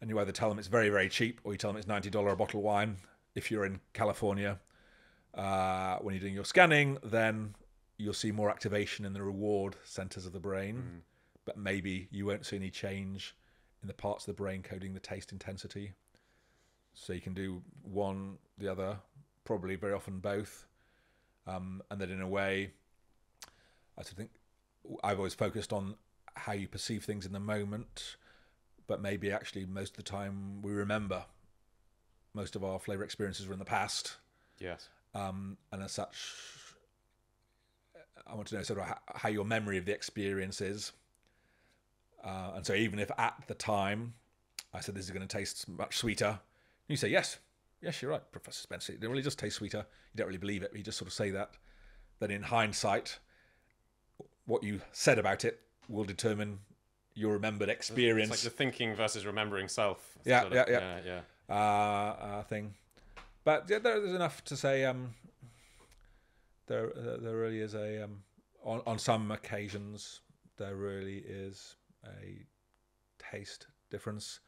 and you either tell them it's very, very cheap, or you tell them it's $90 a bottle of wine. If you're in California, when you're doing your scanning, then you'll see more activation in the reward centers of the brain, but maybe you won't see any change in the parts of the brain coding the taste intensity. So you can do one, the other, probably very often both. And then in a way, I think I've always focused on how you perceive things in the moment, but maybe actually most of the time we remember most of our flavour experiences were in the past. Yes. And as such, I want to know sort of how your memory of the experience is. And so even if at the time I said this is going to taste much sweeter, you say, yes, you're right, Professor Spence, it really does taste sweeter. You don't really believe it, but you just sort of say that. Then in hindsight, what you said about it will determine your remembered experience. It's like the thinking versus remembering self. Yeah. Yeah. Thing. But yeah, there's enough to say. There really is a on some occasions there really is a taste difference,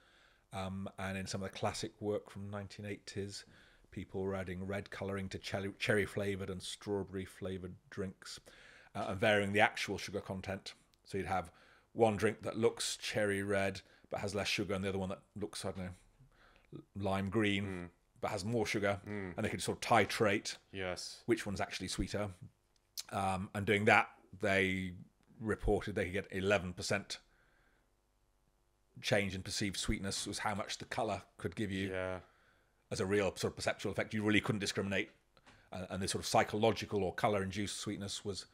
and in some of the classic work from 1980s, people were adding red colouring to cherry flavoured and strawberry flavoured drinks, and varying the actual sugar content. So you'd have one drink that looks cherry red but has less sugar, and the other one that looks, I don't know, lime green but has more sugar, and they could sort of titrate which one's actually sweeter. And doing that, they reported they could get 11% change in perceived sweetness was how much the colour could give you as a real sort of perceptual effect. You really couldn't discriminate, and the sort of psychological or colour-induced sweetness was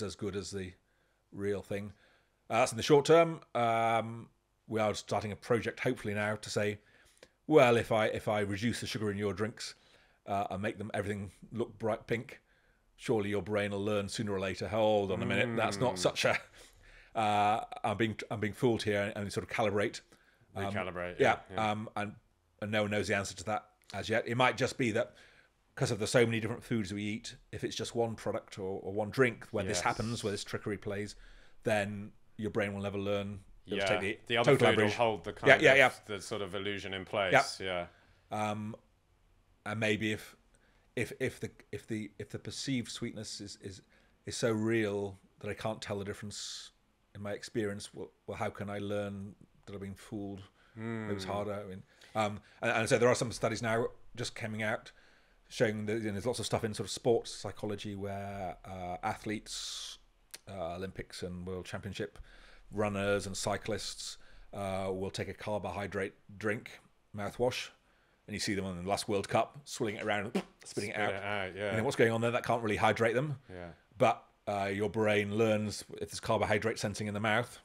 as good as the real thing. That's in the short term. We are starting a project, hopefully now, to say, well, if I reduce the sugar in your drinks and make everything look bright pink, surely your brain will learn sooner or later. Hold on a minute, that's not such a. I'm being fooled here, and sort of calibrate. Recalibrate. And no one knows the answer to that as yet. It might just be that because of the so many different foods we eat, if it's just one product or one drink where this happens, where this trickery plays, then your brain will never learn. The other food will hold the kind of the sort of illusion in place. And maybe if the perceived sweetness is so real that I can't tell the difference in my experience, well, how can I learn that I've been fooled? It was harder. I mean, and so there are some studies now just coming out showing that there's lots of stuff in sort of sports psychology where athletes, Olympics and World Championship runners and cyclists will take a carbohydrate drink, mouthwash, and you see them on the last World Cup swilling it around, spitting it out. And what's going on there? That can't really hydrate them. But your brain learns if there's carbohydrate sensing in the mouth,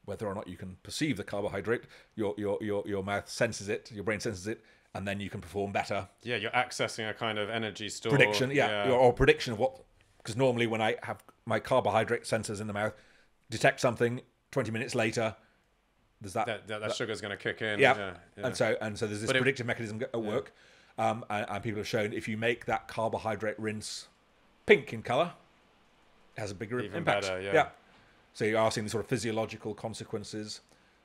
whether or not you can perceive the carbohydrate, your mouth senses it, your brain senses it, and then you can perform better. Yeah, you're accessing a kind of energy store. Prediction, or prediction of what. Because normally when I have my carbohydrate sensors in the mouth, detect something, 20 minutes later, there's that sugar's going to kick in. And so there's this predictive mechanism at work, and people have shown if you make that carbohydrate rinse pink in colour, it has a bigger impact. Better, So you are seeing the sort of physiological consequences,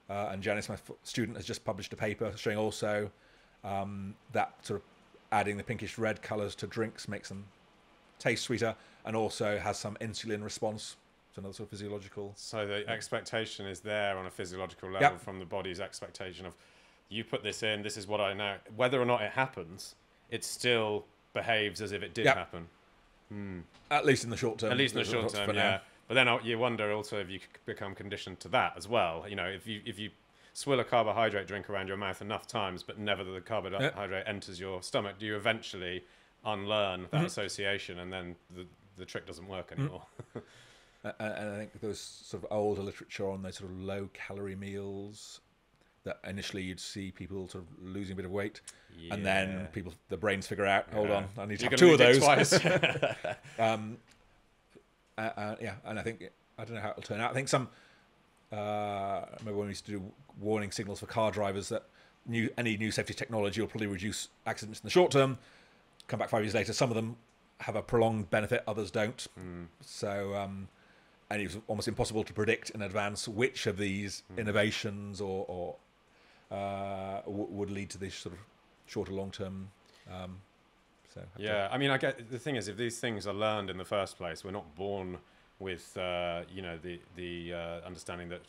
and Janice, my student, has just published a paper showing also that sort of adding the pinkish red colours to drinks makes them taste sweeter, and also has some insulin response. Another sort of physiological. So the expectation is there on a physiological level from the body's expectation of, you put this in, this is what I know. Whether or not it happens, it still behaves as if it did happen. At least in the short term. At least in the short term, But then you wonder also if you become conditioned to that as well. You know, if you swill a carbohydrate drink around your mouth enough times, but never the carbohydrate enters your stomach, do you eventually unlearn that association, and then the trick doesn't work anymore? And I think there was sort of older literature on those sort of low-calorie meals that initially you'd see people sort of losing a bit of weight, and then the brains figure out, hold on, I need to have two of those. Twice. And I think, I don't know how it'll turn out. I think I remember when we used to do warning signals for car drivers that any new safety technology will probably reduce accidents in the short term. Come back 5 years later, some of them have a prolonged benefit, others don't. So, and it was almost impossible to predict in advance which of these innovations or would lead to this sort of shorter long-term. I mean, I get the thing is, if these things are learned in the first place, we're not born with the understanding that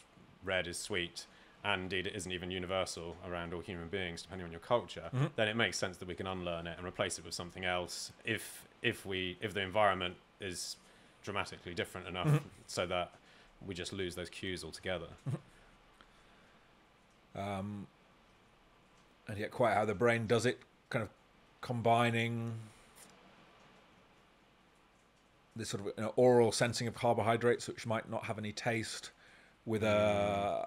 red is sweet, and indeed it isn't even universal around all human beings, depending on your culture. Then it makes sense that we can unlearn it and replace it with something else if the environment is dramatically different enough so that we just lose those cues altogether. And yet quite how the brain does it, kind of combining this sort of oral sensing of carbohydrates, which might not have any taste, with a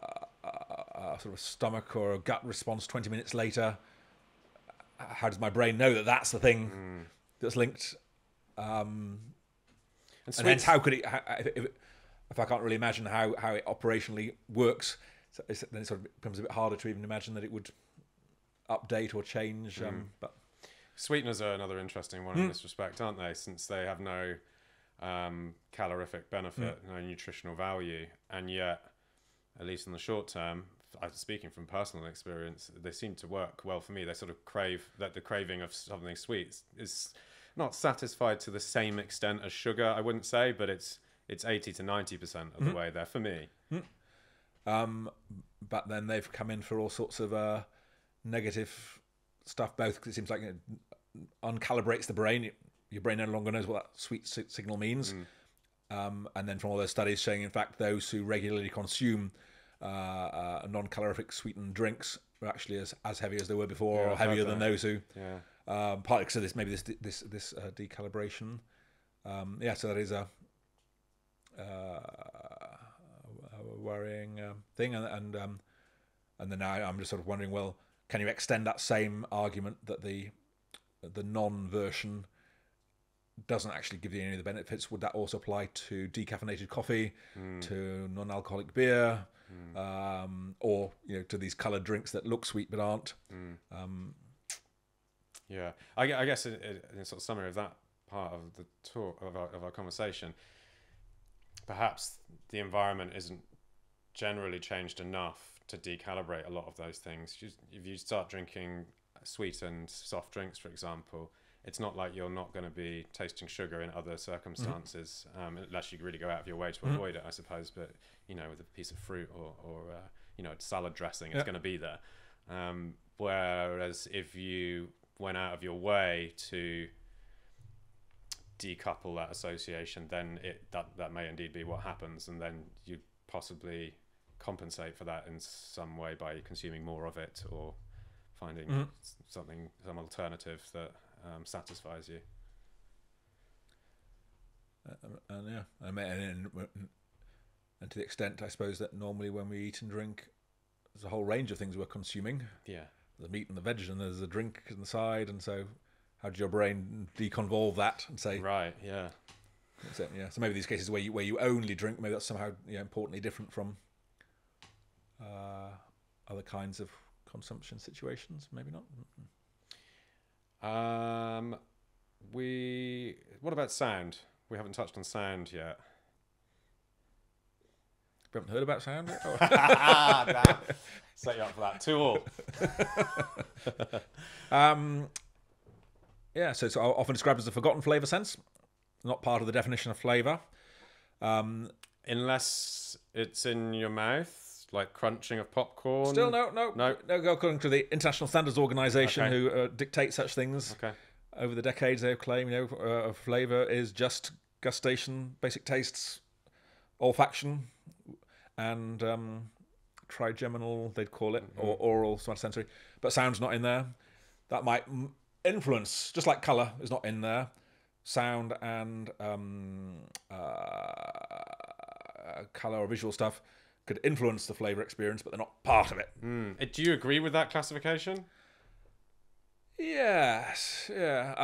sort of stomach or a gut response 20 minutes later. How does my brain know that that's the thing that's linked? And hence, how could it? if I can't really imagine how it operationally works, then it sort of becomes a bit harder to even imagine that it would update or change. But sweeteners are another interesting one in this respect, aren't they? Since they have no calorific benefit, no nutritional value, and yet, at least in the short term, speaking from personal experience, they seem to work well for me. They sort of the craving of something sweet is not satisfied to the same extent as sugar, I wouldn't say, but it's 80 to 90% of the way there for me. But then they've come in for all sorts of negative stuff, both because it seems like it uncalibrates the brain. Your brain no longer knows what that sweet signal means. And then from all those studies showing, in fact, those who regularly consume non-calorific sweetened drinks are actually as heavy as they were before, or heavier than those who. Partly because of this decalibration. So that is a worrying thing, and then now I'm just sort of wondering, well, can you extend that same argument that the non-version doesn't actually give you any of the benefits? Would that also apply to decaffeinated coffee, to non-alcoholic beer, or to these coloured drinks that look sweet but aren't? I guess in sort of summary of that part of the talk of our conversation, perhaps the environment isn't generally changed enough to decalibrate a lot of those things. If you start drinking sweetened soft drinks, for example, it's not like you're not going to be tasting sugar in other circumstances, unless you really go out of your way to avoid it, I suppose. But with a piece of fruit or salad dressing, it's going to be there. Whereas if you went out of your way to decouple that association, then that may indeed be what happens, and then you possibly compensate for that in some way by consuming more of it, or finding some alternative that satisfies you. And to the extent, I suppose, that normally when we eat and drink, there's a whole range of things we're consuming. The meat and the veg, and there's a drink on the side, and so how does your brain deconvolve that and say, right, yeah. So maybe these cases where you only drink, maybe that's somehow importantly different from other kinds of consumption situations. Maybe not. What about sound? We haven't touched on sound yet. We haven't heard about sound yet? Damn. Set you up for that. 2-2. So it's often described as a forgotten flavour sense, not part of the definition of flavour. Unless it's in your mouth, like crunching of popcorn. Still, no. According to the International Standards Organisation, who dictate such things, over the decades they claim, flavour is just gustation, basic tastes, olfaction, and trigeminal, they'd call it, or oral somatosensory. But sound's not in there. That might influence, just like colour is not in there. Sound and colour or visual stuff could influence the flavour experience, but they're not part of it. Do you agree with that classification? Yes, yeah.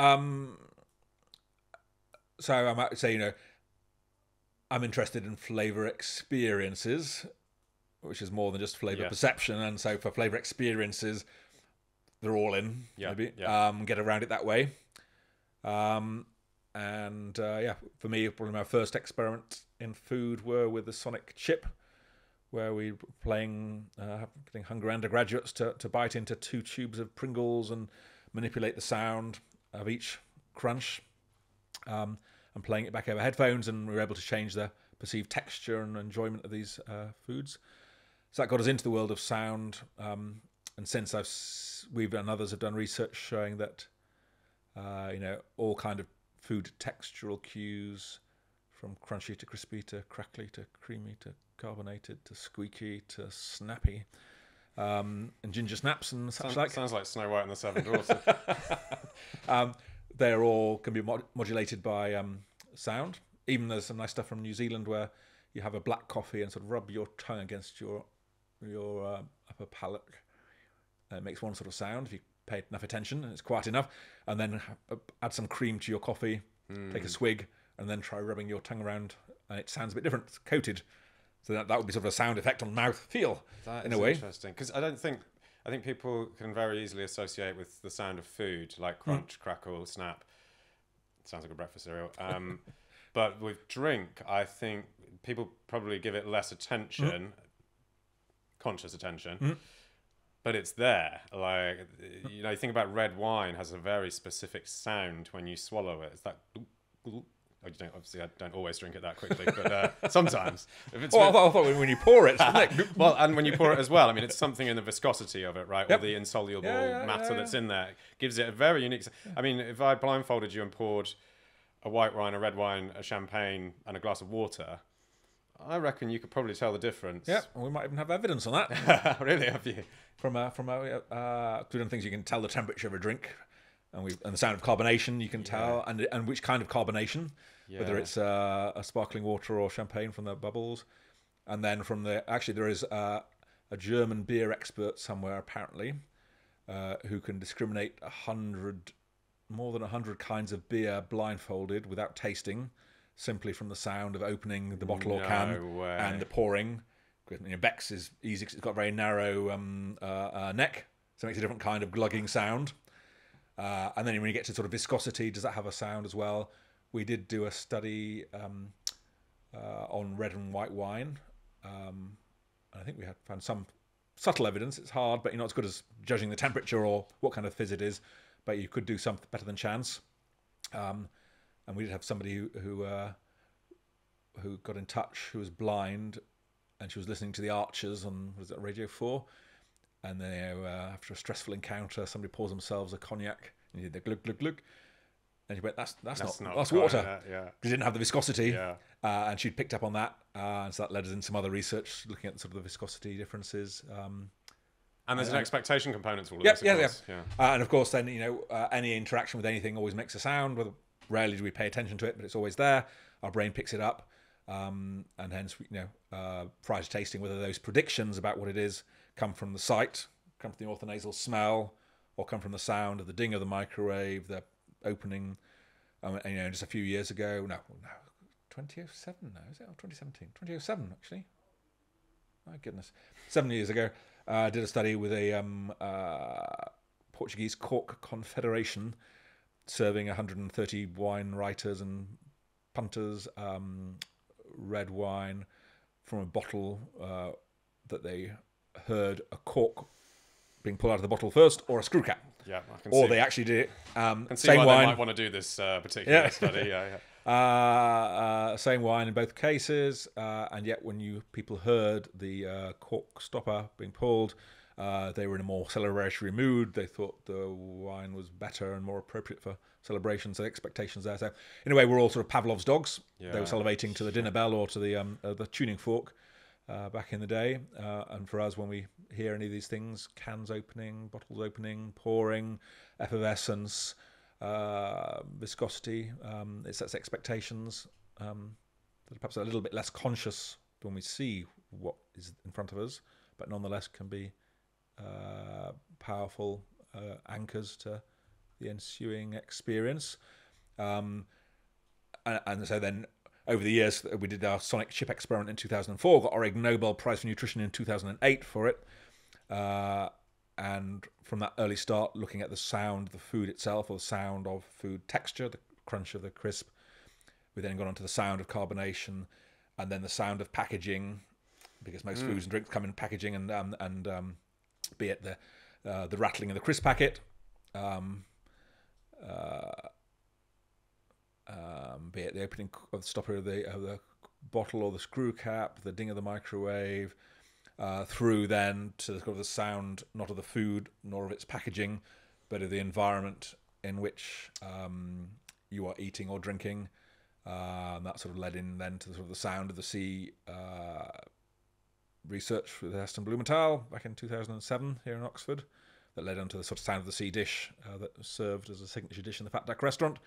So I might say, I'm interested in flavour experiences, which is more than just flavour perception. And so for flavour experiences, they're all in, maybe. Get around it that way. For me, probably my first experiment in food were with the sonic chip, where we were getting hungry undergraduates to bite into 2 tubes of Pringles and manipulate the sound of each crunch, and playing it back over headphones, and we were able to change the perceived texture and enjoyment of these foods. So that got us into the world of sound, and since we've and others have done research showing that all kind of food textural cues, from crunchy to crispy to crackly to creamy to carbonated to squeaky to snappy, and ginger snaps and such like. Sounds like Snow White and the Seven Dwarfs. They're all can be modulated by sound. Even there's some nice stuff from New Zealand where you have a black coffee and sort of rub your tongue against your upper palate. It makes one sort of sound if you pay enough attention, and it's quiet enough. And then add some cream to your coffee, take a swig, and then try rubbing your tongue around and it sounds a bit different. It's coated. So that would be sort of a sound effect on mouth feel in a way. Interesting, because I think people can very easily associate with the sound of food, like crunch, crackle, snap. Sounds like a breakfast cereal. But with drink, I think people probably give it less attention, conscious attention. But it's there. Like, you know, you think about red wine has a very specific sound when you swallow it. It's that. I don't always drink it that quickly, but sometimes. If it's I thought when you pour it, well, and when you pour it as well, I mean, it's something in the viscosity of it, right? Or the insoluble matter that's in there gives it a very unique. I mean, if I blindfolded you and poured a white wine, a red wine, a champagne, and a glass of water, I reckon you could probably tell the difference. Yeah, we might even have evidence on that. Really, have you? From different things, you can tell the temperature of a drink, and the sound of carbonation. You can tell, and which kind of carbonation, whether it's a sparkling water or champagne from the bubbles, and then there is a German beer expert somewhere apparently, who can discriminate more than 100 kinds of beer blindfolded without tasting, simply from the sound of opening the bottle or can and the pouring. You know, Beck's is easy because it's got a very narrow neck, so it makes a different kind of glugging sound. And then when you get to sort of viscosity, does that have a sound as well? We did do a study on red and white wine. I think we had found some subtle evidence. It's hard, but you're not as good as judging the temperature or what kind of fizz it is. But you could do something better than chance. And we did have somebody who got in touch, who was blind, and she was listening to the Archers on Radio 4. And then after a stressful encounter, somebody pours themselves a cognac, and you did the glug glug glug, and she went, "That's water." Because it didn't have the viscosity, and she'd picked up on that, and so that led us in some other research looking at sort of the viscosity differences. And there's an expectation component to all of this. And of course, then any interaction with anything always makes a sound. Rarely do we pay attention to it, but it's always there. Our brain picks it up, and hence, prior to tasting, whether those predictions about what it is come from the sight, come from the orthonasal smell, or come from the sound of the ding of the microwave, the opening. Just a few years ago, 2007 now, is it? Or 2017? 2007, actually. My goodness. 7 years ago, I did a study with a Portuguese Cork Confederation, serving 130 wine writers and punters red wine from a bottle that they heard a cork being pulled out of the bottle first, or a screw cap. Yeah, I can or see. They actually did it. Can see same why wine. they might want to do this particular study. Same wine in both cases, and yet when people heard the cork stopper being pulled, they were in a more celebratory mood. They thought the wine was better and more appropriate for celebration, so the expectations there. So in a way, we're all sort of Pavlov's dogs. Yeah. They were salivating to the dinner bell or to the tuning fork back in the day. And for us, when we hear any of these things, cans opening, bottles opening, pouring, effervescence, viscosity, it sets expectations that are perhaps a little bit less conscious when we see what is in front of us, but nonetheless can be powerful anchors to the ensuing experience. And so then over the years, we did our sonic chip experiment in 2004, got our Ig Nobel Prize for Nutrition in 2008 for it. And from that early start, looking at the sound of the food itself, or the sound of food texture, the crunch of the crisp. We then got onto the sound of carbonation, and then the sound of packaging, because most foods and drinks come in packaging, and be it the rattling of the crisp packet, be it the opening of the stopper of the bottle or the screw cap, the ding of the microwave, through then to the sound not of the food nor of its packaging, but of the environment in which you are eating or drinking. And that sort of led in then to the sound of the sea research with Heston Blumenthal back in 2007 here in Oxford, that led on to the sort of sound of the sea dish that was served as a signature dish in the Fat Duck restaurant.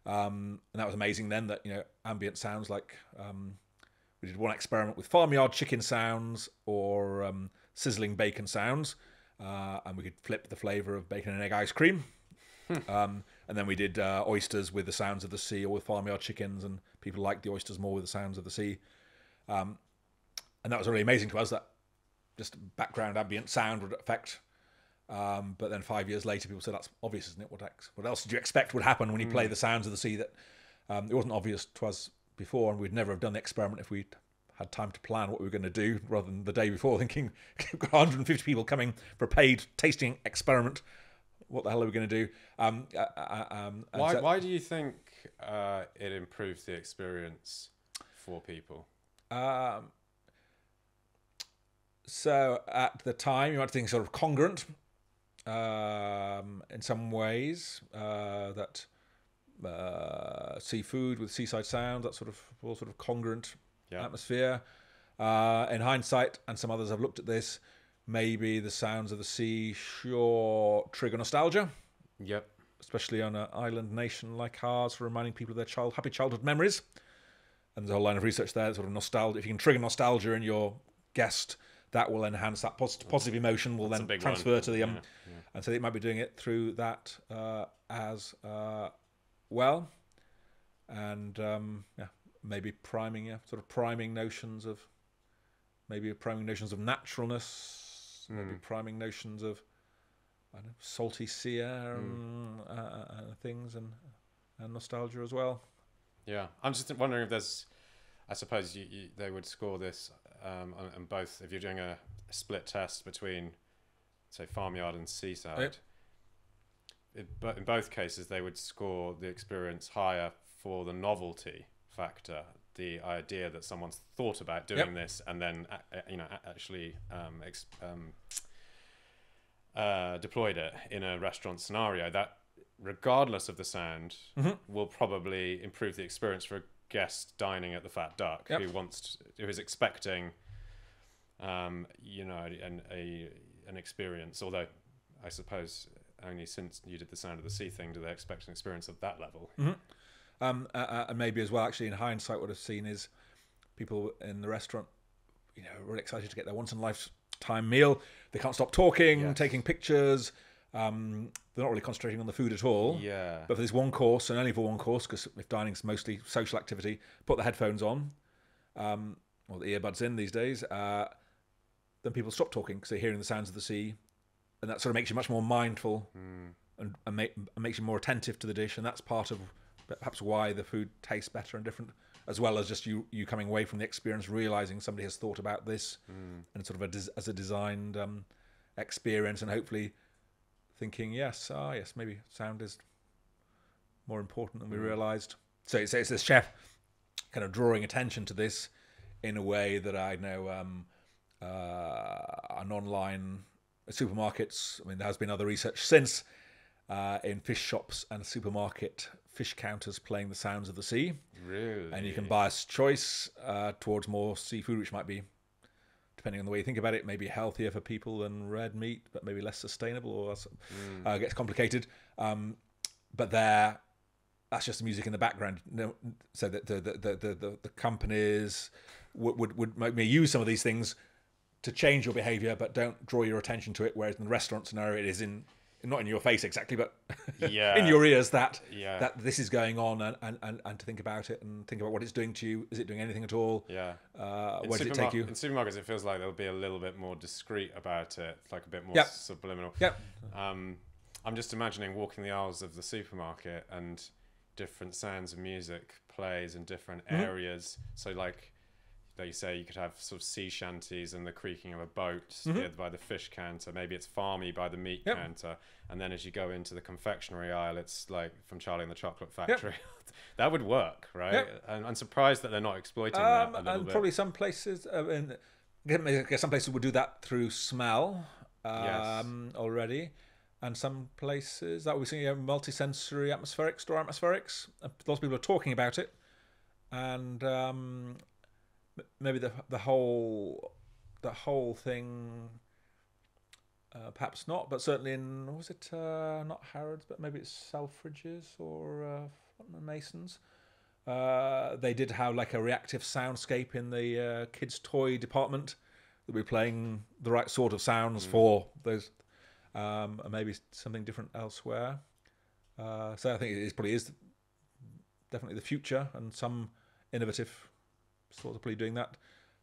And that was amazing then, that ambient sounds like we did one experiment with farmyard chicken sounds or sizzling bacon sounds, and we could flip the flavour of bacon and egg ice cream. And then we did oysters with the sounds of the sea, or with farmyard chickens, and people liked the oysters more with the sounds of the sea. And that was really amazing to us, that just background ambient sound would affect. But then 5 years later, people said, that's obvious, isn't it? What else did you expect would happen when you play the sounds of the sea? That it wasn't obvious to us before, and we'd never have done the experiment if we'd had time to plan what we were going to do, rather than the day before thinking, we've got 150 people coming for a paid tasting experiment. What the hell are we going to do? Why do you think it improves the experience for people? So at the time, you might think sort of congruent in some ways, that seafood with seaside sound, that sort of all sort of congruent atmosphere. In hindsight, and some others have looked at this, maybe the sounds of the sea sure trigger nostalgia. Yep. Especially on an island nation like ours, for reminding people of their happy childhood memories. And there's a whole line of research there, sort of nostalgia. If you can trigger nostalgia in your guest, that will enhance that positive emotion, will then transfer to the... And so they might be doing it through that as well. And maybe priming notions of naturalness, maybe priming notions of salty sea air and things, and nostalgia as well. Yeah, I'm just wondering if there's, I suppose they would score this on both, if you're doing a split test between, say, farmyard and seaside. But in both cases, they would score the experience higher for the novelty factor, the idea that someone's thought about doing this and then actually deployed it in a restaurant scenario. That, regardless of the sound, will probably improve the experience for a guest dining at the Fat Duck who is expecting an experience. Although I suppose only since you did the sound of the sea thing do they expect an experience of that level. And maybe as well, actually, in hindsight, what I've seen is people in the restaurant, really excited to get their once in a lifetime meal. They can't stop talking, taking pictures. They're not really concentrating on the food at all. Yeah. But for this one course, and only for one course, because if dining's mostly social activity, put the headphones on, or the earbuds in these days, then people stop talking because they're hearing the sounds of the sea, and that sort of makes you much more mindful and makes you more attentive to the dish, and that's part of perhaps why the food tastes better and different, as well as just you coming away from the experience realizing somebody has thought about this and sort of as a designed experience, and hopefully thinking, yes, maybe sound is more important than we realized. So it's this chef kind of drawing attention to this in a way that I know on online supermarkets. I mean, there has been other research since in fish shops and supermarket fish counters playing the sounds of the sea. Really? And you can buy a choice towards more seafood, which might be, depending on the way you think about it, maybe healthier for people than red meat, but maybe less sustainable, or gets complicated. But that's just the music in the background. So that the companies would maybe use some of these things to change your behaviour, but don't draw your attention to it. Whereas in the restaurant scenario, it is not in your face exactly, but in your ears that this is going on, and to think about it and think about what it's doing to you. Is it doing anything at all? Yeah. Where does it take you? In supermarkets, it feels like they'll be a little bit more discreet about it, like a bit more subliminal. Yep. I'm just imagining walking the aisles of the supermarket and different sounds of music plays in different areas. So like you say, you could have sort of sea shanties and the creaking of a boat steered by the fish counter. Maybe it's farmy by the meat counter. And then as you go into the confectionery aisle, it's like from Charlie and the Chocolate Factory. That would work, right? Yep. And I'm surprised that they're not exploiting that a little bit. Probably some places, I guess some places would do that through smell already. And some places that we're seeing multi-sensory atmospherics, store atmospherics. Lots of people are talking about it. And maybe the whole thing, perhaps not, but certainly in, was it not Harrods, but maybe it's Selfridges or Masons. They did have like a reactive soundscape in the kids' toy department that we're playing the right sort of sounds for those, and maybe something different elsewhere. So I think it probably is definitely the future, and some innovative stores are probably doing that.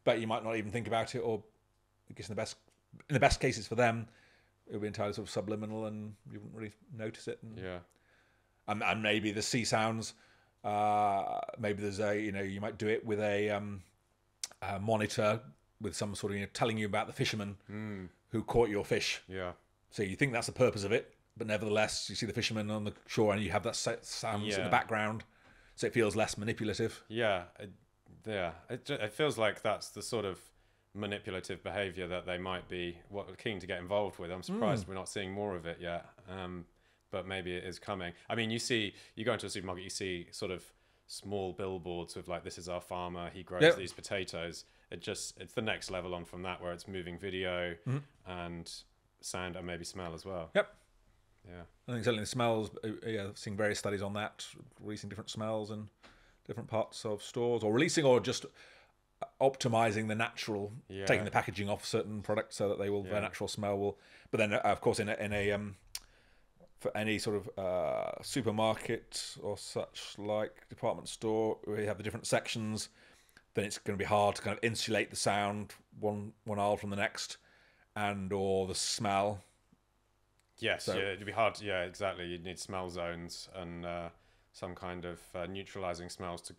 But you might not even think about it, or I guess in the best cases for them, it would be entirely sort of subliminal, and you wouldn't really notice it. And maybe the C sounds. Maybe there's you might do it with a monitor with some sort of telling you about the fisherman who caught your fish. Yeah. So you think that's the purpose of it, but nevertheless you see the fisherman on the shore and you have that sounds in the background, so it feels less manipulative. It feels like that's the sort of manipulative behaviour that they might be keen to get involved with. I'm surprised we're not seeing more of it yet. But maybe it is coming. I mean, you go into a supermarket, you see sort of small billboards with like, this is our farmer, he grows these potatoes. It's the next level on from that, where it's moving video and sound and maybe smell as well. Yep. Yeah. I think certainly the smells, I've seen various studies on that, releasing different smells in different parts of stores, or releasing or just optimizing the natural, taking the packaging off certain products so that they will, their natural smell will. But then, of course, in a for any sort of supermarket or such like department store, where you have the different sections, then it's going to be hard to kind of insulate the sound one aisle from the next, and or the smell. Yes, it'd be hard. Yeah, exactly. You'd need smell zones and some kind of neutralizing smells to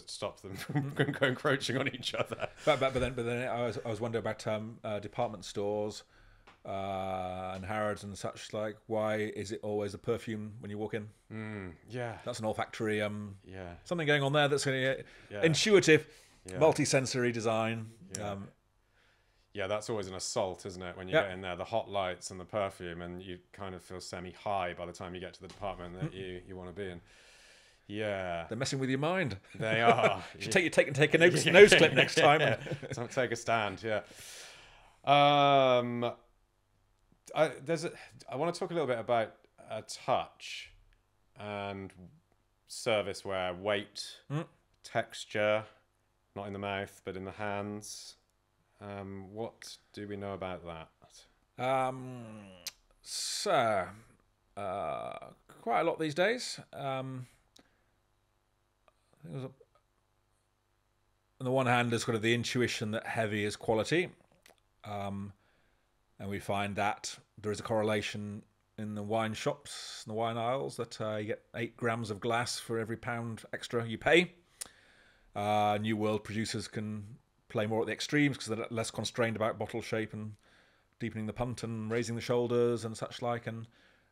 stop them from encroaching on each other. But then I was wondering about department stores and Harrods and such like. Why is it always a perfume when you walk in? That's an olfactory something going on there that's going to intuitive, multi-sensory design. That's always an assault, isn't it? When you get in there, the hot lights and the perfume, and you kind of feel semi-high by the time you get to the department that you want to be in. Yeah, they're messing with your mind. They are. You should take a nose clip next time. So take a stand. Yeah. I want to talk a little bit about touch and serviceware, weight, texture, not in the mouth but in the hands. What do we know about that? Quite a lot these days. On the one hand, there's kind of the intuition that heavy is quality, and we find that there is a correlation in the wine shops, in the wine aisles, that you get 8 grams of glass for every pound extra you pay. New World producers can play more at the extremes because they're less constrained about bottle shape and deepening the punt and raising the shoulders and such like. And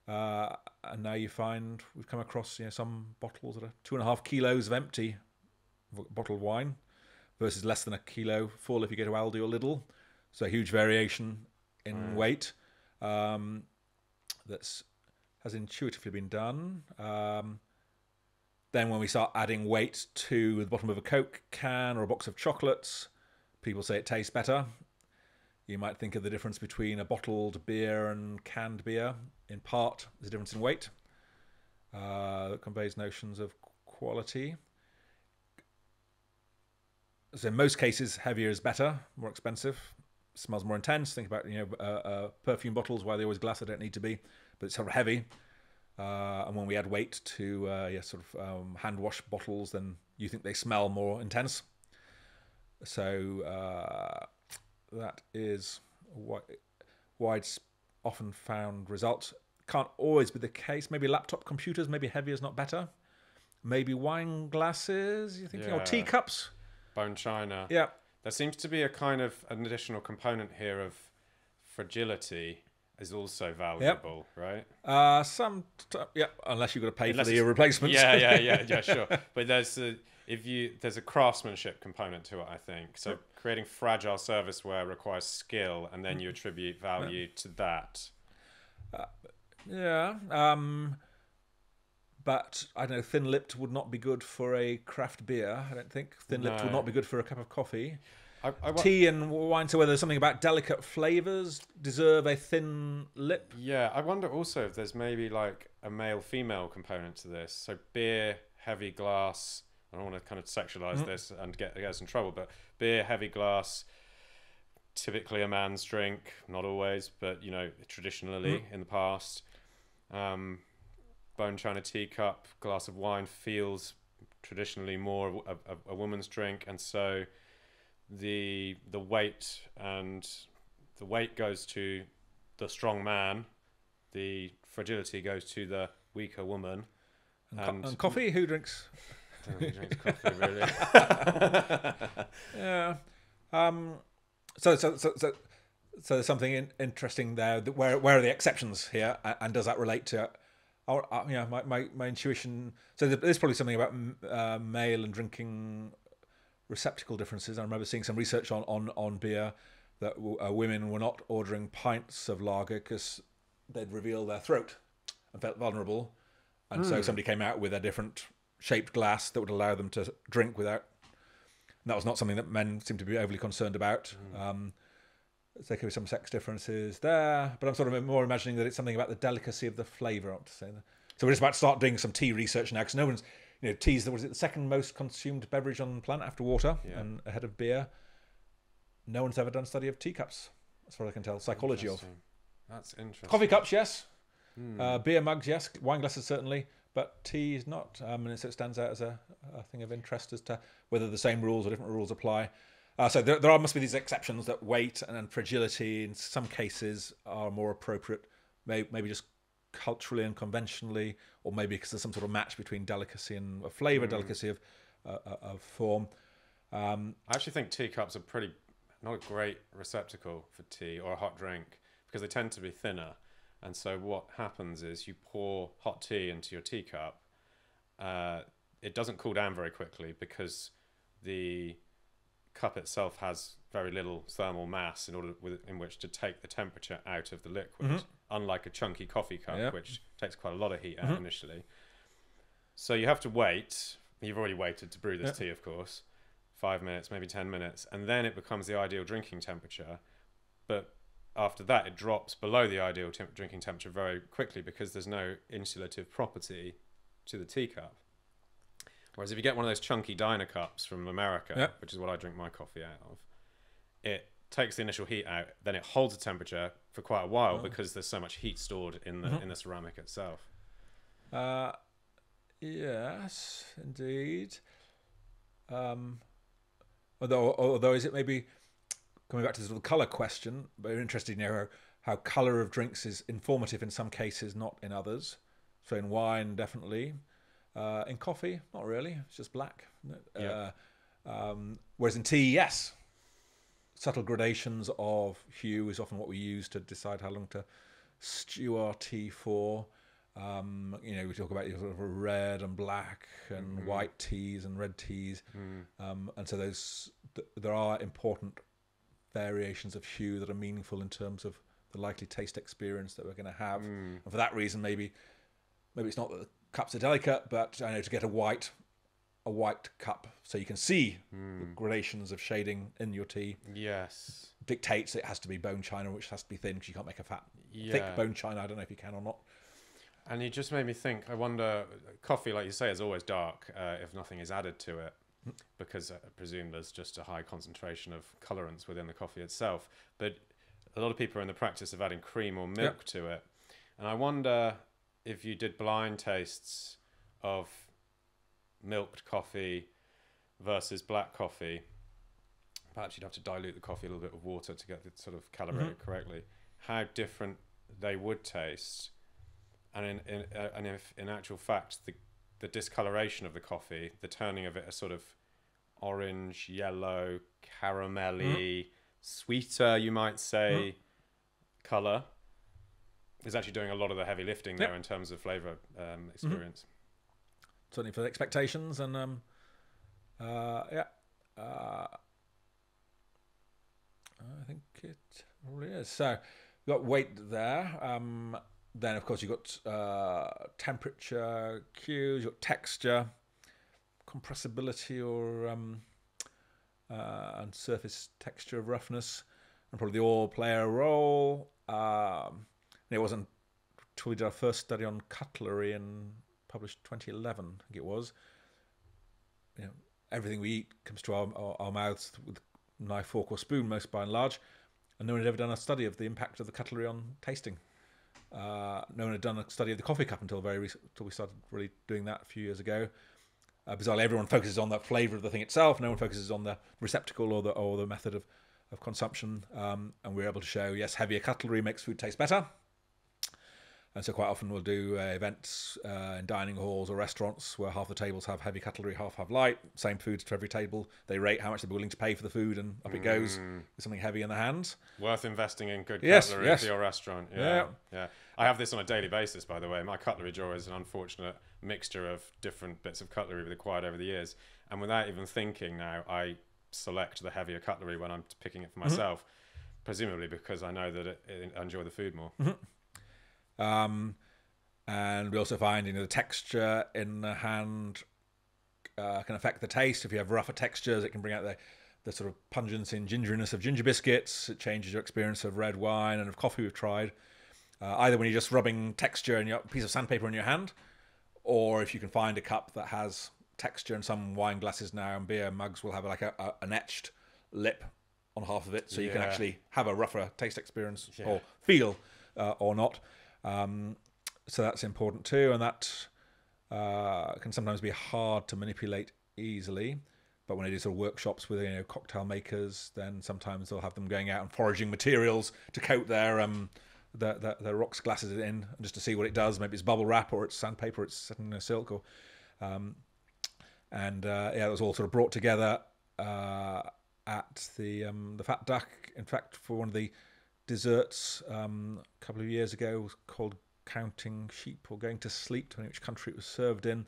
now you find we've come across some bottles that are 2.5 kilos of empty bottled wine versus less than a kilo full if you go to Aldi or Lidl. So a huge variation in weight that's has intuitively been done. Then when we start adding weight to the bottom of a Coke can or a box of chocolates, people say it tastes better. You might think of the difference between a bottled beer and canned beer. In part, there's a difference in weight that conveys notions of quality. So in most cases, heavier is better, more expensive, smells more intense. Think about perfume bottles, why they're always glass, they don't need to be, but it's sort of heavy. And when we add weight to hand wash bottles, then you think they smell more intense. So that is wide, often found result. Can't always be the case. Maybe laptop computers, maybe heavier is not better. Maybe wine glasses, you're thinking, or teacups. Bone china. Yeah. There seems to be a kind of an additional component here of fragility is also valuable, right? Unless you've got to pay for the replacements. Yeah, sure. But there's a craftsmanship component to it, I think. So creating fragile serviceware requires skill, and then you attribute value to that. But I don't know, thin-lipped would not be good for a craft beer, I don't think. Thin-lipped would not be good for a cup of coffee. Tea and wine, so whether there's something about delicate flavours deserve a thin lip. Yeah, I wonder also if there's maybe like a male-female component to this. So beer, heavy glass, I don't want to kind of sexualise this and get us in trouble, but beer, heavy glass, typically a man's drink, not always, but traditionally in the past. bone china teacup, glass of wine feels traditionally more a woman's drink, and so the weight goes to the strong man, the fragility goes to the weaker woman. And coffee? Who drinks? I don't know who drinks coffee, really. Yeah. So there's something interesting there. Where are the exceptions here, and does that relate to? My intuition. So there's probably something about male and drinking receptacle differences. I remember seeing some research on beer that women were not ordering pints of lager because they'd reveal their throat and felt vulnerable, and so somebody came out with a different shaped glass that would allow them to drink without. And that was not something that men seem to be overly concerned about. There could be some sex differences there, but I'm sort of more imagining that it's something about the delicacy of the flavour. I want to say that. So we're just about to start doing some tea research now, because no one's, tea's the second most consumed beverage on the planet after water, and ahead of beer. No one's ever done a study of teacups, as far as I can tell. Psychology of. That's interesting. Coffee cups, yes. Beer mugs, yes. Wine glasses, certainly. But tea is not. And so it stands out as a thing of interest as to whether the same rules or different rules apply. So there must be these exceptions that weight and fragility in some cases are more appropriate, maybe just culturally and conventionally, or maybe because there's some sort of match between delicacy and a flavour, delicacy of form. I actually think teacups are not a great receptacle for tea or a hot drink, because they tend to be thinner. And so what happens is you pour hot tea into your teacup. It doesn't cool down very quickly because the cup itself has very little thermal mass in which to take the temperature out of the liquid, unlike a chunky coffee cup, which takes quite a lot of heat out initially. So you have to wait. You've already waited to brew this tea, of course, 5 minutes, maybe 10 minutes, and then it becomes the ideal drinking temperature. But after that, it drops below the ideal drinking temperature very quickly because there's no insulative property to the teacup. Whereas if you get one of those chunky diner cups from America, which is what I drink my coffee out of, it takes the initial heat out, then it holds the temperature for quite a while because there's so much heat stored in the ceramic itself. Yes, indeed. Although is it maybe coming back to the sort of colour question, very interesting how colour of drinks is informative in some cases, not in others. So in wine, definitely. In coffee, not really. It's just black. Whereas in tea, yes. Subtle gradations of hue is often what we use to decide how long to stew our tea for. We talk about sort of red and black and white teas and red teas. And so there are important variations of hue that are meaningful in terms of the likely taste experience that we're going to have. And for that reason, maybe it's not that the cups are delicate, but I know to get a white cup so you can see the gradations of shading in your tea. Yes. Dictates it has to be bone china, which has to be thin because you can't make a thick bone china. I don't know if you can or not. And you just made me think, I wonder, coffee, like you say, is always dark if nothing is added to it, because I presume there's just a high concentration of colorants within the coffee itself. But a lot of people are in the practice of adding cream or milk to it. And I wonder if you did blind tastes of milked coffee versus black coffee, perhaps you'd have to dilute the coffee a little bit with water to get it sort of calibrated correctly, how different they would taste. And if in actual fact the discoloration of the coffee, the turning of it a sort of orange, yellow, caramelly, sweeter, you might say, colour, is actually doing a lot of the heavy lifting there in terms of flavour experience. Certainly for the expectations, and I think it probably is. So we've got weight there. Then, of course, you've got temperature cues, you've got texture, compressibility or and surface texture of roughness, and probably they all play a role. It wasn't until we did our first study on cutlery and published 2011, I think it was. Everything we eat comes to our mouths with knife, fork, or spoon, most by and large, and no one had ever done a study of the impact of the cutlery on tasting. no one had done a study of the coffee cup until until we started really doing that a few years ago. Bizarrely, everyone focuses on the flavour of the thing itself. No one focuses on the receptacle or the method of consumption. And we're able to show, yes, heavier cutlery makes food taste better. And so quite often we'll do events in dining halls or restaurants where half the tables have heavy cutlery, half have light. Same foods to every table. They rate how much they're willing to pay for the food, and up it goes with something heavy in the hands. Worth investing in good cutlery yes. for your restaurant. Yeah. I have this on a daily basis, by the way. My cutlery drawer is an unfortunate mixture of different bits of cutlery we've acquired over the years. And without even thinking now, I select the heavier cutlery when I'm picking it for myself, presumably because I know that I enjoy the food more. And we also find, the texture in the hand can affect the taste. If you have rougher textures, it can bring out the sort of pungency and gingeriness of ginger biscuits. It changes your experience of red wine and of coffee we've tried. Either when you're just rubbing texture in your piece of sandpaper in your hand, or if you can find a cup that has texture, and some wine glasses now and beer mugs will have like an etched lip on half of it, so you can actually have a rougher taste experience or feel or not. So that's important too, and that can sometimes be hard to manipulate easily. But when I do sort of workshops with cocktail makers, then sometimes they'll have them going out and foraging materials to coat their rocks glasses in, just to see what it does. Maybe it's bubble wrap, or it's sandpaper, or it's satin silk, or it was all sort of brought together at the Fat Duck. In fact, for one of the desserts a couple of years ago, was called Counting Sheep or Going to Sleep, depending which country it was served in,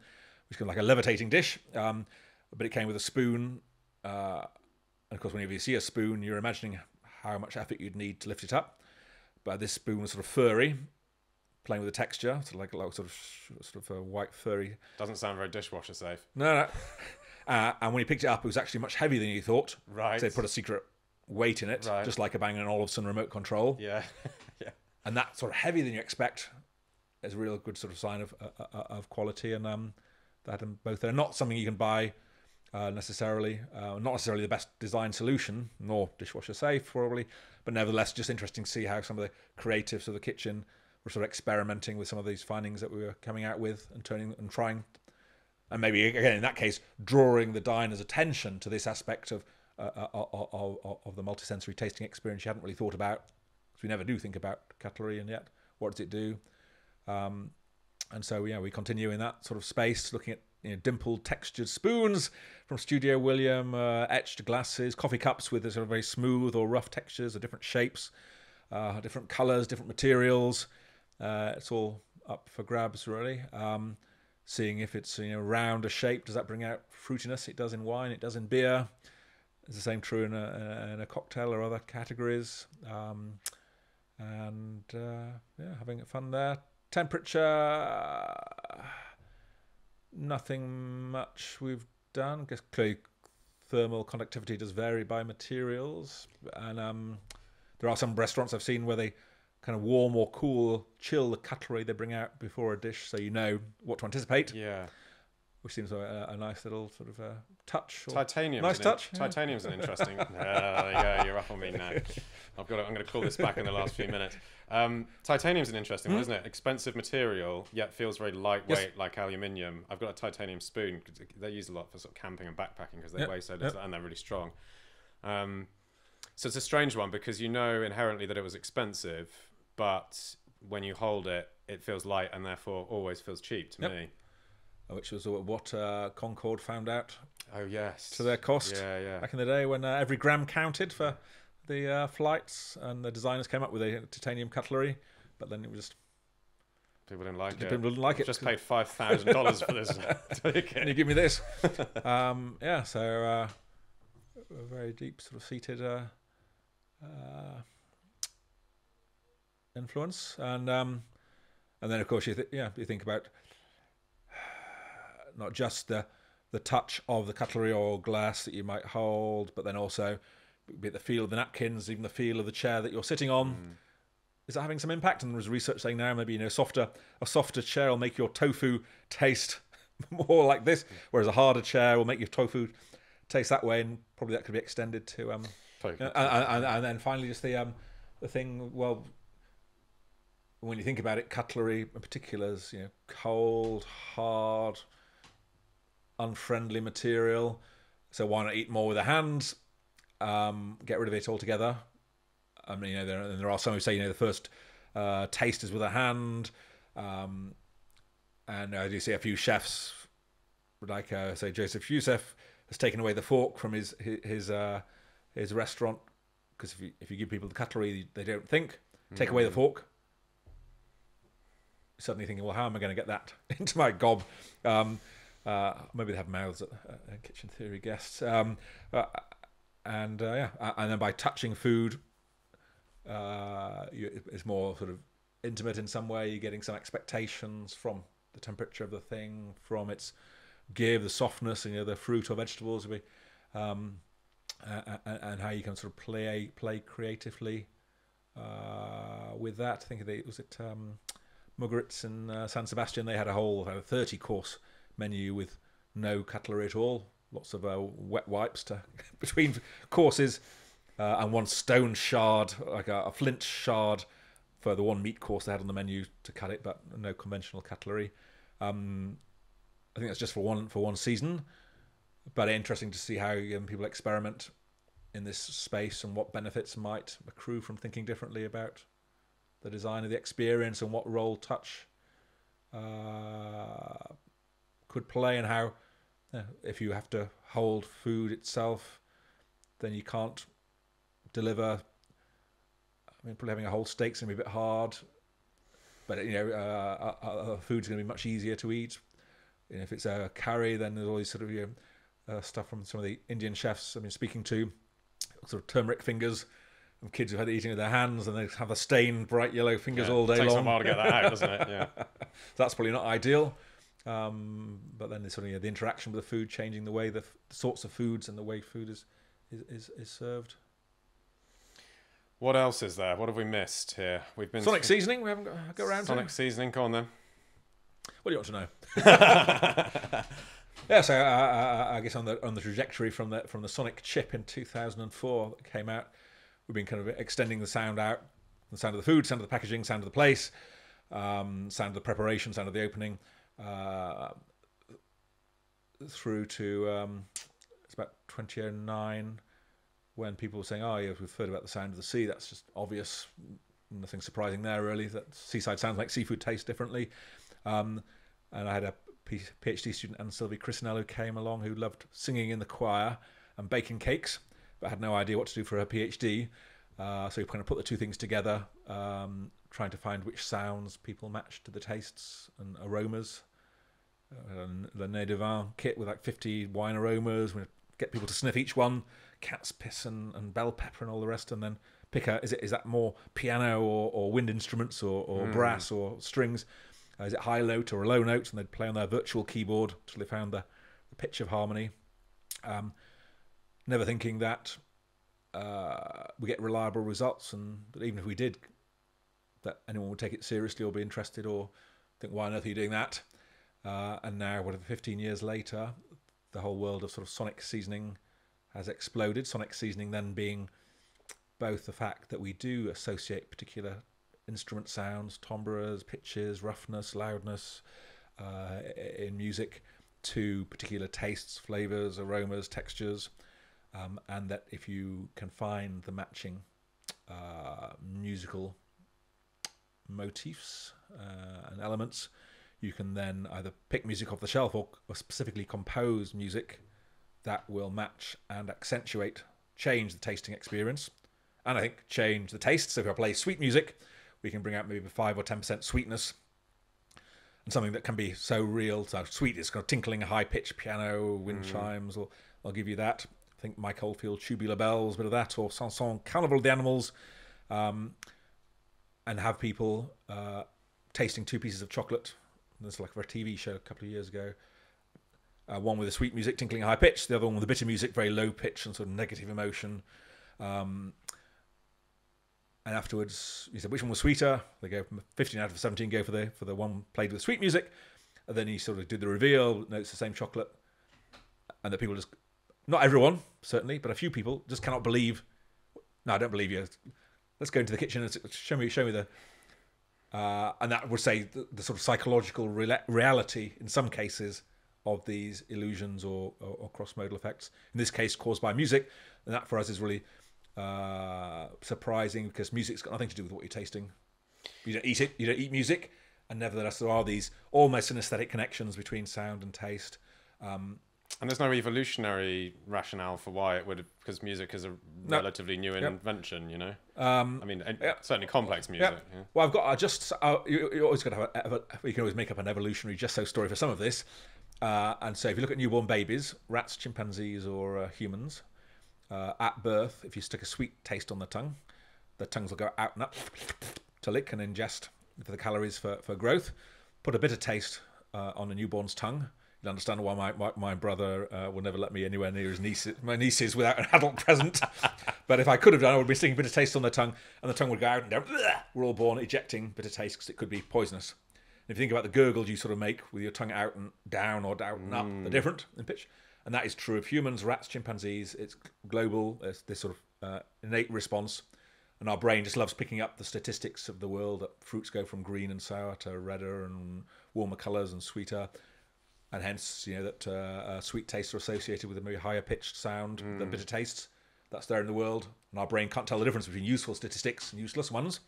which was like a levitating dish, but it came with a spoon, and of course whenever you see a spoon you're imagining how much effort you'd need to lift it up, but this spoon was sort of furry, playing with the texture, sort of a white furry. Doesn't sound very dishwasher safe. No. And when you picked it up, it was actually much heavier than you thought. Right. So they put a secret weight in it, just like a Bang & Olufsen remote control. Yeah. And that sort of heavier than you expect is a real good sort of sign of quality. And that and both are not something you can buy necessarily, not necessarily the best design solution, nor dishwasher safe probably, but nevertheless just interesting to see how some of the creatives of the kitchen were sort of experimenting with some of these findings that we were coming out with and turning and trying, and maybe again in that case drawing the diner's attention to this aspect of the multisensory tasting experience you hadn't really thought about, because we never do think about cutlery, and yet what does it do? And so we continue in that sort of space, looking at dimpled textured spoons from Studio William, etched glasses, coffee cups with sort of very smooth or rough textures of different shapes, different colours, different materials. It's all up for grabs really. Seeing if it's round a shape, does that bring out fruitiness? It does in wine, it does in beer. It's the same true in a cocktail or other categories. Having fun there. Temperature, nothing much we've done. I guess clearly thermal conductivity does vary by materials, and there are some restaurants I've seen where they kind of warm or chill the cutlery they bring out before a dish, so you know what to anticipate. Yeah. Which seems a nice little sort of touch. Titanium. Nice touch. Titanium's an interesting. There you go. You're up on me now. I'm going to call this back in the last few minutes. Titanium's an interesting one, isn't it? Expensive material, yet feels very lightweight, like aluminium. I've got a titanium spoon. They use a lot for sort of camping and backpacking because they weigh so little, and they're really strong. So it's a strange one because you know inherently that it was expensive, but when you hold it, it feels light and therefore always feels cheap to me. Which was what Concorde found out. Oh yes, to their cost. Yeah. Back in the day when every gram counted for the flights, and the designers came up with a titanium cutlery, but then it was just people didn't like it. People didn't like it. Just paid $5,000 for this. Can you give me this? So a very deep sort of seated influence, and then of course you think about not just the touch of the cutlery or glass that you might hold, but then also be it the feel of the napkins, even the feel of the chair that you're sitting on. Is that having some impact? And there's research saying now maybe a softer chair will make your tofu taste more like this, whereas a harder chair will make your tofu taste that way, and probably that could be extended to and then finally just the thing. Well, when you think about it, cutlery in particular is, cold, hard, unfriendly material. So why not eat more with the hands? Get rid of it altogether. I mean, there are some who say, the first taste is with a hand. And I do see a few chefs, like say Joseph Youssef, has taken away the fork from his restaurant, because if you give people the cutlery, they don't think. Take away the fork. Suddenly thinking, well, how am I going to get that into my gob? Maybe they have mouths at Kitchen Theory guests. And then by touching food, it's more sort of intimate in some way. You're getting some expectations from the temperature of the thing, from its give, the softness, the fruit or vegetables, and how you can sort of play creatively with that. I think Mugaritz in San Sebastian, they had a whole 30-course menu with no cutlery at all, lots of wet wipes between courses, and one stone shard, like a flint shard, for the one meat course they had on the menu to cut it, but no conventional cutlery. I think that's just for one season, but interesting to see how people experiment in this space and what benefits might accrue from thinking differently about the design of the experience and what role touch could play, and how if you have to hold food itself, then you can't deliver. I mean, probably having a whole steak's going to be a bit hard, but food's going to be much easier to eat. And if it's a curry, then there's always sort of stuff from some of the Indian chefs. I mean, speaking to sort of turmeric fingers of kids who've had it eating with their hands, and they have the stained bright yellow fingers all day long. It takes a while to get that out, doesn't it? Yeah. So that's probably not ideal. But then there's sort of the interaction with the food, changing the way the sorts of foods and the way food is served. What else is there? What have we missed here? We've been Sonic seasoning. We haven't got around to. Sonic seasoning. Go on then. What do you want to know? Yeah, so I guess on the trajectory from the Sonic chip in 2004 that came out, we've been kind of extending the sound out, the sound of the food, sound of the packaging, sound of the place, sound of the preparation, sound of the opening, through to it's about 2009 when people were saying, "Oh, yeah, we've heard about the sound of the sea. That's just obvious. Nothing surprising there, really. That seaside sounds like seafood tastes differently." And I had a PhD student, Anne Sylvie Chrisnell, who came along, who loved singing in the choir and baking cakes, but had no idea what to do for her PhD. So we kind of put the two things together, trying to find which sounds people matched to the tastes and aromas. The Nez de Vin kit with like 50 wine aromas. We get people to sniff each one, cat's piss and bell pepper and all the rest, and then pick out, is that more piano or wind instruments or brass or strings? Is it high note or a low note? And they'd play on their virtual keyboard until they found the pitch of harmony. Never thinking that we get reliable results, and that even if we did, that anyone would take it seriously or be interested or think, why on earth are you doing that? And now, 15 years later, the whole world of sort of sonic seasoning has exploded. Sonic seasoning then being both the fact that we do associate particular instrument sounds, timbres, pitches, roughness, loudness in music to particular tastes, flavors, aromas, textures, and that if you can find the matching musical motifs and elements, you can then either pick music off the shelf or specifically compose music that will match and accentuate, change the tasting experience, and I think change the taste. So if I play sweet music, we can bring out maybe 5 or 10% sweetness, and something that can be so real. So sweet is kind of tinkling, high-pitched piano, wind chimes, or I'll give you that. I think Mike Oldfield, Tubular Bells, a bit of that, or Sanson, Carnival of the Animals, and have people tasting 2 pieces of chocolate. There's like for a TV show a couple of years ago. One with the sweet music, tinkling high pitch. The other one with the bitter music, very low pitch and sort of negative emotion. And afterwards, he said, which one was sweeter? They go 15 out of 17 go for the one played with sweet music. And then he sort of did the reveal. No, it's the same chocolate. And that people just, not everyone, certainly, but a few people just cannot believe. No, I don't believe you. Let's go into the kitchen and show me the. And that would say the sort of psychological reality in some cases of these illusions or cross-modal effects. In this case, caused by music, and that for us is really surprising because music's got nothing to do with what you're tasting. You don't eat it, you don't eat music, and nevertheless there are these almost synesthetic connections between sound and taste. And there's no evolutionary rationale for why it would, because music is a relatively new invention, you know. I mean, certainly complex music. Yeah. Well, you always got to have you can always make up an evolutionary just so story for some of this. And so, if you look at newborn babies, rats, chimpanzees, or humans, at birth, if you stick a sweet taste on the tongues will go out and up to lick and ingest for the calories for growth. Put a bitter taste on a newborn's tongue. You'll understand why my brother will never let me anywhere near my nieces without an adult present. But if I could have done, I would be sticking bitter taste on the tongue, and the tongue would go out and down. We're all born ejecting bitter taste because it could be poisonous. And if you think about the gurgles you sort of make with your tongue out and down or down and up, they're different in pitch. And that is true of humans, rats, chimpanzees. It's global. There's this sort of innate response. And our brain just loves picking up the statistics of the world, that fruits go from green and sour to redder and warmer colours and sweeter. And hence, that sweet tastes are associated with a very higher pitched sound than bitter tastes. That's there in the world. And our brain can't tell the difference between useful statistics and useless ones.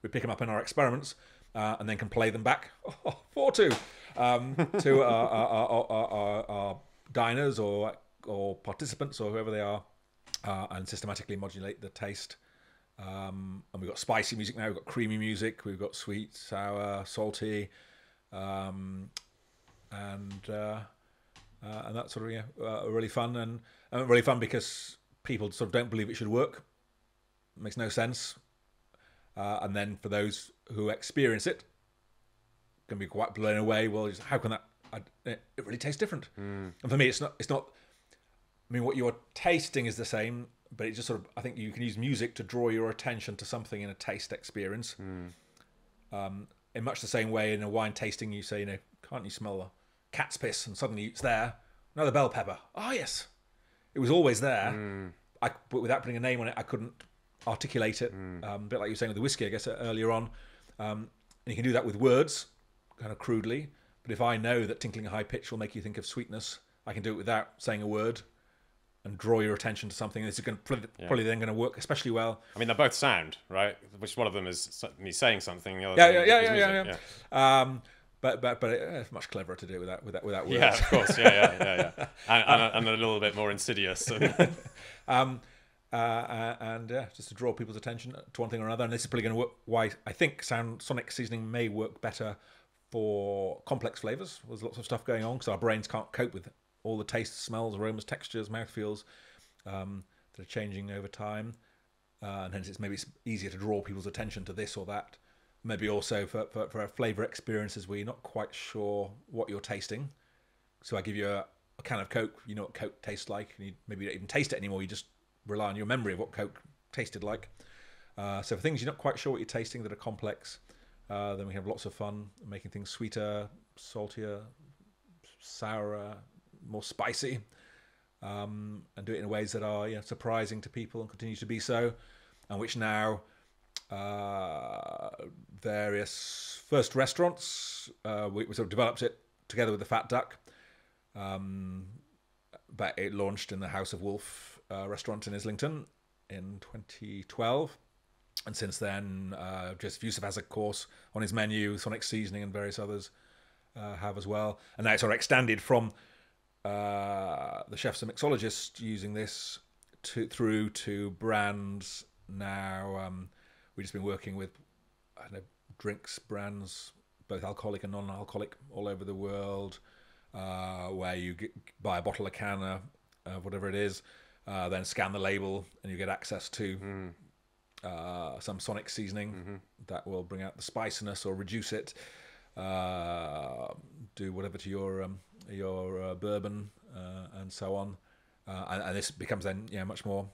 We pick them up in our experiments and then can play them back to our diners or participants or whoever they are and systematically modulate the taste. And we've got spicy music now. We've got creamy music. We've got sweet, sour, salty. And that's sort of really fun and really fun because people sort of don't believe it should work. It makes no sense. And then for those who experience it, can be quite blown away. Well, how can that? It really tastes different. And for me, it's not. I mean, what you're tasting is the same, but it just sort of. I think you can use music to draw your attention to something in a taste experience. In much the same way, in a wine tasting, you say, can't you smell the cat's piss? And suddenly it's there. Another bell pepper. Oh, yes. It was always there. But without putting a name on it, I couldn't articulate it. A bit like you were saying with the whiskey, I guess, earlier on. And you can do that with words, kind of crudely. But if I know that tinkling a high pitch will make you think of sweetness, I can do it without saying a word and draw your attention to something. This is probably then going to work especially well. I mean, they're both sound, right? Which one of them is me saying something, the other is music. But it's much cleverer to do it without words. Yeah, of course. Yeah. And a little bit more insidious. Just to draw people's attention to one thing or another. And this is probably going to work. Why I think sonic seasoning may work better for complex flavors. There's lots of stuff going on because our brains can't cope with all the tastes, smells, aromas, textures, mouthfeels that are changing over time. And hence it's easier to draw people's attention to this or that. Maybe also for flavour experiences where you're not quite sure what you're tasting. So I give you a can of Coke, you know what Coke tastes like, and maybe you don't even taste it anymore, you just rely on your memory of what Coke tasted like. So for things you're not quite sure what you're tasting that are complex, then we have lots of fun making things sweeter, saltier, sourer, more spicy, and do it in ways that are surprising to people and continue to be so, and which now various first restaurants we sort of developed it together with the Fat Duck, but it launched in the House of Wolf restaurant in Islington in 2012, and since then Joseph Youssef has a course on his menu. Sonic Seasoning and various others have as well, and now it's sort of extended from the chefs and mixologists using this through to brands now. We've just been working with drinks brands, both alcoholic and non-alcoholic, all over the world, where you buy a bottle, a can of whatever it is, then scan the label and you get access to some sonic seasoning that will bring out the spiciness or reduce it, do whatever to your bourbon and so on, and this becomes then much more.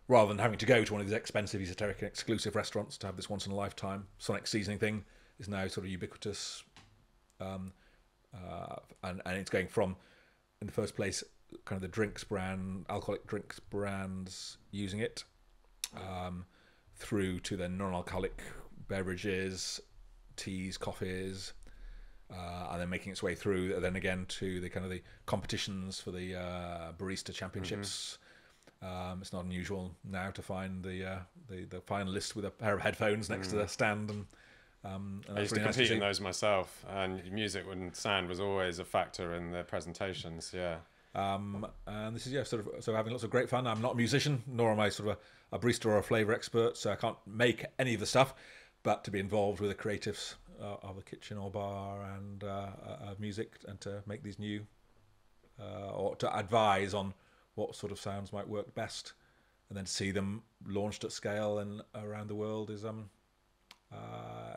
Rather than having to go to one of these expensive, esoteric, and exclusive restaurants to have this once-in-a-lifetime sonic seasoning thing, is now sort of ubiquitous. And it's going from, in the first place, kind of the drinks brand, alcoholic drinks brands using it, through to the non-alcoholic beverages, teas, coffees, and then making its way through. Then again to the kind of the competitions for the barista championships. It's not unusual now to find the finalist with a pair of headphones next to the stand, and I used to compete in those myself, and music and sound was always a factor in the presentations. Yeah. And this is so having lots of great fun. I'm not a musician, nor am I sort of a barista or a flavour expert, so I can't make any of the stuff. But to be involved with the creatives of the kitchen or bar and of music, and to make these new, or to advise on what sort of sounds might work best, and then see them launched at scale and around the world is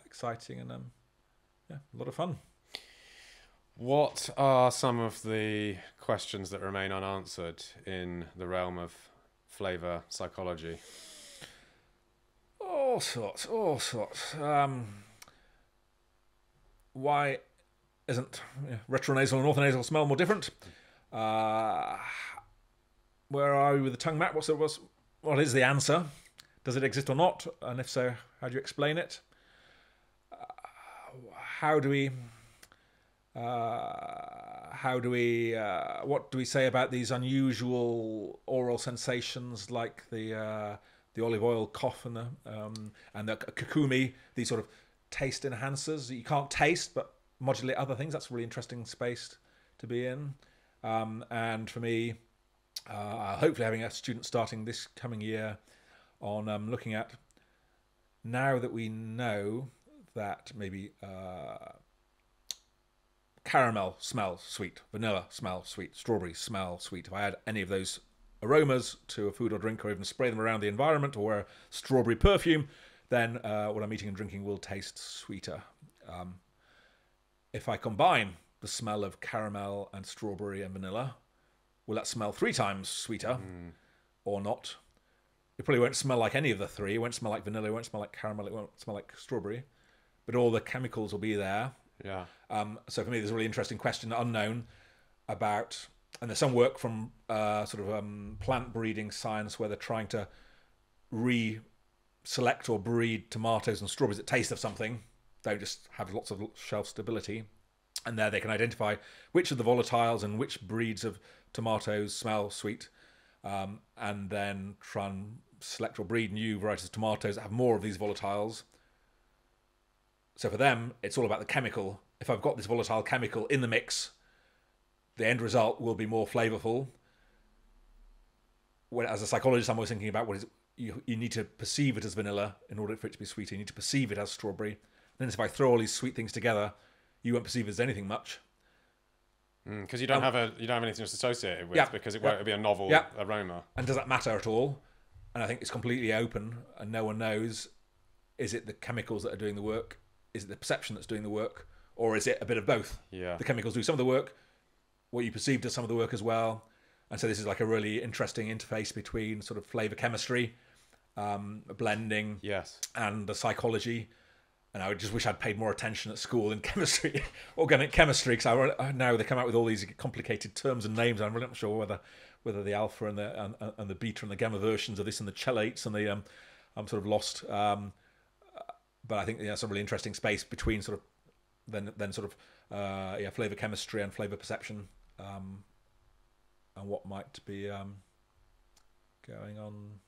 exciting and a lot of fun. What are some of the questions that remain unanswered in the realm of flavour psychology? All sorts. Why isn't retronasal and orthonasal smell more different? Where are we with the tongue map? What is the answer? Does it exist or not? And if so, how do you explain it? What do we say about these unusual oral sensations like the olive oil cough and the kakumi, these sort of taste enhancers that you can't taste but modulate other things? That's a really interesting space to be in. And for me, hopefully having a student starting this coming year on looking at, now that we know that maybe caramel smells sweet, vanilla smells sweet, strawberry smells sweet. If I add any of those aromas to a food or drink, or even spray them around the environment, or wear strawberry perfume, then what I'm eating and drinking will taste sweeter. If I combine the smell of caramel and strawberry and vanilla, will that smell 3 times sweeter or not? It probably won't smell like any of the 3. It won't smell like vanilla, it won't smell like caramel, it won't smell like strawberry. But all the chemicals will be there. Yeah. So for me, there's a really interesting question, unknown, about, and there's some work from plant breeding science where they're trying to select or breed tomatoes and strawberries that taste of something. Don't just have lots of shelf stability. And there they can identify which of the volatiles and which breeds of tomatoes smell sweet, and then try and select or breed new varieties of tomatoes that have more of these volatiles. So for them, it's all about the chemical. If I've got this volatile chemical in the mix, the end result will be more flavourful. When, as a psychologist, I'm always thinking about what is you need to perceive it as vanilla in order for it to be sweeter. You need to perceive it as strawberry. Then if I throw all these sweet things together, you won't perceive it as anything much. Because you don't have anything to associate it with, because it won't be a novel aroma. And does that matter at all? And I think it's completely open, and no one knows: is it the chemicals that are doing the work? Is it the perception that's doing the work, or is it a bit of both? Yeah. The chemicals do some of the work, what you perceive does some of the work as well. And so this is like a really interesting interface between sort of flavour chemistry, blending, and the psychology. And I just wish I'd paid more attention at school in chemistry, organic chemistry, because now they come out with all these complicated terms and names. I'm really not sure whether the alpha and the beta and the gamma versions of this and the chelates and the I'm sort of lost. But I think it's a really interesting space between sort of then sort of flavour chemistry and flavour perception, and what might be going on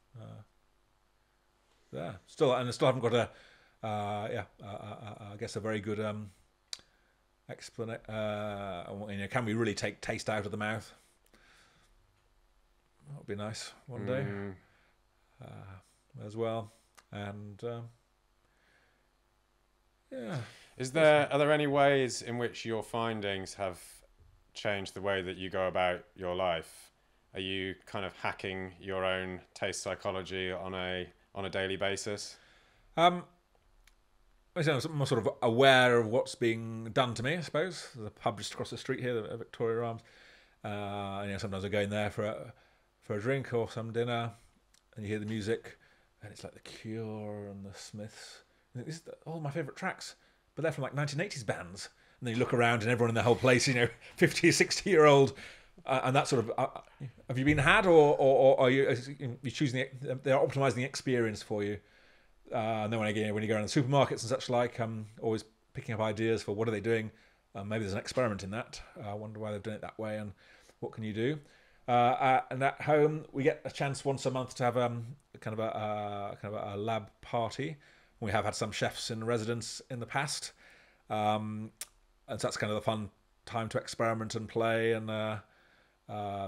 there. Still haven't got a. I guess a very good explanation. Can we really take taste out of the mouth? That would be nice one day as well. And are there any ways in which your findings have changed the way that you go about your life? Are you kind of hacking your own taste psychology on a daily basis? I'm more sort of aware of what's being done to me, I suppose. There's a pub just across the street here, the Victoria Arms. Sometimes I go in there for a drink or some dinner, and you hear the music, and it's like The Cure and the Smiths. And this is all my favourite tracks, but they're from like 1980s bands. And then you look around, and everyone in the whole place, 50, 60-year-old, and that sort of. Have you been had, or are you choosing? They're optimising the experience for you. And then when you go around the supermarkets and such like, I'm always picking up ideas for what are they doing. Maybe there's an experiment in that. I wonder why they've done it that way, and what can you do? And at home, we get a chance once a month to have kind of a lab party. We have had some chefs in residence in the past, and so that's kind of the fun time to experiment and play, and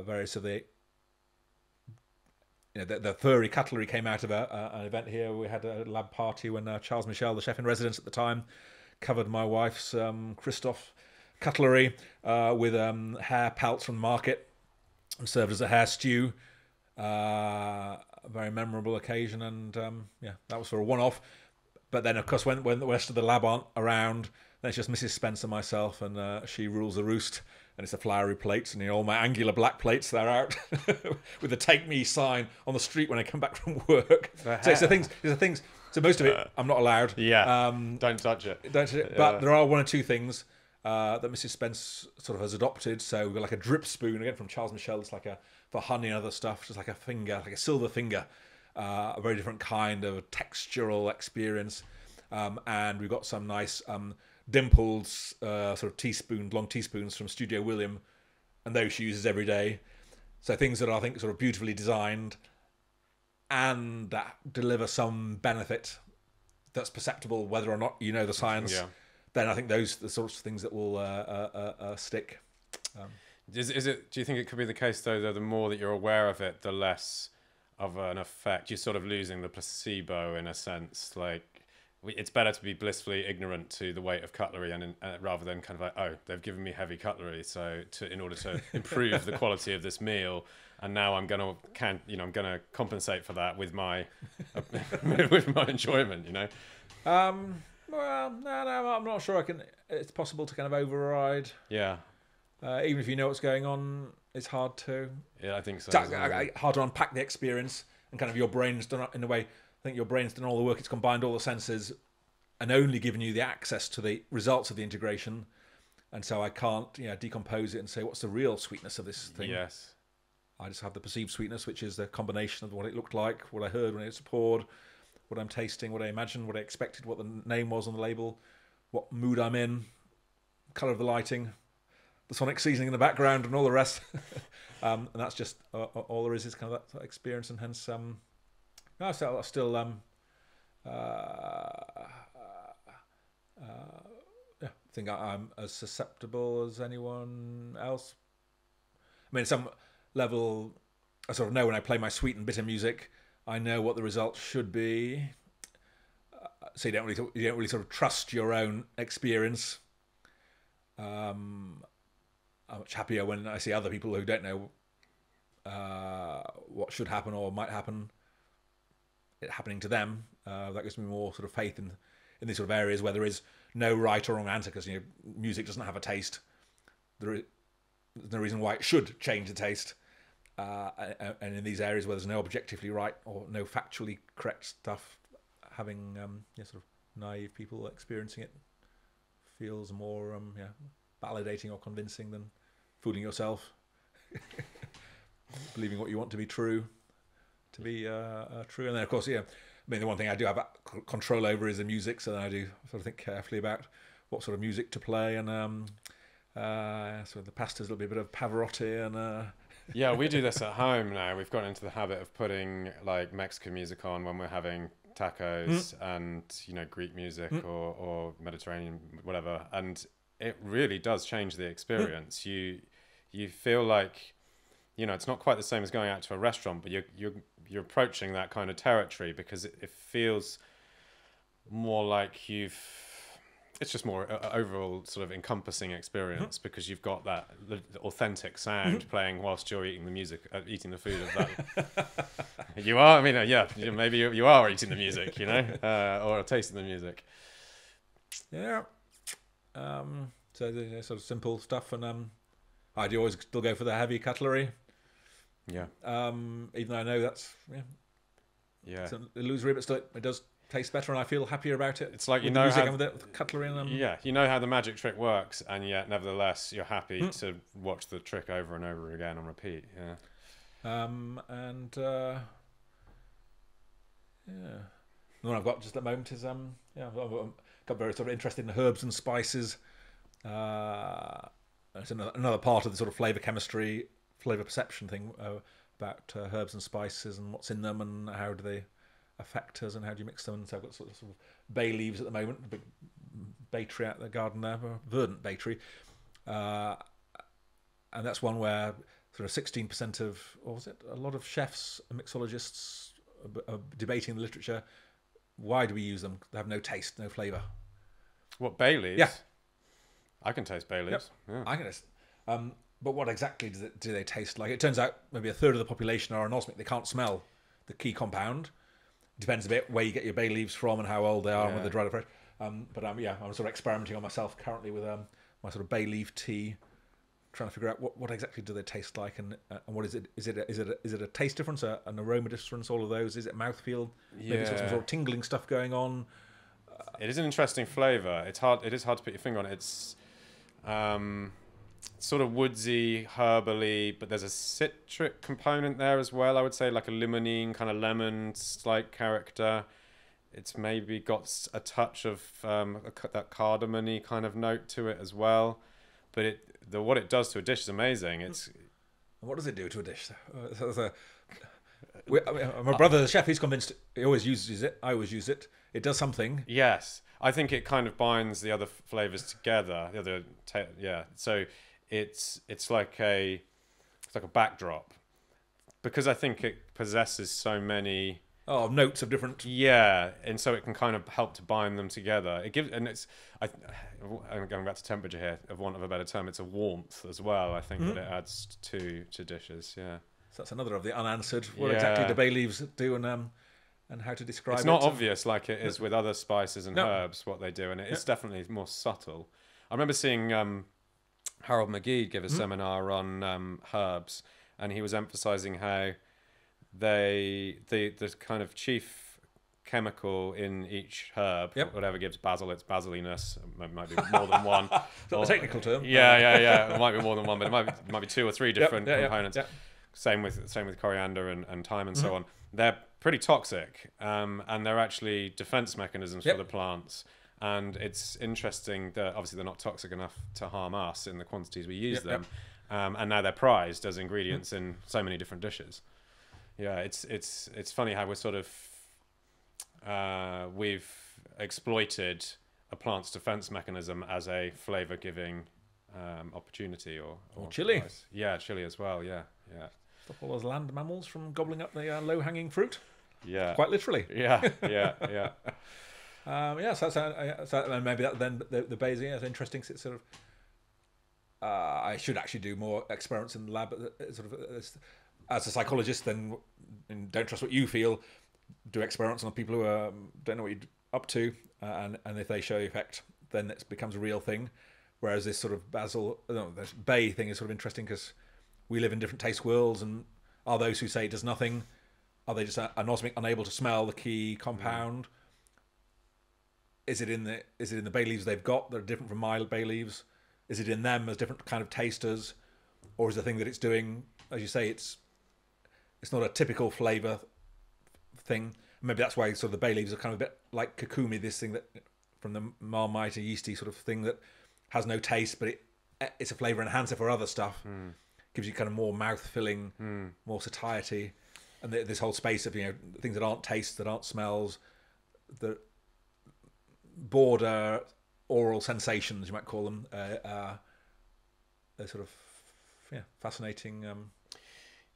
various of the the furry cutlery came out of an event here. We had a lab party when Charles Michel, the chef in residence at the time, covered my wife's Christophe cutlery with hare pelts from the market and served as a hare stew. A very memorable occasion, and that was for a one-off. But then, of course, when the rest of the lab aren't around, then it's just Mrs. Spence and myself, and she rules the roost. And it's the flowery plates, and all my angular black plates, they're out with the "Take Me" sign on the street when I come back from work. So it's the things. So most of it, I'm not allowed. Yeah. Don't touch it. Don't touch it. But there are one or two things that Mrs. Spence sort of has adopted. So we've got like a drip spoon, again from Charles Michel. It's like for honey and other stuff, just like a finger, like a silver finger. A very different kind of textural experience. And we've got some nice dimpled sort of long teaspoons from Studio William, and those she uses every day. So things that I think sort of beautifully designed and that deliver some benefit that's perceptible, whether or not you know the science. Yeah. Then I think those are the sorts of things that will stick. Is it? Do you think it could be the case though, the more that you're aware of it, the less of an effect? You're sort of losing the placebo in a sense, like. It's better to be blissfully ignorant to the weight of cutlery, and rather than kind of like, oh, they've given me heavy cutlery, so in order to improve the quality of this meal, and now I'm gonna compensate for that with my with my enjoyment, Well, no, I'm not sure. It's possible to kind of override. Yeah. Even if you know what's going on, it's hard to. Yeah, I think so. It's hard to unpack the experience, and kind of your brain's done in a way. I think your brain's done all the work. It's combined all the senses and only given you the access to the results of the integration. And so I can't decompose it and say, what's the real sweetness of this thing? Yes. I just have the perceived sweetness, which is the combination of what it looked like, what I heard when it was poured, what I'm tasting, what I imagined, what I expected, what the name was on the label, what mood I'm in, colour of the lighting, the sonic seasoning in the background, and all the rest. And that's just all there is kind of that experience, and hence... No, I still think I'm as susceptible as anyone else. I mean, at some level, I sort of know when I play my sweet and bitter music, I know what the results should be. So you don't really sort of trust your own experience. I'm much happier when I see other people who don't know what should happen or might happen. It happening to them. That gives me more sort of faith in these sort of areas where there is no right or wrong answer, because music doesn't have a taste. There's no reason why it should change the taste. And in these areas where there's no objectively right or no factually correct stuff, having sort of naive people experiencing it feels more validating or convincing than fooling yourself, believing what you want to be true. True. And then, of course, I mean, the one thing I do have control over is the music, so then I do sort of think carefully about what sort of music to play, and so the pastas will be a bit of Pavarotti, and yeah, we do this at home now. We've gotten into the habit of putting like Mexican music on when we're having tacos and Greek music or Mediterranean, whatever, and it really does change the experience. You feel like it's not quite the same as going out to a restaurant, but you're approaching that kind of territory, because it feels more like it's just more overall sort of encompassing experience, because you've got that authentic sound playing whilst you're eating the music, eating the food of that. You are, I mean, maybe you are eating the music, or tasting the music. Yeah. So the sort of simple stuff, and I do always still go for the heavy cutlery. Yeah. Even though I know that's it's an illusory, but still it does taste better, and I feel happier about it. It's like with the music and with the cutlery, and you know how the magic trick works, and yet nevertheless you're happy to watch the trick over and over again on repeat. Yeah. The one I've got just at the moment is got very sort of interested in herbs and spices. It's another part of the sort of flavour chemistry, flavour perception thing about herbs and spices and what's in them and how do they affect us and how do you mix them. And so I've got sort of bay leaves at the moment, a big bay tree out in the garden there, a verdant bay tree. And that's one where sort of 16% of, or was it, a lot of chefs and mixologists are debating the literature. Why do we use them? They have no taste, no flavour. What, bay leaves? Yeah. I can taste bay leaves. Yep. Yeah. I can taste. But what exactly do they taste like? It turns out maybe a third of the population are anosmic. They can't smell the key compound. Depends a bit where you get your bay leaves from and how old they are and whether they're dried or fresh. But I'm sort of experimenting on myself currently with my sort of bay leaf tea, trying to figure out what exactly do they taste like and what is it? Is it a taste difference, an aroma difference? All of those? Is it mouthfeel? Maybe it's got some sort of tingling stuff going on. It is an interesting flavour. It is hard to put your finger on it. It's sort of woodsy, herbally, but there's a citric component there as well. I would say like a limonene, kind of lemon-like character. It's maybe got a touch of that cardamom-y kind of note to it as well. But what it does to a dish is amazing. What does it do to a dish? My brother, the chef, he's convinced he always uses it. I always use it. It does something. Yes, I think it kind of binds the other flavors together. So it's like a backdrop, because I think it possesses so many notes of different. Yeah, and so it can kind of help to bind them together. It gives, and I'm going back to temperature here, of want of a better term. It's a warmth as well. I think that it adds to dishes. Yeah. So that's another of the unanswered. What exactly do bay leaves do and how to describe it? It's not obvious like it is with other spices and herbs what they do, and it's definitely more subtle. I remember seeing Harold McGee give a seminar on herbs, and he was emphasising how the kind of chief chemical in each herb, whatever gives basil its basiliness, it might be more than one. Is that the technical term? Yeah. It might be more than one, but it might be two or three different components. Yep. Same with coriander and thyme and so on. They're pretty toxic, and they're actually defense mechanisms for the plants. And it's interesting that obviously they're not toxic enough to harm us in the quantities we use them, and now they're prized as ingredients in so many different dishes. Yeah, it's funny how we're sort of we've exploited a plant's defense mechanism as a flavor giving opportunity or chili. Price. Yeah, chili as well. Yeah. Stop all those land mammals from gobbling up the low-hanging fruit. Yeah. Quite literally. Yeah. So maybe that then the basil is interesting. It's sort of I should actually do more experiments in the lab. Sort of as a psychologist, then don't trust what you feel. Do experiments on people who don't know what you're up to, and if they show the effect, then it becomes a real thing. Whereas this sort of this bay thing is sort of interesting because we live in different taste worlds, and are those who say it does nothing, are they just anosmic, unable to smell the key compound? Is it in the bay leaves they've got that are different from my bay leaves? Is it in them as different kind of tasters, or is the thing that it's doing, as you say, it's not a typical flavour thing? Maybe that's why sort of the bay leaves are kind of a bit like kokumi, this thing that from the marmite, a yeasty sort of thing that has no taste, but it's a flavour enhancer for other stuff. Gives you kind of more mouth filling, more satiety, and this whole space of things that aren't tastes, that aren't smells, that border oral sensations, you might call them. They're sort of fascinating.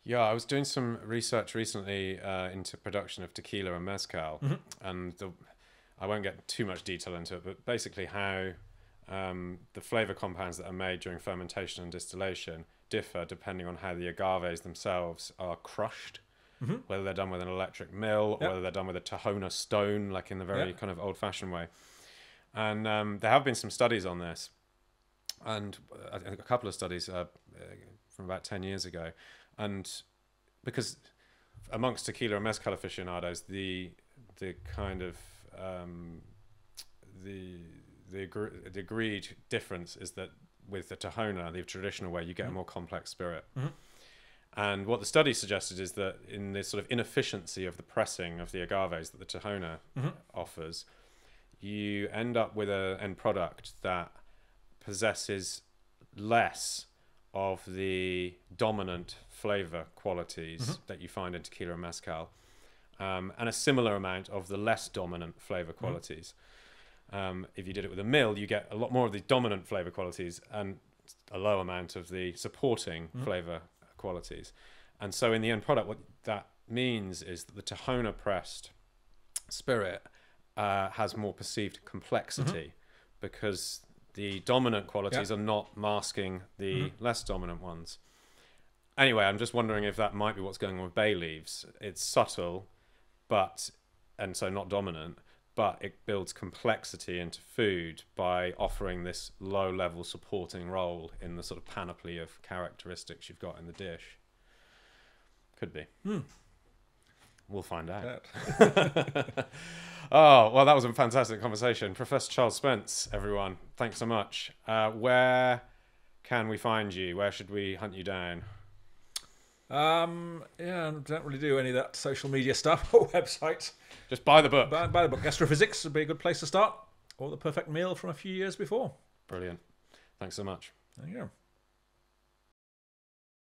Yeah, I was doing some research recently into production of tequila and mezcal, and I won't get too much detail into it, but basically how the flavour compounds that are made during fermentation and distillation differ depending on how the agaves themselves are crushed, whether they're done with an electric mill or whether they're done with a Tahona stone, like in the very kind of old-fashioned way. And there have been some studies on this, and a couple of studies from about 10 years ago. And because amongst tequila and mezcal aficionados, the kind of the agreed difference is that with the Tahona, the traditional way, you get a more complex spirit. And what the study suggested is that in this sort of inefficiency of the pressing of the agaves that the Tahona offers, you end up with an end product that possesses less of the dominant flavor qualities that you find in tequila and mezcal, and a similar amount of the less dominant flavor qualities. If you did it with a mill, you get a lot more of the dominant flavor qualities and a low amount of the supporting flavor qualities. And so in the end product, what that means is that the Tahona pressed spirit has more perceived complexity because the dominant qualities are not masking the less dominant ones. Anyway, I'm just wondering if that might be what's going on with bay leaves. It's subtle, and so not dominant, but it builds complexity into food by offering this low-level supporting role in the sort of panoply of characteristics you've got in the dish. Could be. We'll find out. Oh, well, that was a fantastic conversation. Professor Charles Spence, everyone, thanks so much. Where can we find you? Where should we hunt you down? Yeah, I don't really do any of that social media stuff or websites. Just buy the book. Buy the book. Gastrophysics would be a good place to start. Or The Perfect Meal from a few years before. Brilliant. Thanks so much. There you go.